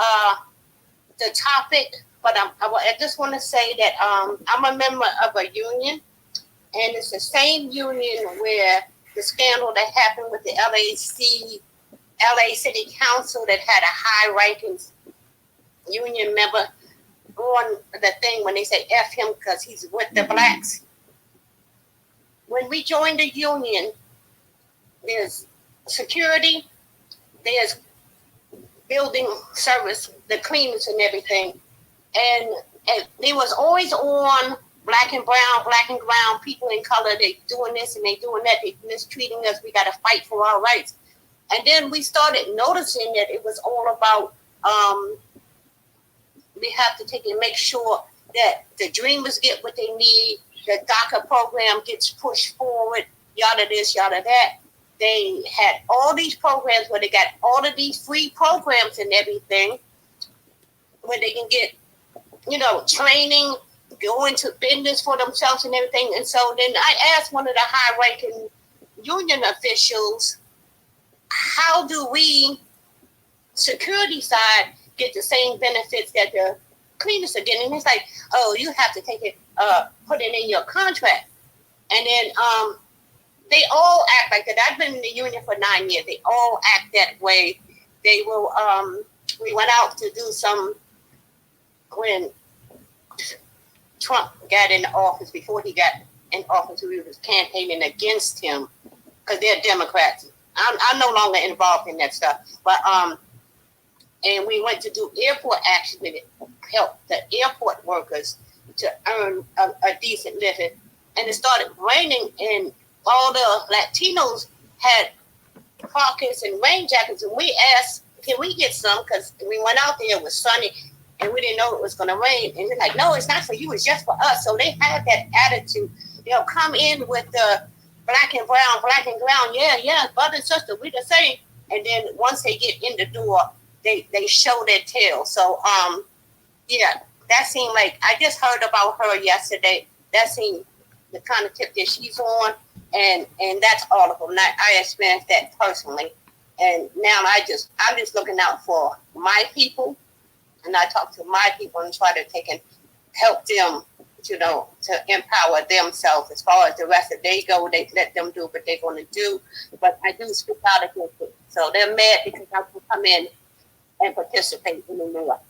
the topic, but I just want to say that I'm a member of a union, and it's the same union where the scandal that happened with the LA City Council that had a high-ranking union member on the thing when they say F him because he's with the blacks. When we joined the union, there's security, there's building service, the cleaners and everything. And they was always on black and brown, people in color, they doing this and they doing that, they mistreating us, we got to fight for our rights. And then we started noticing that it was all about, we have to take and make sure that the dreamers get what they need, the DACA program gets pushed forward, yada this, yada that. They had all these programs where they got all of these free programs and everything, where they can get, training, go into business for themselves and everything. And so then I asked one of the high-ranking union officials, how do we, security side, get the same benefits that the cleaners are getting? And it's like, oh, you have to take it, put it in your contract. And then they all act like that. I've been in the union for 9 years. They all act that way. They will, we went out to do when Trump got in office, before he got in office, we was campaigning against him because they're Democrats. I'm no longer involved in that stuff. But, and we went to do airport action with it, help the airport workers to earn a decent living. And it started raining, and all the Latinos had pockets and rain jackets, and we asked, can we get some? Because we went out there, it was sunny, and we didn't know it was going to rain. And they're like, no, it's not for you, it's just for us. So they had that attitude. They'll come in with the black and brown, yeah, brother and sister, we the same. And then once they get in the door, they show their tail. So, yeah, that seemed like, I just heard about her yesterday. That seemed the kind of tip that she's on. And that's all of them. I experienced that personally. And now I'm just looking out for my people. And I talk to my people and try to take and help them, to empower themselves. As far as the rest of they go, they let them do what they're going to do. But I do speak out against it. So they're mad because I can come in and participate anymore.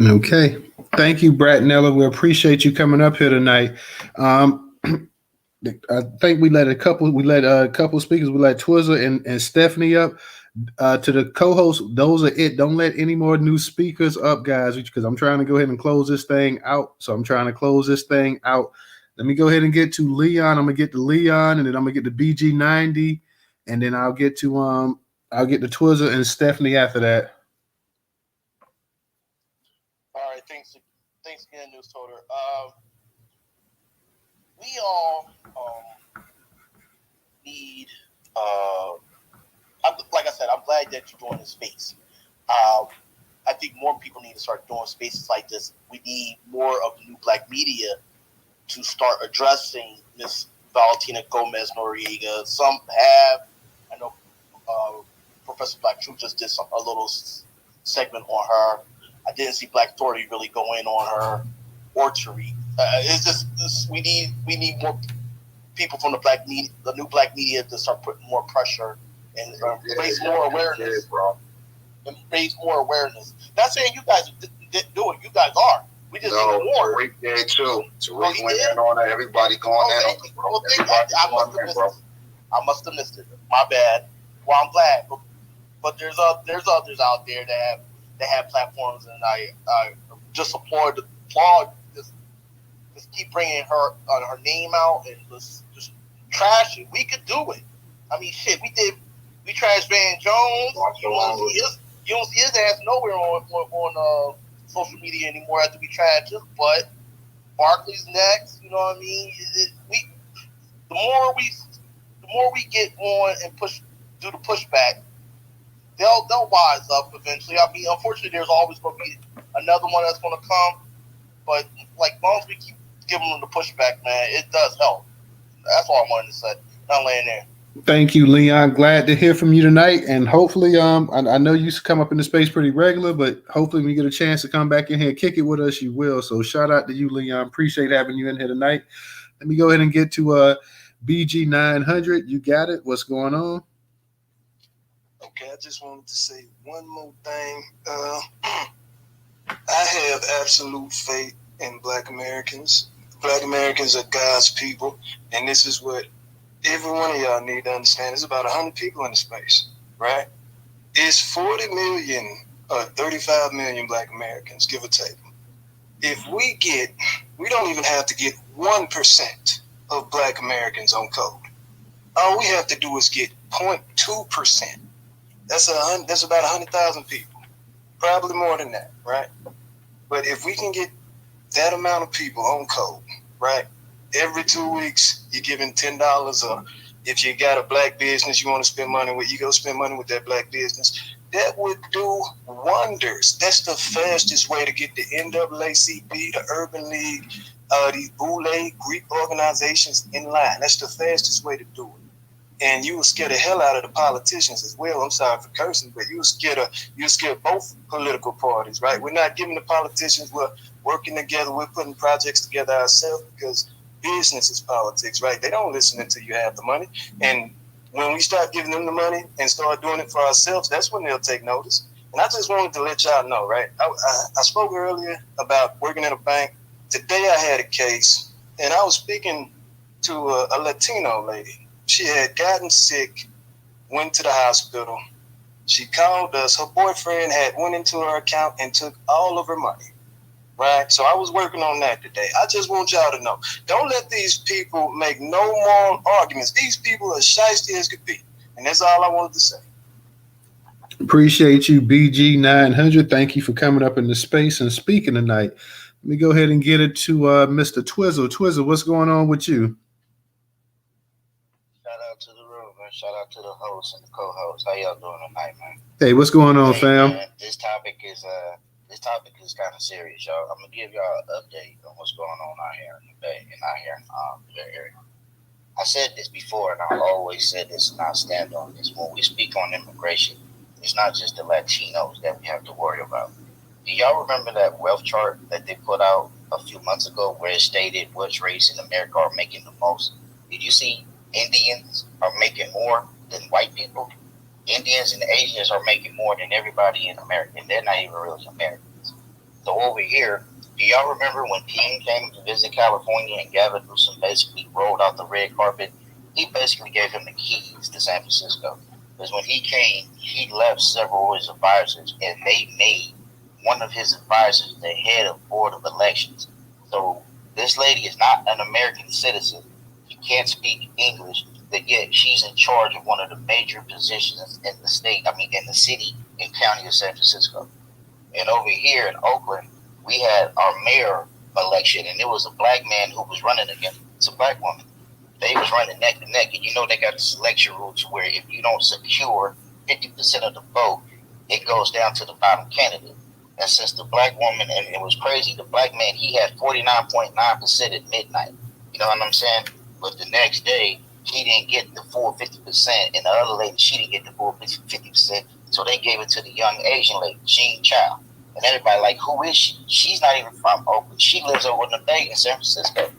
Okay. Thank you, Bratnella. We appreciate you coming up here tonight. I think we let a couple speakers. We let Twizzle and Stephanie up. To the co-hosts, those are it. Don't let any more new speakers up, guys, because I'm trying to go ahead and close this thing out. So I'm trying to close this thing out. Let me go ahead and get to Leon. I'm gonna get to Leon, and then I'm gonna get to BG90, and then I'll get to Twizzle and Stephanie after that. All right, thanks again, Newstoter. We all need. Like I said, I'm glad that you're doing this space. I think more people need to start doing spaces like this. We need more of the new Black media to start addressing Miss Valentina Gomez Noriega. Some have. I know Professor Black Truth just did a little segment on her. I didn't see Black Authority really go in on her or Tariq. It's just we need more people from the new Black media to start putting more pressure and raise more awareness. And raise more awareness. Not saying you guys didn't do it. You guys are. We just need more. Tariq did too. Tariq went in on it. Everybody going in on it, bro. I must have missed it. My bad. Well, I'm glad. But there's others out there that have platforms, and I just applaud. Just keep bringing her name out and just trash it. We could do it. I mean, shit. We trashed Van Jones. You don't see his ass nowhere on social media anymore after we trashed his butt. Barkley's next. You know what I mean? The more we get on and do the pushback, they'll wise up eventually. I mean, unfortunately, there's always going to be another one that's going to come. But like, as long as we keep giving them the pushback, man, it does help. That's all I wanted to say. Not laying there. Thank you, Leon. Glad to hear from you tonight, and hopefully, I know you come up in the space pretty regular, but hopefully, when you get a chance to come back in here and kick it with us, you will. So, shout out to you, Leon. Appreciate having you in here tonight. Let me go ahead and get to BG900. You got it. What's going on? Okay, I just wanted to say one more thing. I have absolute faith in Black Americans. Black Americans are God's people, and this is what every one of y'all need to understand. There's about 100 people in the space, right? It's 40 million or 35 million Black Americans, give or take. If we don't even have to get 1% of Black Americans on code. All we have to do is get 0.2%. That's about 100,000 people, probably more than that, right? But if we can get that amount of people on code, right? Every 2 weeks, you're giving $10, or if you got a Black business you want to spend money with, you go spend money with that Black business. That would do wonders. That's the fastest way to get the NAACP, the Urban League, these Boule Greek organizations in line. That's the fastest way to do it. And you will scare the hell out of the politicians as well. I'm sorry for cursing, but you will scare both political parties, right? We're not giving the politicians, we're working together, we're putting projects together ourselves, because business is politics, right? They don't listen until you have the money. And when we start giving them the money and start doing it for ourselves, that's when they'll take notice. And I just wanted to let y'all know, right? I spoke earlier about working at a bank. Today I had a case, and I was speaking to a Latino lady. She had gotten sick, went to the hospital. She called us. Her boyfriend had went into her account and took all of her money, right? So I was working on that today. I just want y'all to know, don't let these people make no more arguments. These people are shiesty as could be. And that's all I wanted to say. Appreciate you, BG900. Thank you for coming up in the space and speaking tonight. Let me go ahead and get it to Mr. Twizzle. Twizzle, what's going on with you? Shout out to the room, man. Shout out to the host and the co-host. How y'all doing tonight, man? Hey, what's going on, fam? Man, this topic is kind of serious, y'all. I'm gonna give y'all an update on what's going on out here in the Bay and out here in the Bay Area. I said this before, and I've always said this, and I'll stand on this. When we speak on immigration, it's not just the Latinos that we have to worry about. Do y'all remember that wealth chart that they put out a few months ago, where it stated which race in America are making the most? Did you see Indians are making more than white people? Indians and Asians are making more than everybody in America, and they're not even really Americans. So over here, do y'all remember when King came to visit California and Gavin Newsom basically rolled out the red carpet? He basically gave him the keys to San Francisco. Because when he came, he left several of his advisors, and they made one of his advisors the head of board of elections. So this lady is not an American citizen. She can't speak English, but yet she's in charge of one of the major positions in the state, in the city and county of San Francisco. And over here in Oakland, we had our mayor election, and it was a black man who was running against a black woman. They was running neck to neck, and they got the selection rules where if you don't secure 50% of the vote, it goes down to the bottom candidate. And since the black woman, and it was crazy, the black man, he had 49.9% at midnight. You know what I'm saying? But the next day, he didn't get the full 50%, and the other lady, she didn't get the full 50%. So they gave it to the young Asian lady, Jean Chow. And everybody like, who is she? She's not even from Oakland. She lives over in the Bay in San Francisco.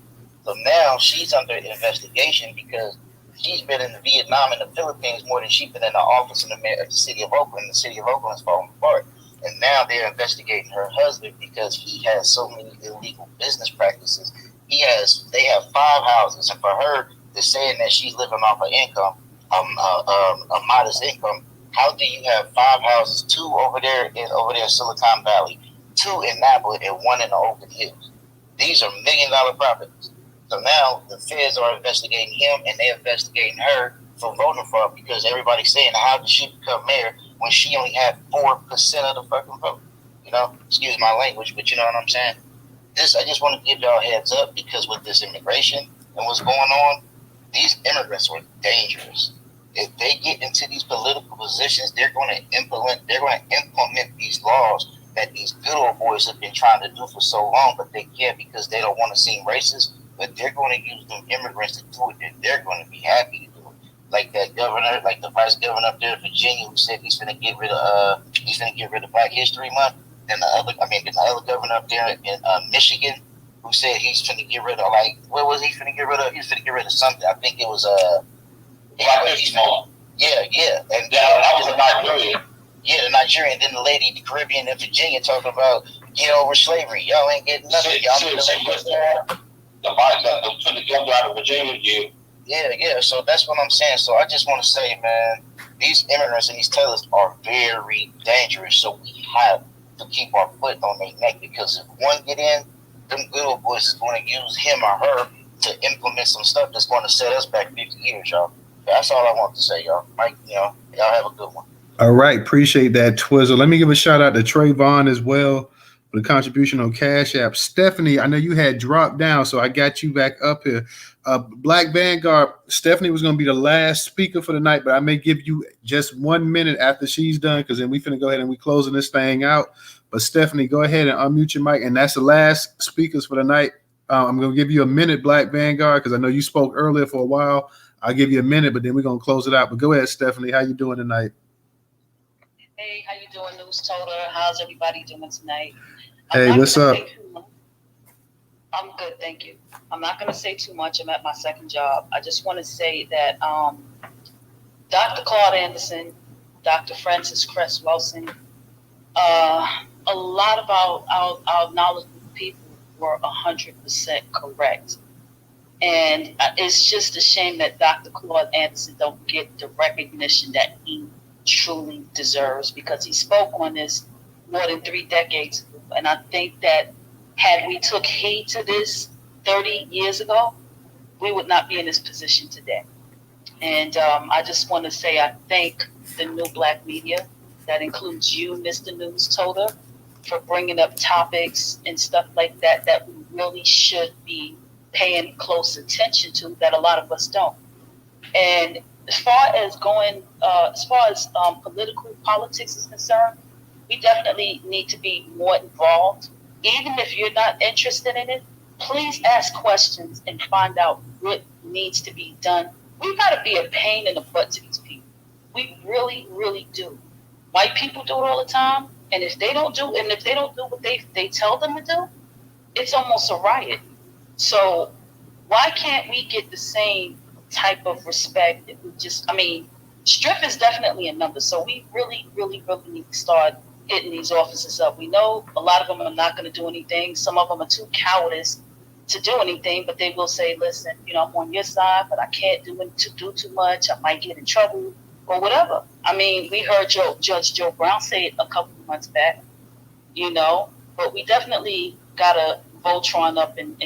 So now she's under investigation because she's been in Vietnam and the Philippines more than she's been in the office in the city of Oakland. The city of Oakland is falling apart. And now they're investigating her husband because he has so many illegal business practices. They have 5 houses, and for her to saying that she's living off her income, a modest income, how do you have 5 houses, 2 over there in Silicon Valley, 2 in Napa, and 1 in the Oakland Hills? These are $1 million properties. So now the feds are investigating him, and they're investigating her for voting for her because everybody's saying, how did she become mayor when she only had 4% of the fucking vote? Excuse my language, but you know what I'm saying? I just want to give y'all a heads up because with this immigration and what's going on, these immigrants are dangerous. If they get into these political positions, they're going to implement these laws that these good old boys have been trying to do for so long, but they can't because they don't want to seem racist. But they're going to use them immigrants to do it, and they're going to be happy to do it. Like that governor, like the vice governor up there in Virginia, who said he's going to get rid of Black History Month, and the other governor up there in Michigan, who said he's going to get rid of what was he going to get rid of? He was going to get rid of something. I think it was Black History Month. Yeah, and that was a Nigerian. Yeah, the Nigerian. Then the lady, the Caribbean in Virginia, talking about get over slavery. Y'all ain't getting nothing. Y'all the governor out of Virginia. Yeah. So that's what I'm saying. So I just want to say, man, these immigrants and these tellers are very dangerous. So we have to keep our foot on their neck because if one get in, them good old boys is going to use him or her to implement some stuff that's going to set us back 50 years, y'all. That's all I want to say, y'all. Mike, y'all have a good one. All right. Appreciate that, Twizzle. Let me give a shout out to Trayvon as well for the contribution on Cash App. Stephanie, I know you had dropped down, so I got you back up here. Black Vanguard, Stephanie was going to be the last speaker for the night, but I may give you just 1 minute after she's done because then we finna go ahead and we closing this thing out. But Stephanie, go ahead and unmute your mic, and that's the last speakers for the night. I'm going to give you a minute, Black Vanguard, because I know you spoke earlier for a while. I'll give you a minute, but then we're going to close it out. But go ahead, Stephanie. How you doing tonight? Hey, how you doing, Newstoter? How's everybody doing tonight? Hey, what's up? I'm good, thank you. I'm not going to say too much. I'm at my second job. I just want to say that Dr. Claude Anderson, Dr. Francis Cress Wilson, a lot of our knowledgeable people were 100% correct. And it's just a shame that Dr. Claude Anderson don't get the recognition that he truly deserves because he spoke on this more than 3 decades ago. And I think that had we took heed to this 30 years ago, we would not be in this position today. And I just want to say I thank the new Black media. That includes you, Mr. Newstoter, for bringing up topics and stuff like that that we really should be paying close attention to that a lot of us don't. And as far as politics is concerned, we definitely need to be more involved. Even if you're not interested in it, please ask questions and find out what needs to be done. We've got to be a pain in the butt to these people. We really, really do. White people do it all the time, and if they don't do what they tell them to do, it's almost a riot. So why can't we get the same type of respect if we just strength is definitely a number. So we really, really, really need to start hitting these officers up. We know a lot of them are not going to do anything. Some of them are too cowardice to do anything, but they will say, listen, I'm on your side, but I can't do too much. I might get in trouble or whatever. I mean, we heard Judge Joe Brown say it a couple of months back, but we definitely got to Voltron up and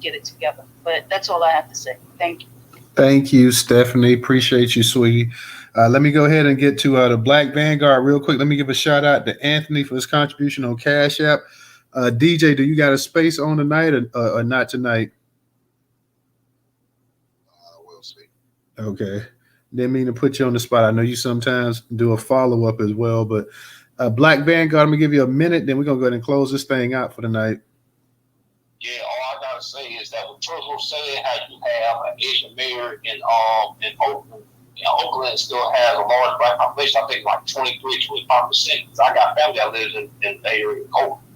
get it together. But that's all I have to say. Thank you. Thank you, Stephanie. Appreciate you, sweetie. Let me go ahead and get to the Black Vanguard real quick. Let me give a shout out to Anthony for his contribution on Cash App. DJ, do you got a space on tonight or not tonight? We'll see. Okay. Didn't mean to put you on the spot. I know you sometimes do a follow-up as well, but Black Vanguard, I'm going to give you a minute, then we're going to go ahead and close this thing out for the night. Yeah, all I gotta say is that what Churchill said, how you have an Asian mayor in Oakland. Oakland still has a large black population. I think like 23, 25%. Because I got family that lives in the area of Oakland.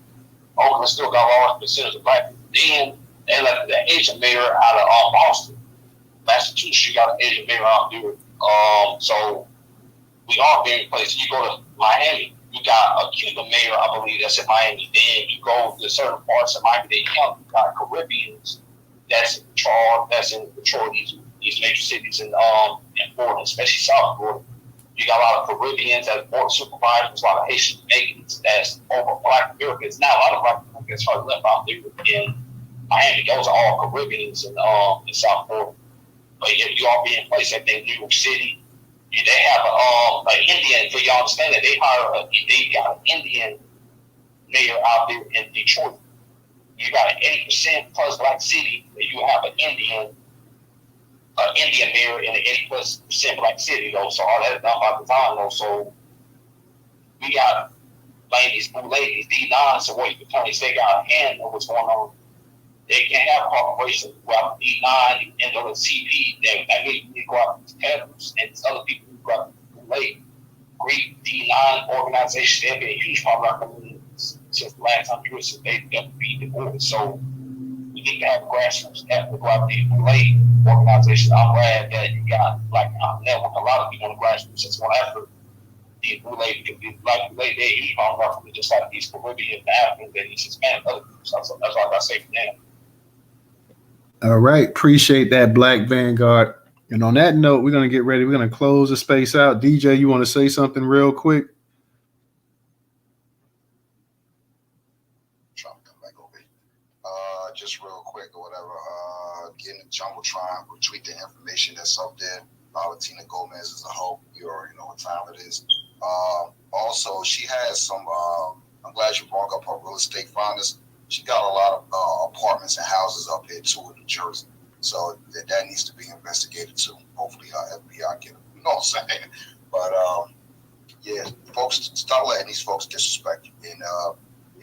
Oakland still got a large percentage of black people. Then they elected the Asian mayor out of Boston. Massachusetts, you got an Asian mayor out there. So we are being placed. You go to Miami, you got a Cuban mayor, I believe, that's in Miami. Then you go to certain parts of Miami, you got Caribbeans that's in control of these major cities in Florida, especially South Florida. You got a lot of Caribbeans as board supervisors, a lot of Haitian Jamaicans that's over Black Americans. Now, a lot of Black Americans are left out there in Miami. Those are all Caribbeans in South Florida. But you all be in place, I think, New York City. They have an Indian, for y'all understand that they got an Indian mayor out there in Detroit. You got an 80% plus black city, that you have an Indian mayor in an 80% black city, though. So all that is done by design, though. So we got these blue ladies, these non-sorority attorneys, they got a hand of what's going on. They can't have a corporation go out to D9 and NAACP. That means you go out to Peters and other people who go out to late. Great D9 organizations, they've been a huge part of our community since the last 100 years since they beat the board. So we need to have a grassroots effort to go out there and lay organizations. I'm glad that you got network a lot of people on the grassroots that's going after these blue ladies. Like blue ladies, they're a huge part of just like these Caribbean Africans and these Hispanic other people. So that's all I got to say for them. All right. Appreciate that, Black Vanguard. And on that note, we're going to get ready. We're going to close the space out. DJ, you want to say something real quick? Trying to come back over here. Just real quick or whatever. Get in the Jumbotron, retweet the information that's up there. Latina Gomez is a hoe. You already know what time it is. Also, she has some, I'm glad you brought up her real estate fondness. She got a lot of apartments and houses up here too in New Jersey. So that needs to be investigated too. Hopefully FBI get them. You know what I'm saying? But yeah, folks, stop letting these folks disrespect you.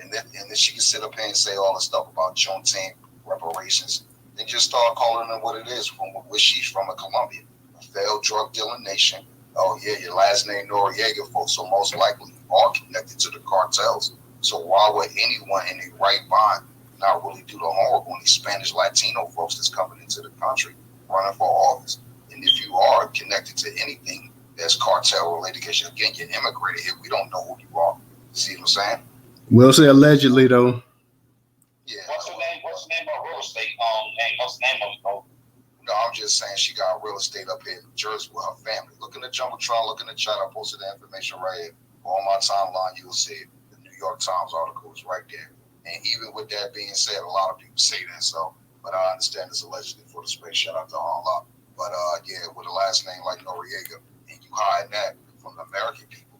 And then she can sit up here and say all this stuff about Juneteenth reparations. Then just start calling them what it is. From where she's from, in Colombia, a failed drug dealing nation. Oh yeah, your last name Noriega, folks. So most likely you are connected to the cartels. So why would anyone in their right mind not really do the homework on these Spanish Latino folks that's coming into the country running for office? And if you are connected to anything that's cartel related, because again, you're immigrated here, we don't know who you are. See what I'm saying? We'll say allegedly though. Yeah. What's the name of real estate? What's the name of it though? No, I'm just saying she got real estate up here in New Jersey with her family. Look in the Jumbotron, look in the chat. I posted the information right here. On my timeline, you'll see it. New York Times article is right there. And even with that being said, a lot of people say that. So, but I understand it's allegedly for the space. Shout out to Allah. But yeah, with a last name like Noriega, and you hide that from the American people,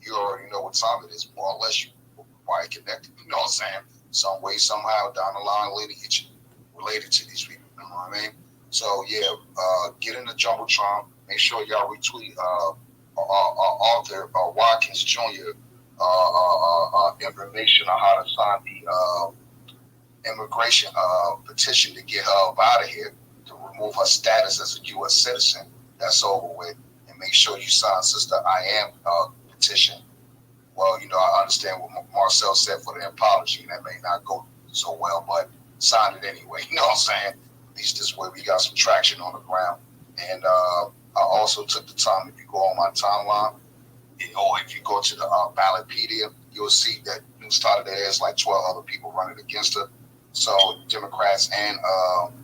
you already know what time it is. More or less, you probably connected. You know what I'm saying? Some way, somehow, down the line, lineage related to these people. You know what I mean? So yeah, get in the Jumbotron. Make sure y'all retweet Arthur Watkins Jr. Information on how to sign the immigration petition to get her up out of here, to remove her status as a U.S. citizen. That's over with. And make sure you sign Sister I Am petition. Well, you know, I understand what Marcel said for the apology. That may not go so well, but sign it anyway. You know what I'm saying? At least this way we got some traction on the ground. And I also took the time, if you go on my timeline, or if you go to the Ballotpedia, you'll see that Newstoter there is like 12 other people running against her. So Democrats and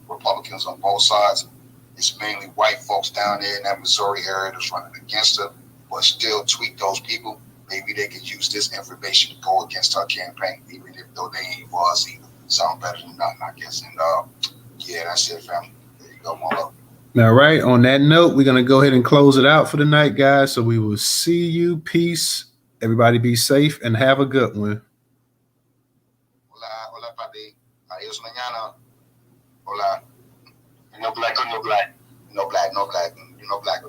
Republicans on both sides. It's mainly white folks down there in that Missouri area that's running against her, but still tweak those people. Maybe they could use this information to go against her campaign, even if though they ain't for us either. Sound better than nothing, I guess. And yeah, that's it, fam. There you go, my love. All right. On that note, we're going to go ahead and close it out for the night, guys. So we will see you. Peace. Everybody be safe and have a good one. Hola, hola, papi. Adios mañana. Hola. No black on no black. No black, no black. You know black.